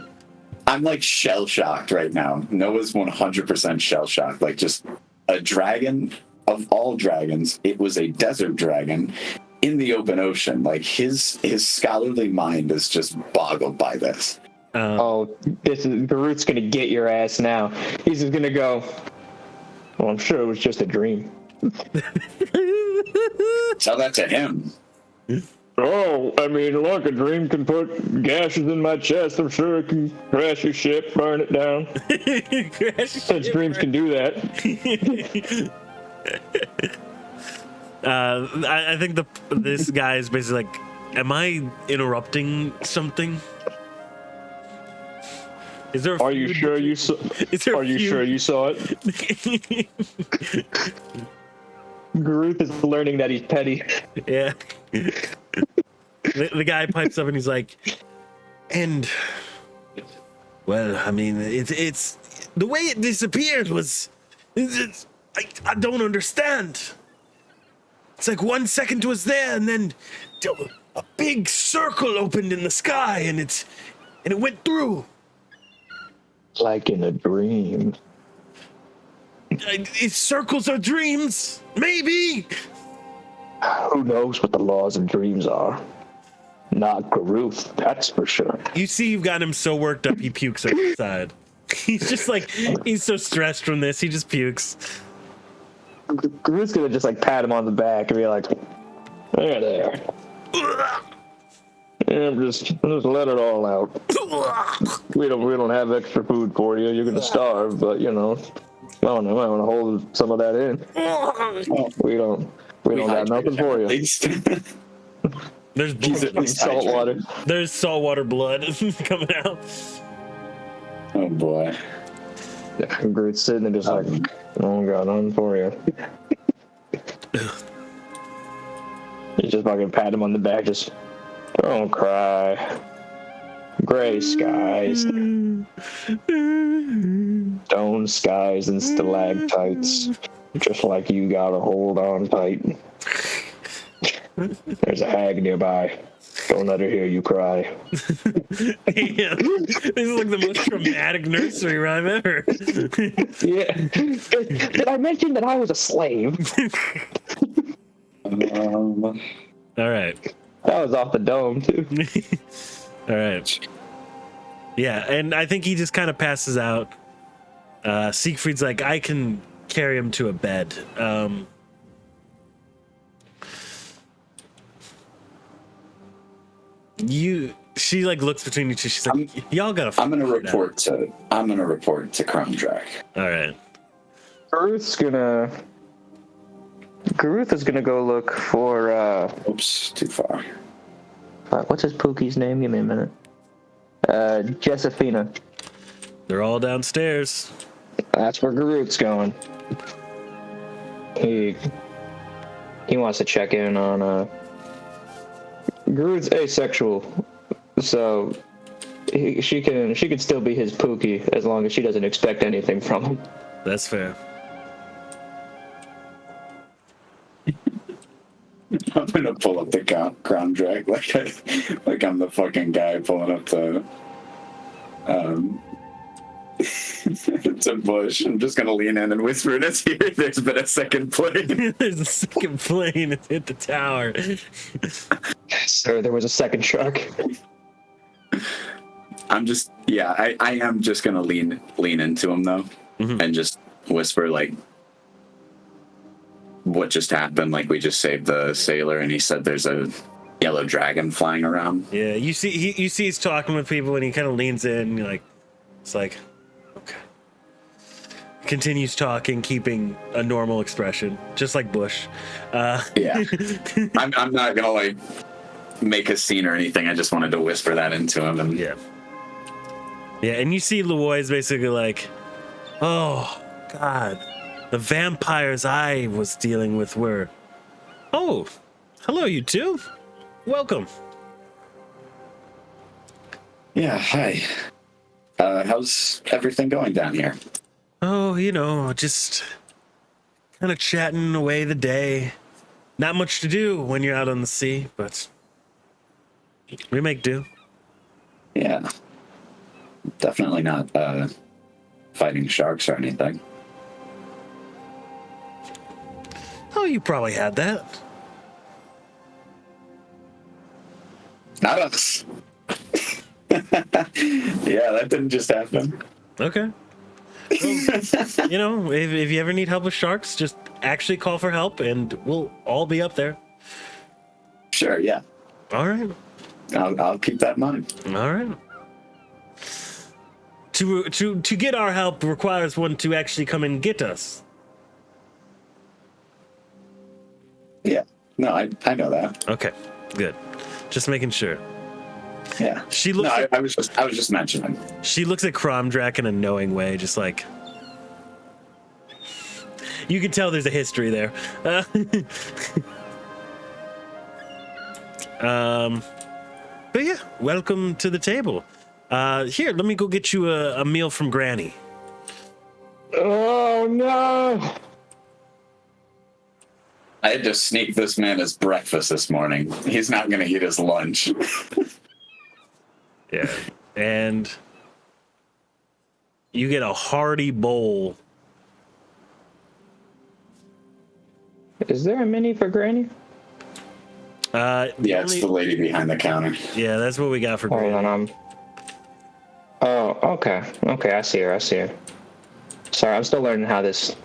I'm like shell shocked right now. Noah's 100% shell shocked. Like, just a dragon of all dragons. It was a desert dragon in the open ocean. Like, his scholarly mind is just boggled by this. oh, Garuth's gonna get your ass now. He's just gonna go, well, I'm sure it was just a dream. Tell that to him. Oh, I mean, look, a dream can put gashes in my chest. I'm sure it can crash your ship, burn it down. Since dreams can do that. I think this guy is basically like, am I interrupting something? Is there? Are you sure you saw? Are you sure you saw it? Garuth is learning that he's petty. Yeah. The guy pipes up and he's like, and well, I mean, it's the way it disappeared was, I don't understand. It's like 1 second was there, and then a big circle opened in the sky, and it went through. Like in a dream. If circles are dreams, maybe. Who knows what the laws of dreams are? Not Garuth, that's for sure. You see, you've got him so worked up, he pukes on the side. He's just like, he's so stressed from this, he just pukes. Garuth's gonna just like pat him on the back and be like, there. And just let it all out. We don't have extra food for you. You're gonna starve, but you know, I don't know. I want to hold some of that in. We don't got nothing for you. There's Salt water. There's saltwater blood coming out. Oh boy. Yeah, Garuth's sitting there just like, oh got nothing for you. You just fucking pat him on the back, just don't cry. Gray skies. Stone skies and stalactites. Just like you gotta hold on tight. There's a hag nearby. Don't let her hear you cry. Yeah. This is like the most traumatic nursery rhyme ever. Yeah. Did I mention that I was a slave? All right. That was off the dome, too. All right. Yeah, and I think he just kind of passes out. Siegfried's like, I can carry him to a bed. She like looks between you two. She's like, y'all gotta. I'm gonna report to Kromdrak. All right. Garuth is gonna go look for Oops, too far. what's his Pookie's name? Give me a minute. Josephina. They're all downstairs. That's where Garuth's going. He wants to check in on Garuth's asexual, so she can still be his Pookie as long as she doesn't expect anything from him. That's fair. I'm gonna pull up the Kromdrak like I'm the fucking guy pulling up the to Bush. I'm just gonna lean in and whisper in his ear. There's been a second plane. There's a second plane. It's hit the tower. Sir, there was a second shark. I'm just I am just gonna lean into him though, and just whisper like what just happened. Like we just saved the sailor, and he said there's a yellow dragon flying around. Yeah, you see he's talking with people, and he kind of leans in. And you're like, it's like, okay. Continues talking, keeping a normal expression, just like Bush. Yeah, I'm not gonna like make a scene or anything. I just wanted to whisper that into him. And yeah, and you see Leroy's basically like, oh God, the vampires I was dealing with were. Oh, hello, you two. Welcome. Yeah, hi. How's everything going down here? Oh, just kind of chatting away the day. Not much to do when you're out on the sea, but we make do. Yeah. Definitely not fighting sharks or anything. Oh, you probably had that. Not us. Yeah, that didn't just happen. Okay. Well, if you ever need help with sharks, just actually call for help, and we'll all be up there. Sure, yeah. All right. I'll keep that in mind. All right. To get our help requires one to actually come and get us. Yeah. No, I know that. Okay. Good. Just making sure. Yeah. She looks. No, I was just mentioning. She looks at Kromdrak in a knowing way, just like. You can tell there's a history there. But yeah, welcome to the table. Here, let me go get you a meal from Granny. Oh no! I had to sneak this man his breakfast this morning. He's not going to eat his lunch. Yeah. And you get a hearty bowl. Is there a menu for Granny? Yeah, it's the lady behind the counter. Yeah, that's what we got for Hold Granny. on, Oh, okay. Okay, I see her. Sorry, I'm still learning how this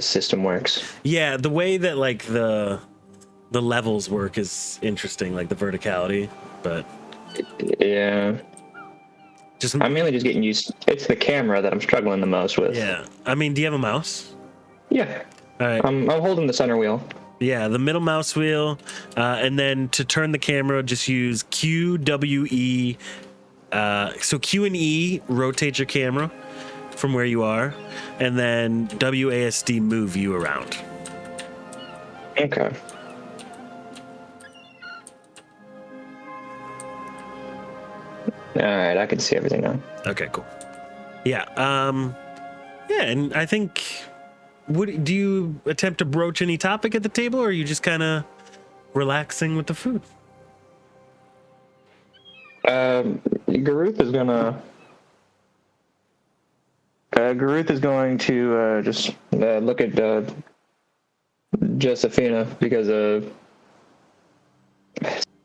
system works. Yeah, the way that like the levels work is interesting, like the verticality, but Yeah. just I'm mainly just getting used. It's the camera that I'm struggling the most with. yeah. I mean, do you have a mouse? Yeah. All right. I'm holding the center wheel. Yeah, the middle mouse wheel, and then to turn the camera, just use Q, W, E. So Q and E rotate your camera from where you are, and then WASD move you around. Okay. All right, I can see everything now. Okay, cool. Yeah, yeah, and I think, do you attempt to broach any topic at the table, or are you just kind of relaxing with the food? Garuth is going to just look at Josephina because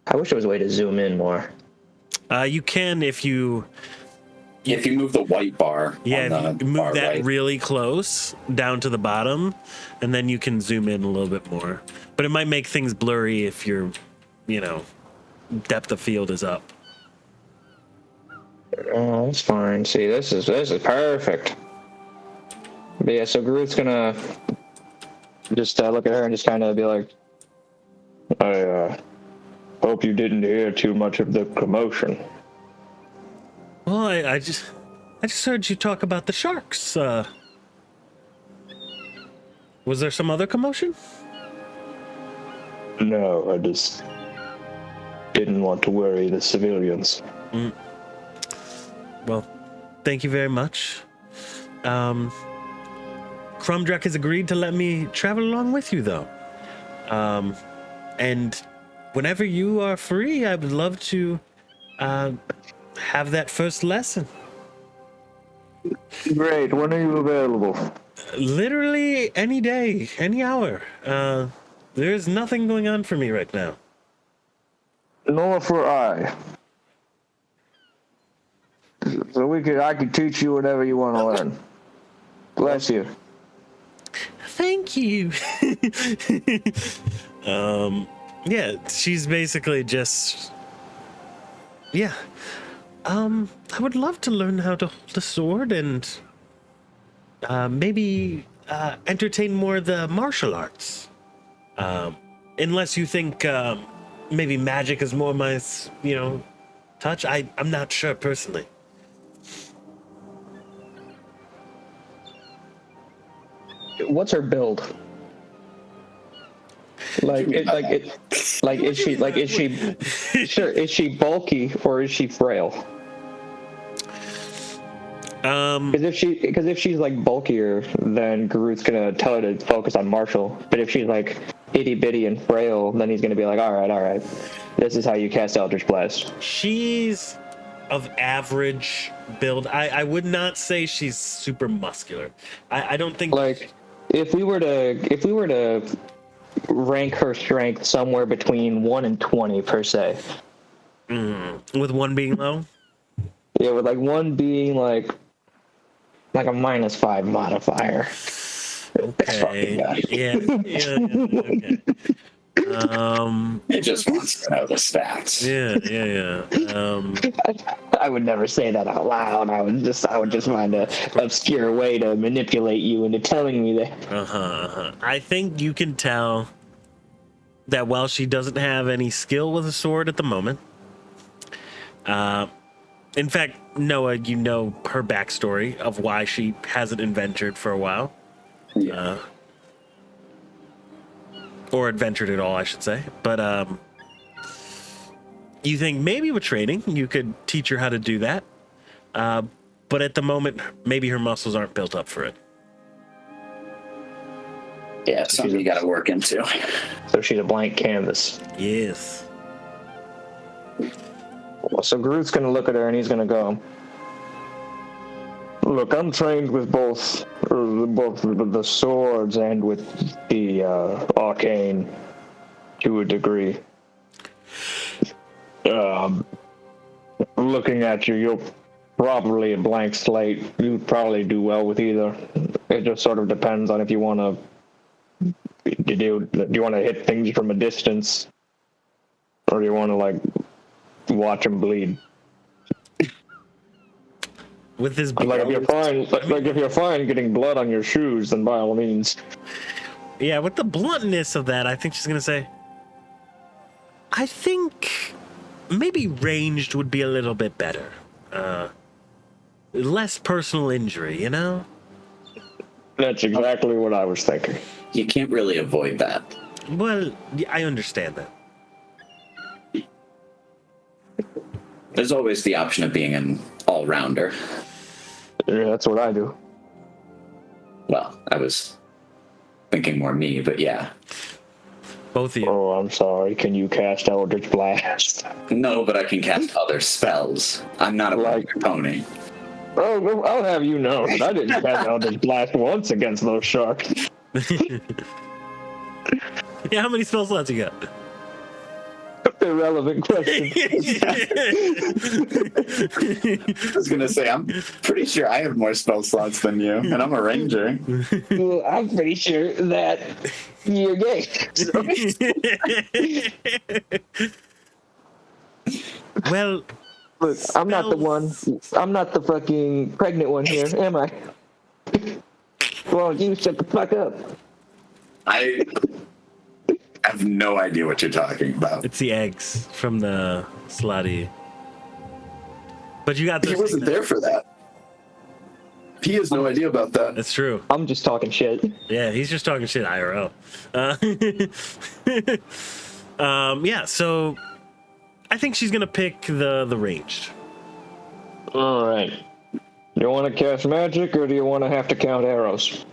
I wish there was a way to zoom in more. You can if you move the white bar, yeah, on if the you move far that right. really close down to the bottom, and then you can zoom in a little bit more. But it might make things blurry if your, depth of field is up. Oh, that's fine. See, this is perfect. But yeah, so Garuth's gonna just look at her and just kind of be like, I hope you didn't hear too much of the commotion. Well, I just heard you talk about the sharks. Was there some other commotion? No, I just didn't want to worry the civilians. Well, thank you very much. Crumdrek has agreed to let me travel along with you, though. And whenever you are free, I would love to have that first lesson. Great. When are you available? Literally any day, any hour. There's nothing going on for me right now. Nor for I. So I could teach you whatever you want to learn. Bless you. Thank you. Yeah, she's basically just, yeah. I would love to learn how to hold a sword and maybe entertain more of the martial arts. Unless you think maybe magic is more my, touch. I'm not sure personally. What's her build? Is she bulky or is she frail? Because if she's like bulkier, then Garuth's gonna tell her to focus on martial. But if she's like itty bitty and frail, then he's gonna be like, all right, this is how you cast Eldritch Blast. She's of average build. I would not say she's super muscular. I don't think Like, if we were to rank her strength somewhere between 1 and 20 per se. with one being low. Yeah, with like 1 being like a -5 modifier. Okay. Yeah. Okay. It just wants to know the stats. Yeah. I would never say that out loud. I would just find a obscure way to manipulate you into telling me that. I think you can tell that while she doesn't have any skill with a sword at the moment, in fact, Noah, you know her backstory of why she hasn't adventured for a while. Yeah. Or adventured at all, I should say. But you think maybe with training you could teach her how to do that. But at the moment, maybe her muscles aren't built up for it. Yeah, it's something you got to work into. So she's a blank canvas. Yes. So Garuth's gonna look at her and he's gonna go, look, I'm trained with both the swords and with the arcane to a degree. Looking at you, you're probably a blank slate. You'd probably do well with either. It just sort of depends on if you want to. Do you want to hit things from a distance, or do you want to like watch them bleed? With his Like if you're fine getting blood on your shoes, then by all means. Yeah, with the bluntness of that, I think she's gonna say, I think maybe ranged would be a little bit better. Less personal injury, you know? That's exactly what I was thinking. You can't really avoid that. Well, yeah, I understand that. There's always the option of being an all-rounder. Yeah, that's what I do. Well, I was thinking more me, but yeah. Both of you. Oh, I'm sorry. Can you cast Eldritch Blast? No, but I can cast other spells. I'm not a Like- pony. Oh, well, I'll have you know that I didn't cast Eldritch Blast once against those sharks. Yeah, how many spell slots you got? Irrelevant question. I was gonna say, I'm pretty sure I have more spell slots than you, and I'm a ranger. Well, I'm pretty sure that you're gay. So. Well, Look, I'm not the one. I'm not the fucking pregnant one here, am I? Well, you shut the fuck up. I have no idea what you're talking about. it's the eggs from the slutty. But you got He those. wasn't there for that. He has no idea about that. That's true. I'm just talking shit. Yeah, he's just talking shit IRL. Yeah, so I think she's gonna pick the ranged. All right. You want to cast magic, or do you want to have to count arrows?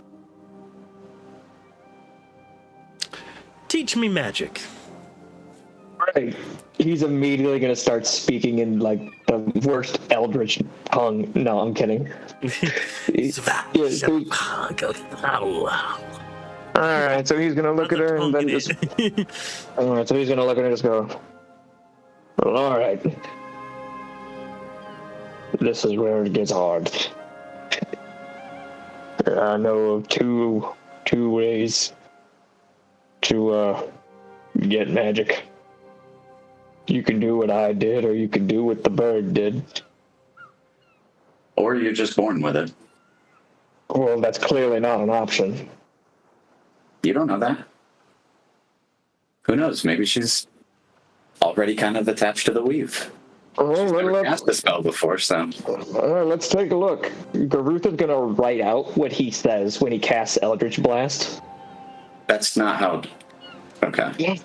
Teach me magic. Right. He's immediately gonna start speaking in like the worst eldritch tongue. No, I'm kidding. All right, so he's gonna look at her and then just. All right, so he's gonna look at her and just go. Well, all right. This is where it gets hard. I know of two ways to get magic. You can do what I did, or you can do what the bird did. Or you're just born with it. Well, that's clearly not an option. You don't know that. Who knows? Maybe she's already kind of attached to the weave. Well, Never cast the spell before, so. let's take a look. Garuth is gonna write out what he says when he casts Eldritch Blast. That's not how. Okay. Yeah.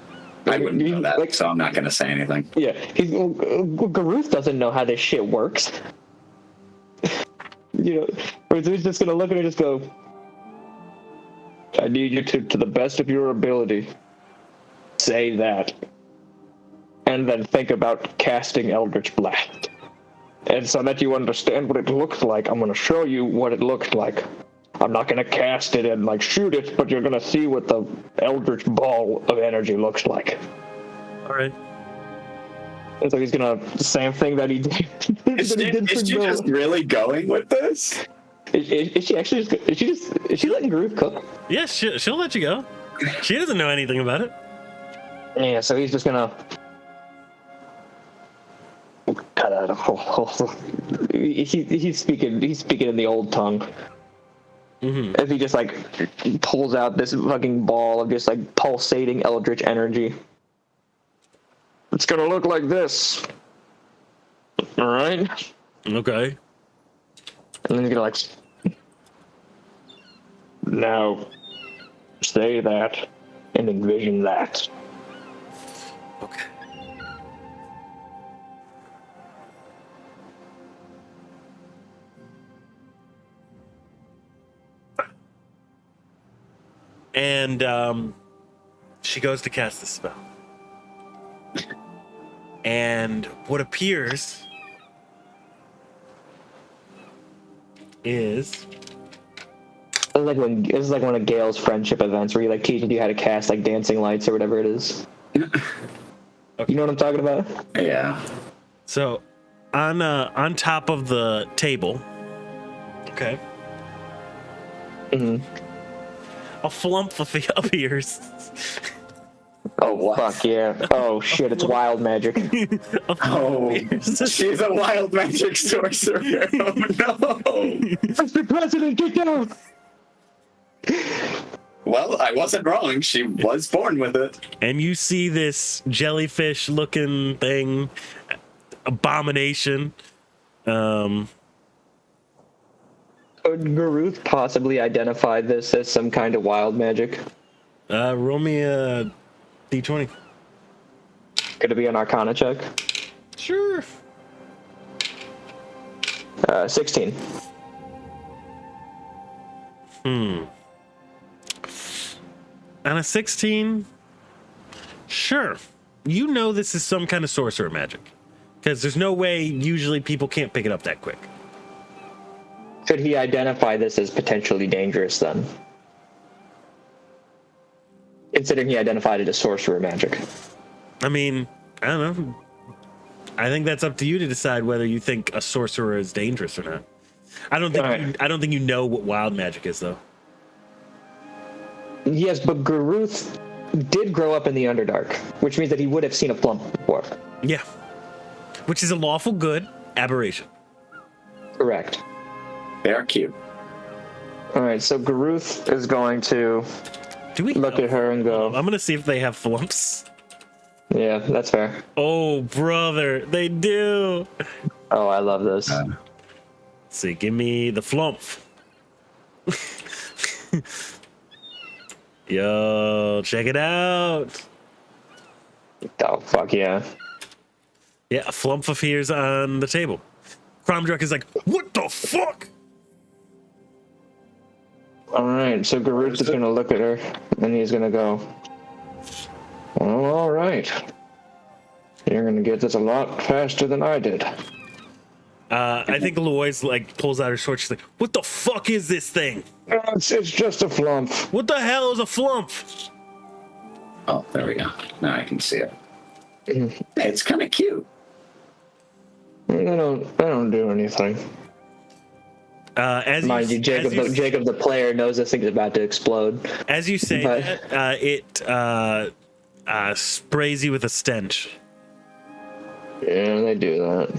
I wouldn't know that, so I'm not going to say anything. Yeah, Garuth doesn't know how this shit works. You know, or he's just gonna look at her and just go, I need you to the best of your ability, say that, and then think about casting Eldritch Blast. And so that you understand what it looks like, I'm gonna show you what it looks like. I'm not gonna cast it and like shoot it, but you're gonna see what the Eldritch Ball of energy looks like. All right. And so he's gonna the same thing that he did. Is she just really going with this? Is she actually just? Is she letting Garuth cook? Yeah, she'll let you go. She doesn't know anything about it. Yeah, so he's just gonna cut out. He's speaking in the old tongue. Mm-hmm. As he just like pulls out this fucking ball of just like pulsating eldritch energy. It's gonna look like this. All right. Okay. And then he's gonna like. Now, say that and envision that. Okay. And she goes to cast the spell. And what appears is It was like one of Gail's friendship events where he like teaches you how to cast like dancing lights or whatever it is. You know what I'm talking about? Yeah. so on top of the table. Okay. Mm-hmm. A flump appears. Oh, what? fuck yeah. Oh, shit, it's wild magic. Oh, she's a wild magic sorcerer. Oh, no. Mr. President, get down! Well, I wasn't wrong. She was born with it. And you see this jellyfish looking thing, abomination. Could Garuth possibly identify this as some kind of wild magic? Roll me a d20. Could it be an Arcana check? Sure. 16. On a 16, sure. You know this is some kind of sorcerer magic. Because there's no way usually people can't pick it up that quick. Could he identify this as potentially dangerous then? Considering he identified it as sorcerer magic. I mean, I don't know. I think that's up to you to decide whether you think a sorcerer is dangerous or not. I don't think you know what wild magic is though. Yes, but Garuth did grow up in the Underdark, which means that he would have seen a flump before. Yeah. Which is a lawful good aberration. Correct. They are cute. Alright, so Garuth is going to Do we look at her and go, I'm gonna see if they have flumps. yeah, that's fair. Oh brother, they do. Oh, I love this. Let's see, give me the flump. Yo, check it out. Oh, fuck yeah. Yeah, a flump appears on the table. Cromdruck is like, what the fuck? Alright, so Garuth is going to look at her, and he's going to go, well, alright. You're going to get this a lot faster than I did. I think Lois like pulls out her sword. She's like, what the fuck is this thing? It's just a flump. What the hell is a flump? Oh, there we go. Now I can see it. Hey, it's kind of cute. They don't do anything. As Mind you, Jacob the player knows this thing's about to explode. As you say But- that, it sprays you with a stench. Yeah, they do that.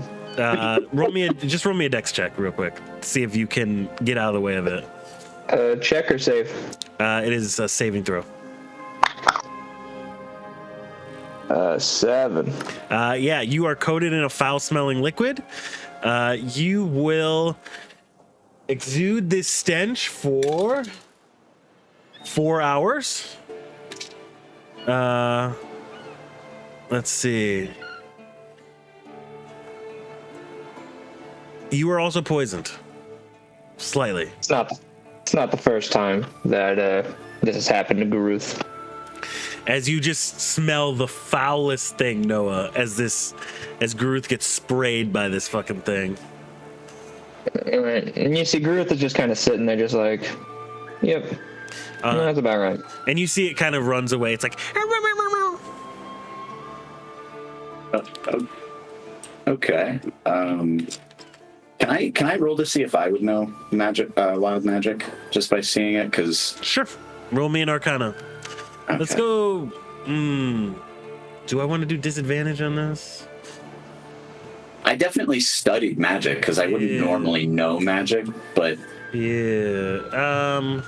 Roll me a dex check real quick. See if you can get out of the way of it. Check or save? It is a saving throw. 7. Yeah, you are coated in a foul-smelling liquid. You will exude this stench for 4 hours. Let's see. You are also poisoned. Slightly. It's not the first time that this has happened to Garuth. As you just smell the foulest thing, Noah, as Garuth gets sprayed by this fucking thing. Alright, and you see Garuth is just kind of sitting there just like, yep, that's about right. And you see it kind of runs away. It's like, Okay. Can I roll to see if I would know magic, wild magic, just by seeing it? Because sure. Roll me an Arcana. okay. Let's go. Do I want to do disadvantage on this? I definitely studied magic because I wouldn't normally know magic, but Yeah.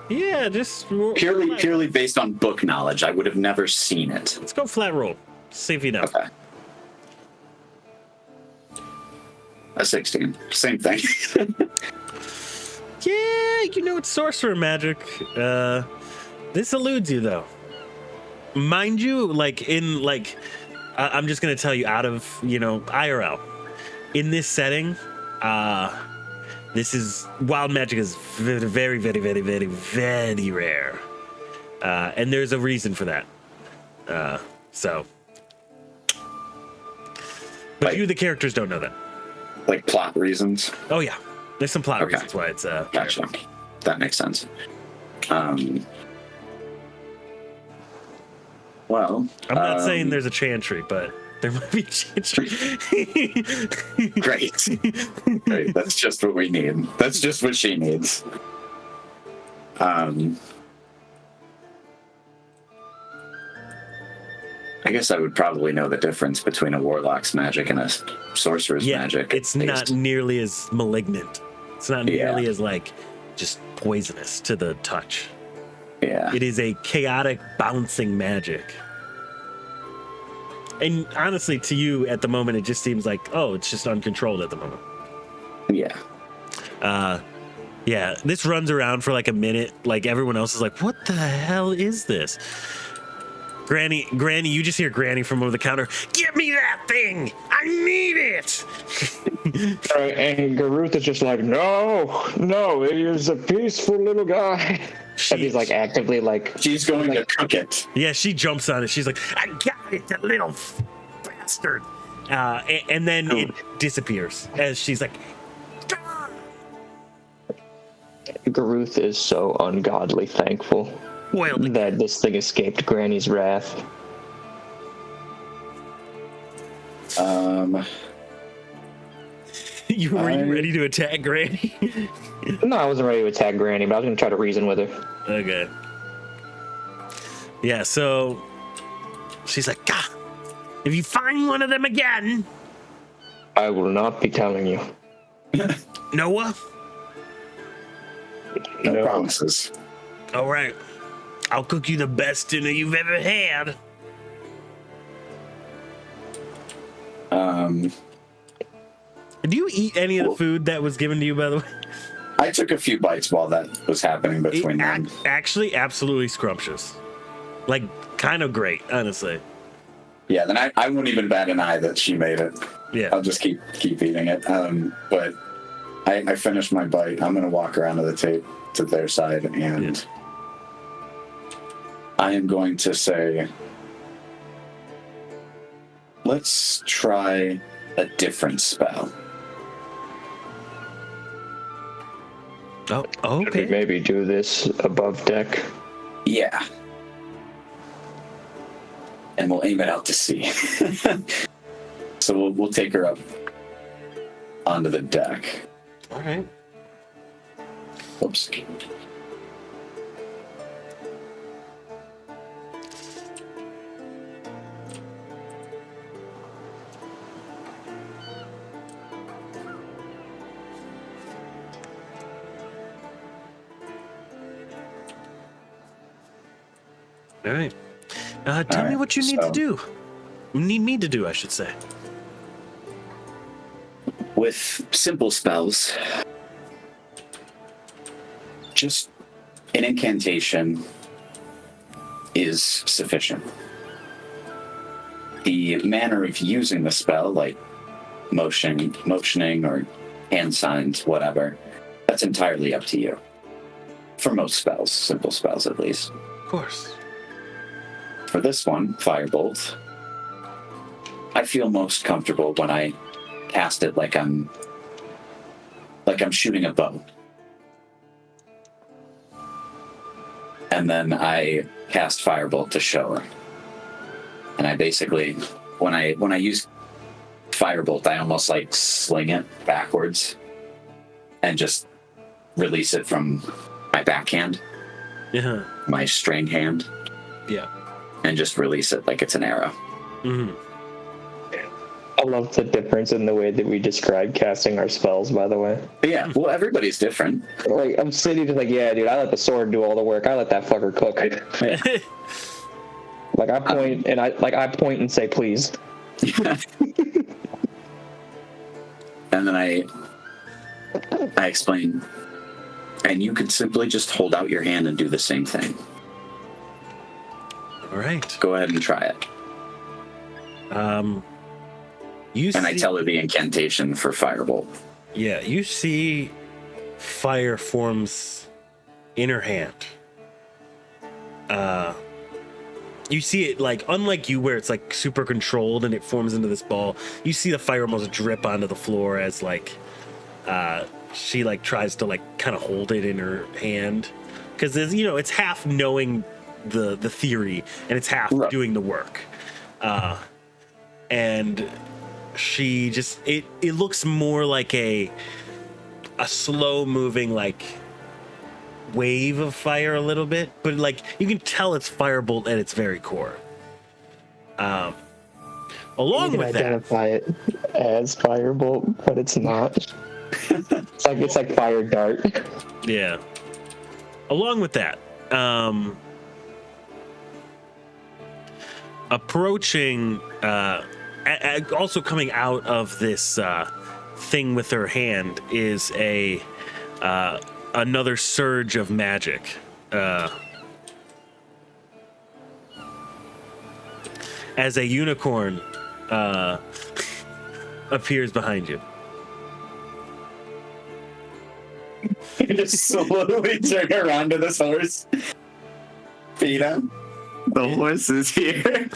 Yeah. Just purely based on book knowledge, I would have never seen it. Let's go flat roll. See if you know. Okay. A 16. Same thing. Yeah, you know it's sorcerer magic. This eludes you though. Mind you, I'm just gonna tell you out of IRL. In this setting, wild magic is very, very, very, very, very, very rare, and there's a reason for that. So, but Like- you, the characters, don't know that. Like plot reasons. Oh yeah, there's some plot Okay. reasons why it's rare. Gotcha. That makes sense. Well, I'm not saying there's a chantry, but there might be a chantry. great. Great. That's just what we need. That's just what she needs. I guess I would probably know the difference between a warlock's magic and a sorcerer's Yeah, magic. it's at not least. nearly as malignant. It's not Yeah. nearly as like just poisonous to the touch. Yeah. It is a chaotic bouncing magic. And honestly, to you at the moment, it just seems like, oh, it's just uncontrolled at the moment. Yeah. Yeah, this runs around for like a minute. Like everyone else is like, what the hell is this? Granny, you just hear Granny from over the counter. Give me that thing! I need it! And Garuth is just like, no, it is a peaceful little guy. And he's like actively like, She's going to cook it. Yeah, she jumps on it. She's like, I got it, the little bastard. And then it disappears as she's like, "Ah!" Garuth is so ungodly thankful Well, that this thing escaped Granny's wrath. were you ready to attack Granny? No, I wasn't ready to attack Granny, but I was going to try to reason with her. Okay. Yeah, so she's like, ah, if you find one of them again, I will not be telling you. Noah, No promises. all right, I'll cook you the best dinner you've ever had. Do you eat any of the food that was given to you, by the way? I took a few bites while that was happening between them. Actually, absolutely scrumptious. Like, kind of great, honestly. Yeah, then I won't even bat an eye that she made it. Yeah. I'll just keep eating it. But I finished my bite. I'm gonna walk around to the tape to their side, and I am going to say, let's try a different spell. Oh, Should we okay. maybe do this above deck? Yeah. And we'll aim it out to sea. So we'll take her up onto the deck. All right. Oops. All right. Tell me right, what you need to so- do. Need me to do, I should say. With simple spells, just an incantation is sufficient. The manner of using the spell, like motioning or hand signs, whatever, that's entirely up to you. For most spells, simple spells at least. Of course. For this one, Firebolt, I feel most comfortable when I cast it like I'm shooting a bow. And then I cast Firebolt to show her. And I basically, when I use Firebolt, I almost like sling it backwards and just release it from my backhand, Yeah. my strained hand, Yeah. and just release it like it's an arrow. Hmm. I love the difference in the way that we describe casting our spells, by the way. But yeah, well, everybody's different. Like, I'm sitting just like, yeah, dude, I let the sword do all the work. I let that fucker cook. Like, I point I point and say, please. And then I explain, and you could simply just hold out your hand and do the same thing. All right. Go ahead and try it. You And see, I tell her the incantation for Firebolt. yeah, you see fire forms in her hand. You see it like, unlike you where it's like super controlled and it forms into this ball, you see the fire almost drip onto the floor as like she like tries to like kind of hold it in her hand, because there's, you know, it's half knowing the theory and it's half doing the work. And she just, it looks more like a slow moving like wave of fire a little bit, but like you can tell it's firebolt at its very core. Along You can with that, identify it as firebolt, but it's not. it's like fire dart. yeah. Along with that, approaching, also coming out of this thing with her hand is a another surge of magic. As a unicorn appears behind you. You just slowly turn around to this horse. Feed him. The horse is here.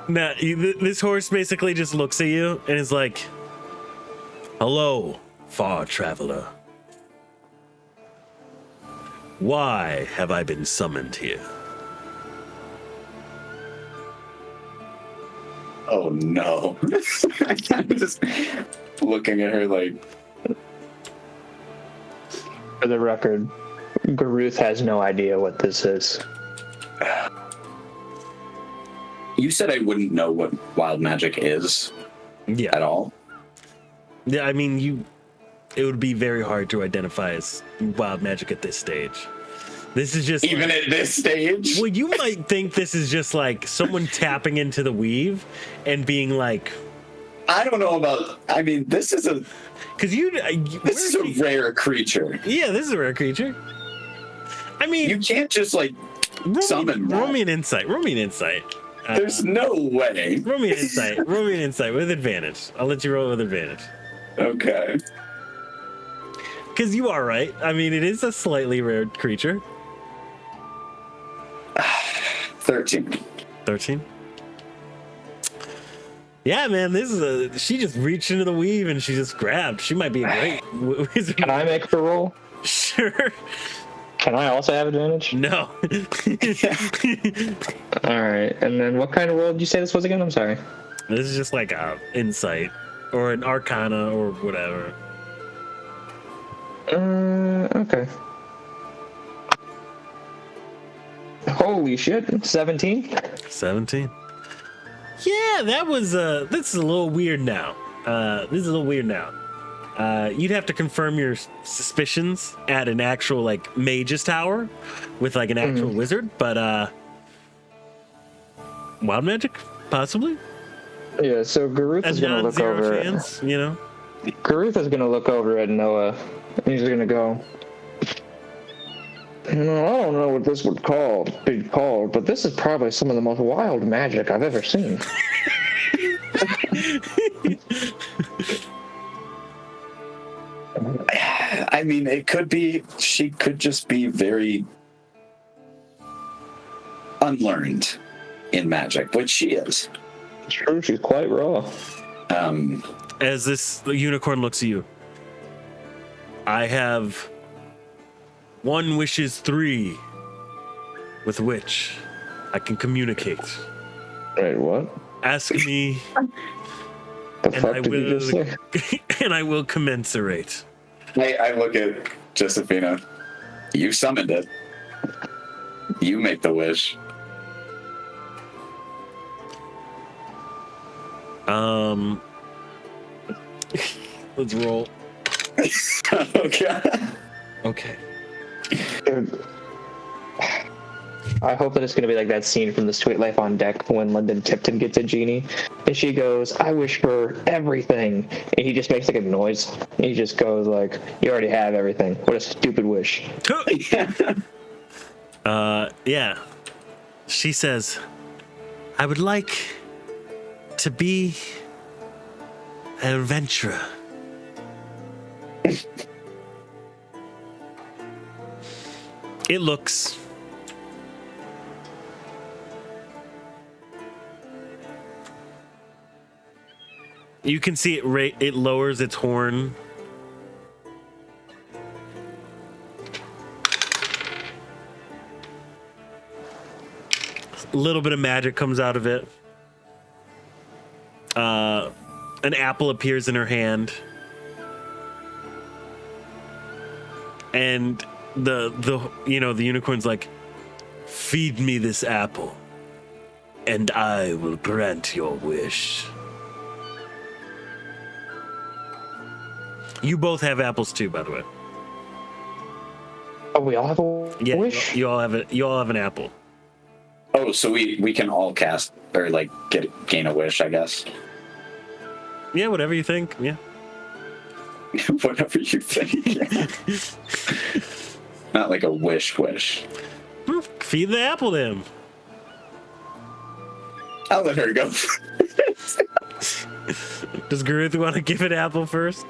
Now, this horse basically just looks at you and is like, "Hello, far traveler. Why have I been summoned here?" Oh no. I'm just looking at her like, For the record, Garuth has no idea what this is. you said I wouldn't know what wild magic is Yeah. at all. Yeah, I mean, it would be very hard to identify as wild magic at this stage. This is just Even at this stage? well, you might think this is just like someone tapping into the weave and being like, I don't know about, I mean, this is a rare creature. Yeah, this is a rare creature. I mean, You can't just like summon that. roll me an insight. There's no way. Roll me an insight with advantage. I'll let you roll with advantage. Okay. Because you are right. I mean, it is a slightly rare creature. 13. 13. Yeah, man, she just reached into the weave and she just grabbed. She might be a great wizard. Can I make the roll? Sure. Can I also have advantage? No. All right. And then what kind of roll did you say this was again? I'm sorry. This is just like a insight or an arcana or whatever. Okay. Holy shit. 17? 17. Yeah, that's a little weird now. You'd have to confirm your suspicions at an actual like mage's tower with like an actual wizard, but wild magic, possibly. Yeah, so Garuth is going to look over. Chance, you know. Garuth is going to look over at Nowa. And he's going to go, I don't know what this would be called, but this is probably some of the most wild magic I've ever seen. I mean, it could be, she could just be very unlearned in magic, which she is. True, she's quite raw. As the unicorn looks at you, I have 1 wishes 3 with which I can communicate. Wait, what? Ask me, The fuck did you just say? and I will commensurate. I look at Josephina. You summoned it. You make the wish. Let's roll. Okay. Okay. Dude, I hope that it's going to be like that scene from The Sweet Life on Deck when Lyndon Tipton gets a genie and she goes, I wish for everything. And he just makes like a noise. And he just goes like, you already have everything. What a stupid wish. Yeah. She says, I would like to be an adventurer. It looks. You can see it lowers its horn. A little bit of magic comes out of it. An apple appears in her hand. And the unicorn's like, feed me this apple, and I will grant your wish. You both have apples too, by the way. Oh, we all have a wish? You all have an apple. Oh, so we can all cast or like gain a wish, I guess. Yeah, whatever you think. Yeah. Whatever you think. Not like a wish. Feed the apple to him. I'll let her go. Does Garuth want to give an apple first?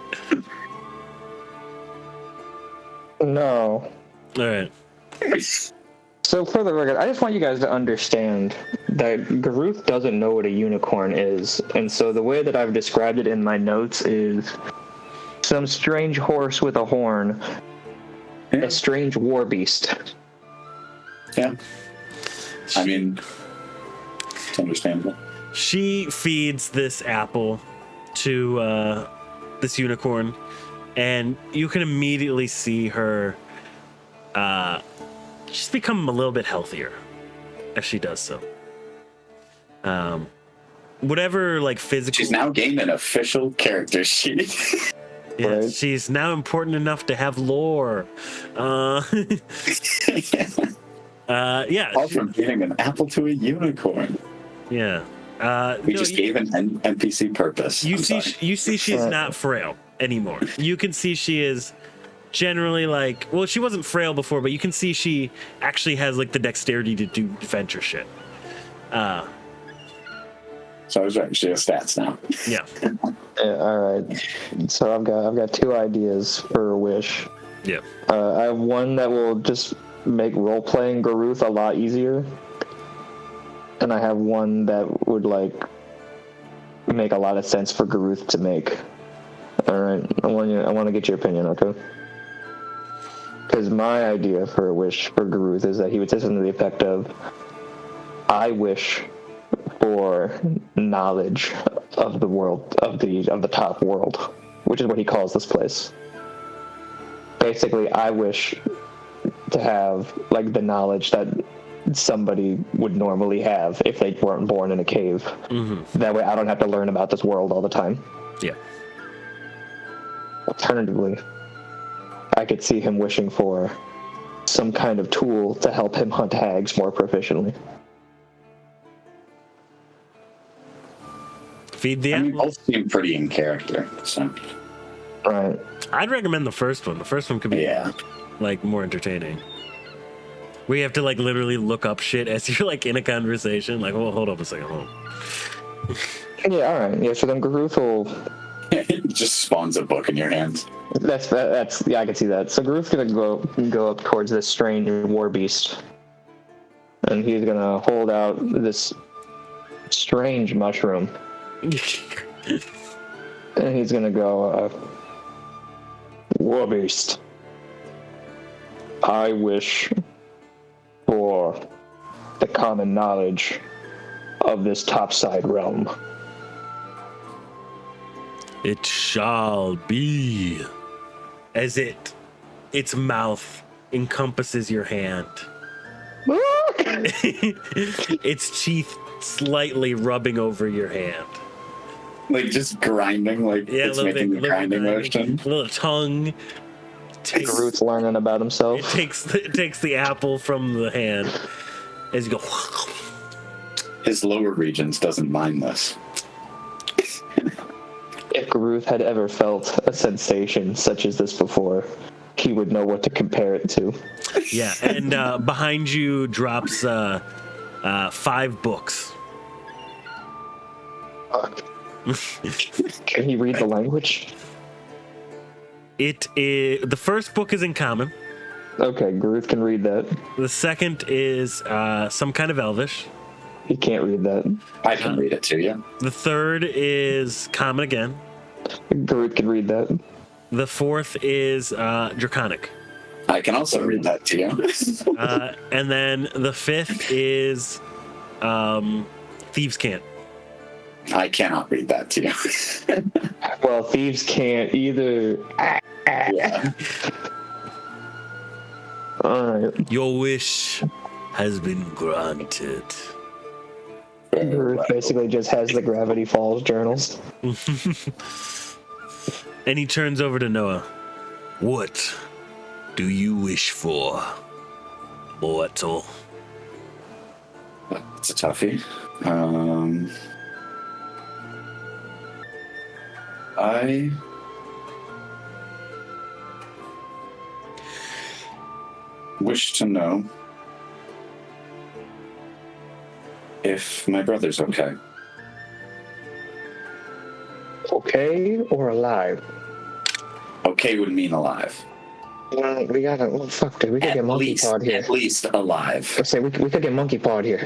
No. All right. So for the record, I just want you guys to understand that Garuth doesn't know what a unicorn is. And so the way that I've described it in my notes is some strange horse with a horn, a strange war beast. Yeah. I mean, it's understandable. She feeds this apple to this unicorn, and you can immediately see her she's become a little bit healthier as she does so. Whatever like physical, She's now gained an official character sheet. yeah, Right. she's now important enough to have lore. Yeah, All from giving an apple to a unicorn. yeah. We just gave an NPC purpose. You I'm see, sorry. you see, she's not frail anymore. You can see she is generally like, well, she wasn't frail before, but you can see she actually has like the dexterity to do adventure shit. So I was right. She has stats now. Yeah, Yeah, all right. So I've got two ideas for a wish. yeah. I have one that will just make role-playing Garuth a lot easier. And I have one that would, like, make a lot of sense for Garuth to make. All right, I want to get your opinion, okay? Because my idea for a wish for Garuth is that he would say something to the effect of, I wish for knowledge of the world, of the top world, which is what he calls this place. Basically, I wish to have like the knowledge that somebody would normally have if they weren't born in a cave. Mm-hmm. That way I don't have to learn about this world all the time. Yeah. Alternatively, I could see him wishing for some kind of tool to help him hunt hags more proficiently. Feed the I mean, apple. both seem pretty in character. So Right. I'd recommend the first one. The first one could be like more entertaining. We have to like literally look up shit as you're like in a conversation. Like, well, hold up a second. Hold on. Yeah, all right. Yeah, so then Garuth will... it just spawns a book in your hands. That's yeah, I can see that. So Garuth's gonna go up towards this strange war beast, and he's gonna hold out this strange mushroom, and he's gonna go, war beast, I wish for the common knowledge of this topside realm. It shall be. As its mouth encompasses your hand. Its teeth slightly rubbing over your hand. Like just grinding, like Yeah, it's making the grinding motion. Little tongue. Garuth's learning about himself. It takes the apple from the hand as you go. His lower regions doesn't mind this. If Garuth had ever felt a sensation such as this before, he would know what to compare it to. Yeah, and behind you drops 5 books. Can he read the language? It is the first book is in common. Okay, Garuth can read that. The second is some kind of Elvish. He can't read that. I can read it to you. The third is common again. Garuth can read that. The fourth is Draconic. I can also read that to you. And then the fifth is Thieves' Cant. I cannot read that to you. Well, thieves can't either. Yeah. All right. Your wish has been granted. Garuth basically just has the Gravity Falls journals. And he turns over to Noah. What do you wish for, mortal? It's a toughie. I wish to know if my brother's okay. Okay or alive? Okay would mean alive. We gotta. Oh, fuck, dude. We could get monkey pawed here. At least alive. Let's say we could get monkey pawed here.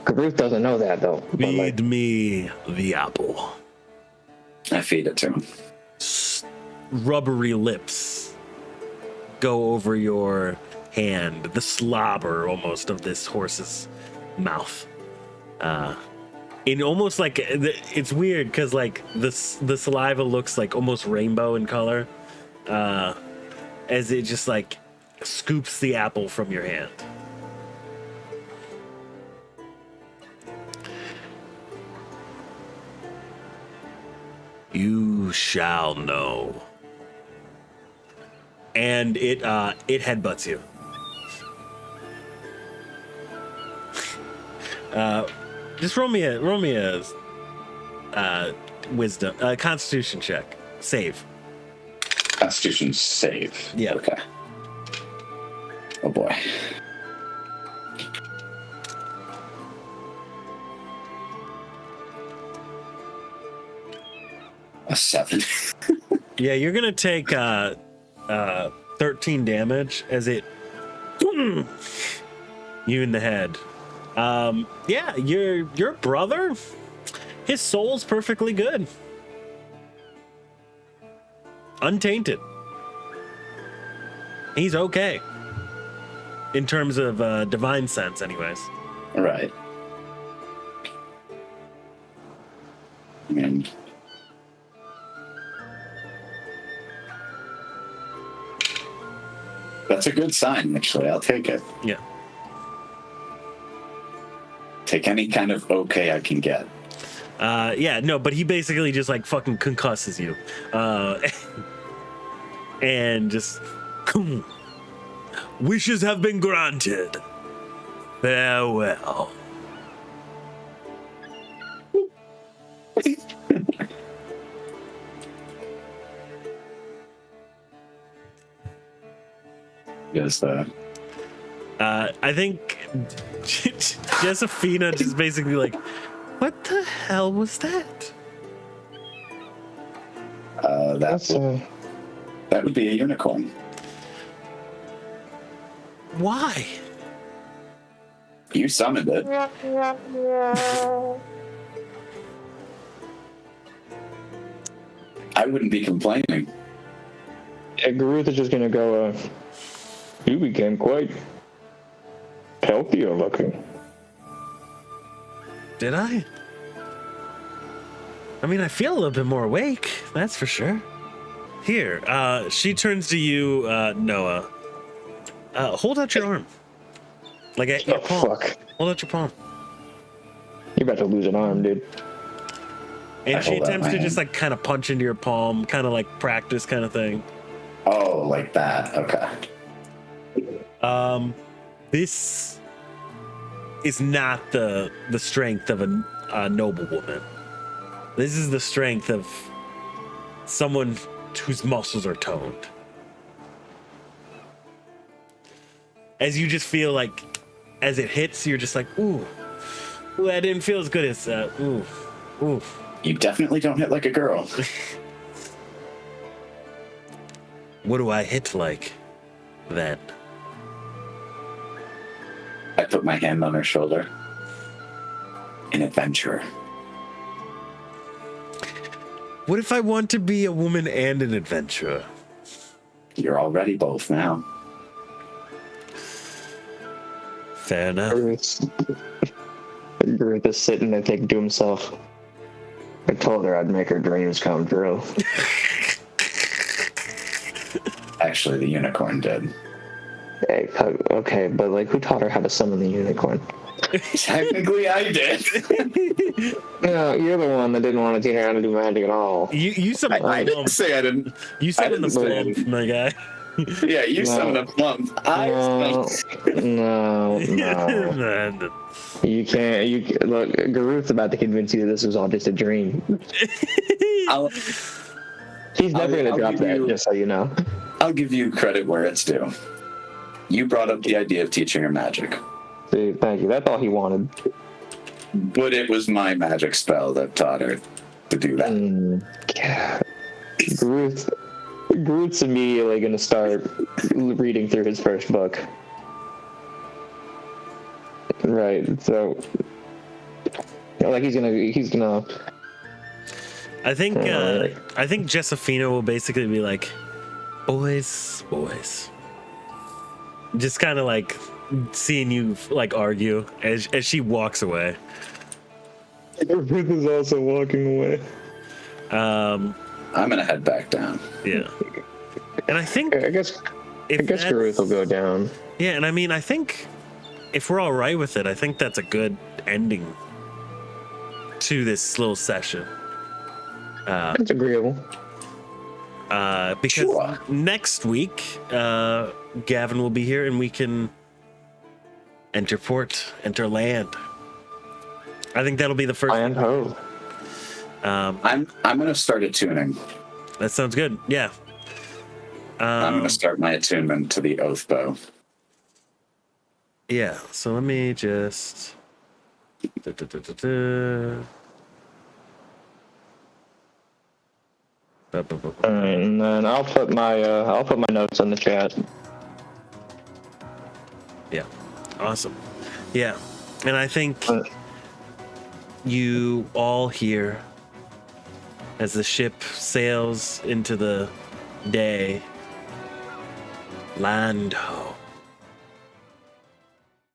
Garuth doesn't know that though. But, Feed like, me the apple. I feed it to him. Rubbery lips go over your hand, the slobber almost of this horse's mouth. In almost like it's weird because like the saliva looks like almost rainbow in color, as it just like scoops the apple from your hand. You shall know. And it headbutts you. Just roll me a wisdom, constitution check. Save. Constitution save. Yeah. Okay. Oh boy. A 7. Yeah, you're gonna take 13 damage as it you in the head. Yeah, your brother, his soul's perfectly good. Untainted. He's okay. In terms of divine sense, anyways. Right. I mean, that's a good sign, actually. I'll take it. Yeah. Take any kind of okay I can get. Yeah, no, but he basically just like fucking concusses you. And just wishes have been granted. Farewell. Yes, I think Josephina just basically like, what the hell was that? That would be a unicorn. Why? You summoned it. I wouldn't be complaining. Yeah, Garuth is just gonna go. You became quite healthier looking. Did I? I mean, I feel a little bit more awake, that's for sure. Here, she turns to you, Noah. Hold out your arm. Like at your palm. Fuck. Hold out your palm. You're about to lose an arm, dude. And I she hold out attempts my to just hand. like kind of punch into your palm, kind of like practice kind of thing. Oh, like that. Okay. This is not the strength of a noble woman. This is the strength of someone whose muscles are toned. As you just feel like, as it hits, you're just like, ooh, that didn't feel as good as, ooh. You definitely don't hit like a girl. what do I hit like then? I put my hand on her shoulder. An adventurer. What if I want to be a woman and an adventurer? You're already both now. Fair enough. Garuth is sitting there thinking to himself, I told her I'd make her dreams come true. Actually, the unicorn did. Hey, okay, but like, who taught her how to summon the unicorn? Technically, I did. No, you're the one that didn't want to teach her how to do magic at all. You summoned I the didn't plump. say I didn't. You summoned the I didn't say plump, my guy. Yeah, you summoned a plump. No. You can't. Look. Garuth's about to convince you that this was all just a dream. He's never gonna drop that. Just so you know. I'll give you credit where it's due. You brought up the idea of teaching her magic, See, thank you. That's all he wanted. but it was my magic spell that taught her to do that. Yeah. Garuth's immediately gonna start reading through his first book. Right. So, like, he's gonna. I think Josefina will basically be like, boys. Just kind of like seeing you like argue as she walks away. Garuth is also walking away. I'm gonna head back down. Yeah. And I think I guess that's- Garuth will go down. Yeah, and I mean, I think if we're all right with it, I think that's a good ending to this little session. That's agreeable. Because Sure. next week, Gavin will be here and we can enter land. I think that'll be the first. And ho. I'm gonna start attuning. That sounds good. Yeah. I'm gonna start my attunement to the oath bow. Yeah. So let me just. Alright, and then I'll put my notes on the chat. Yeah. Awesome. Yeah. And I think you all hear as the ship sails into the day. Land ho.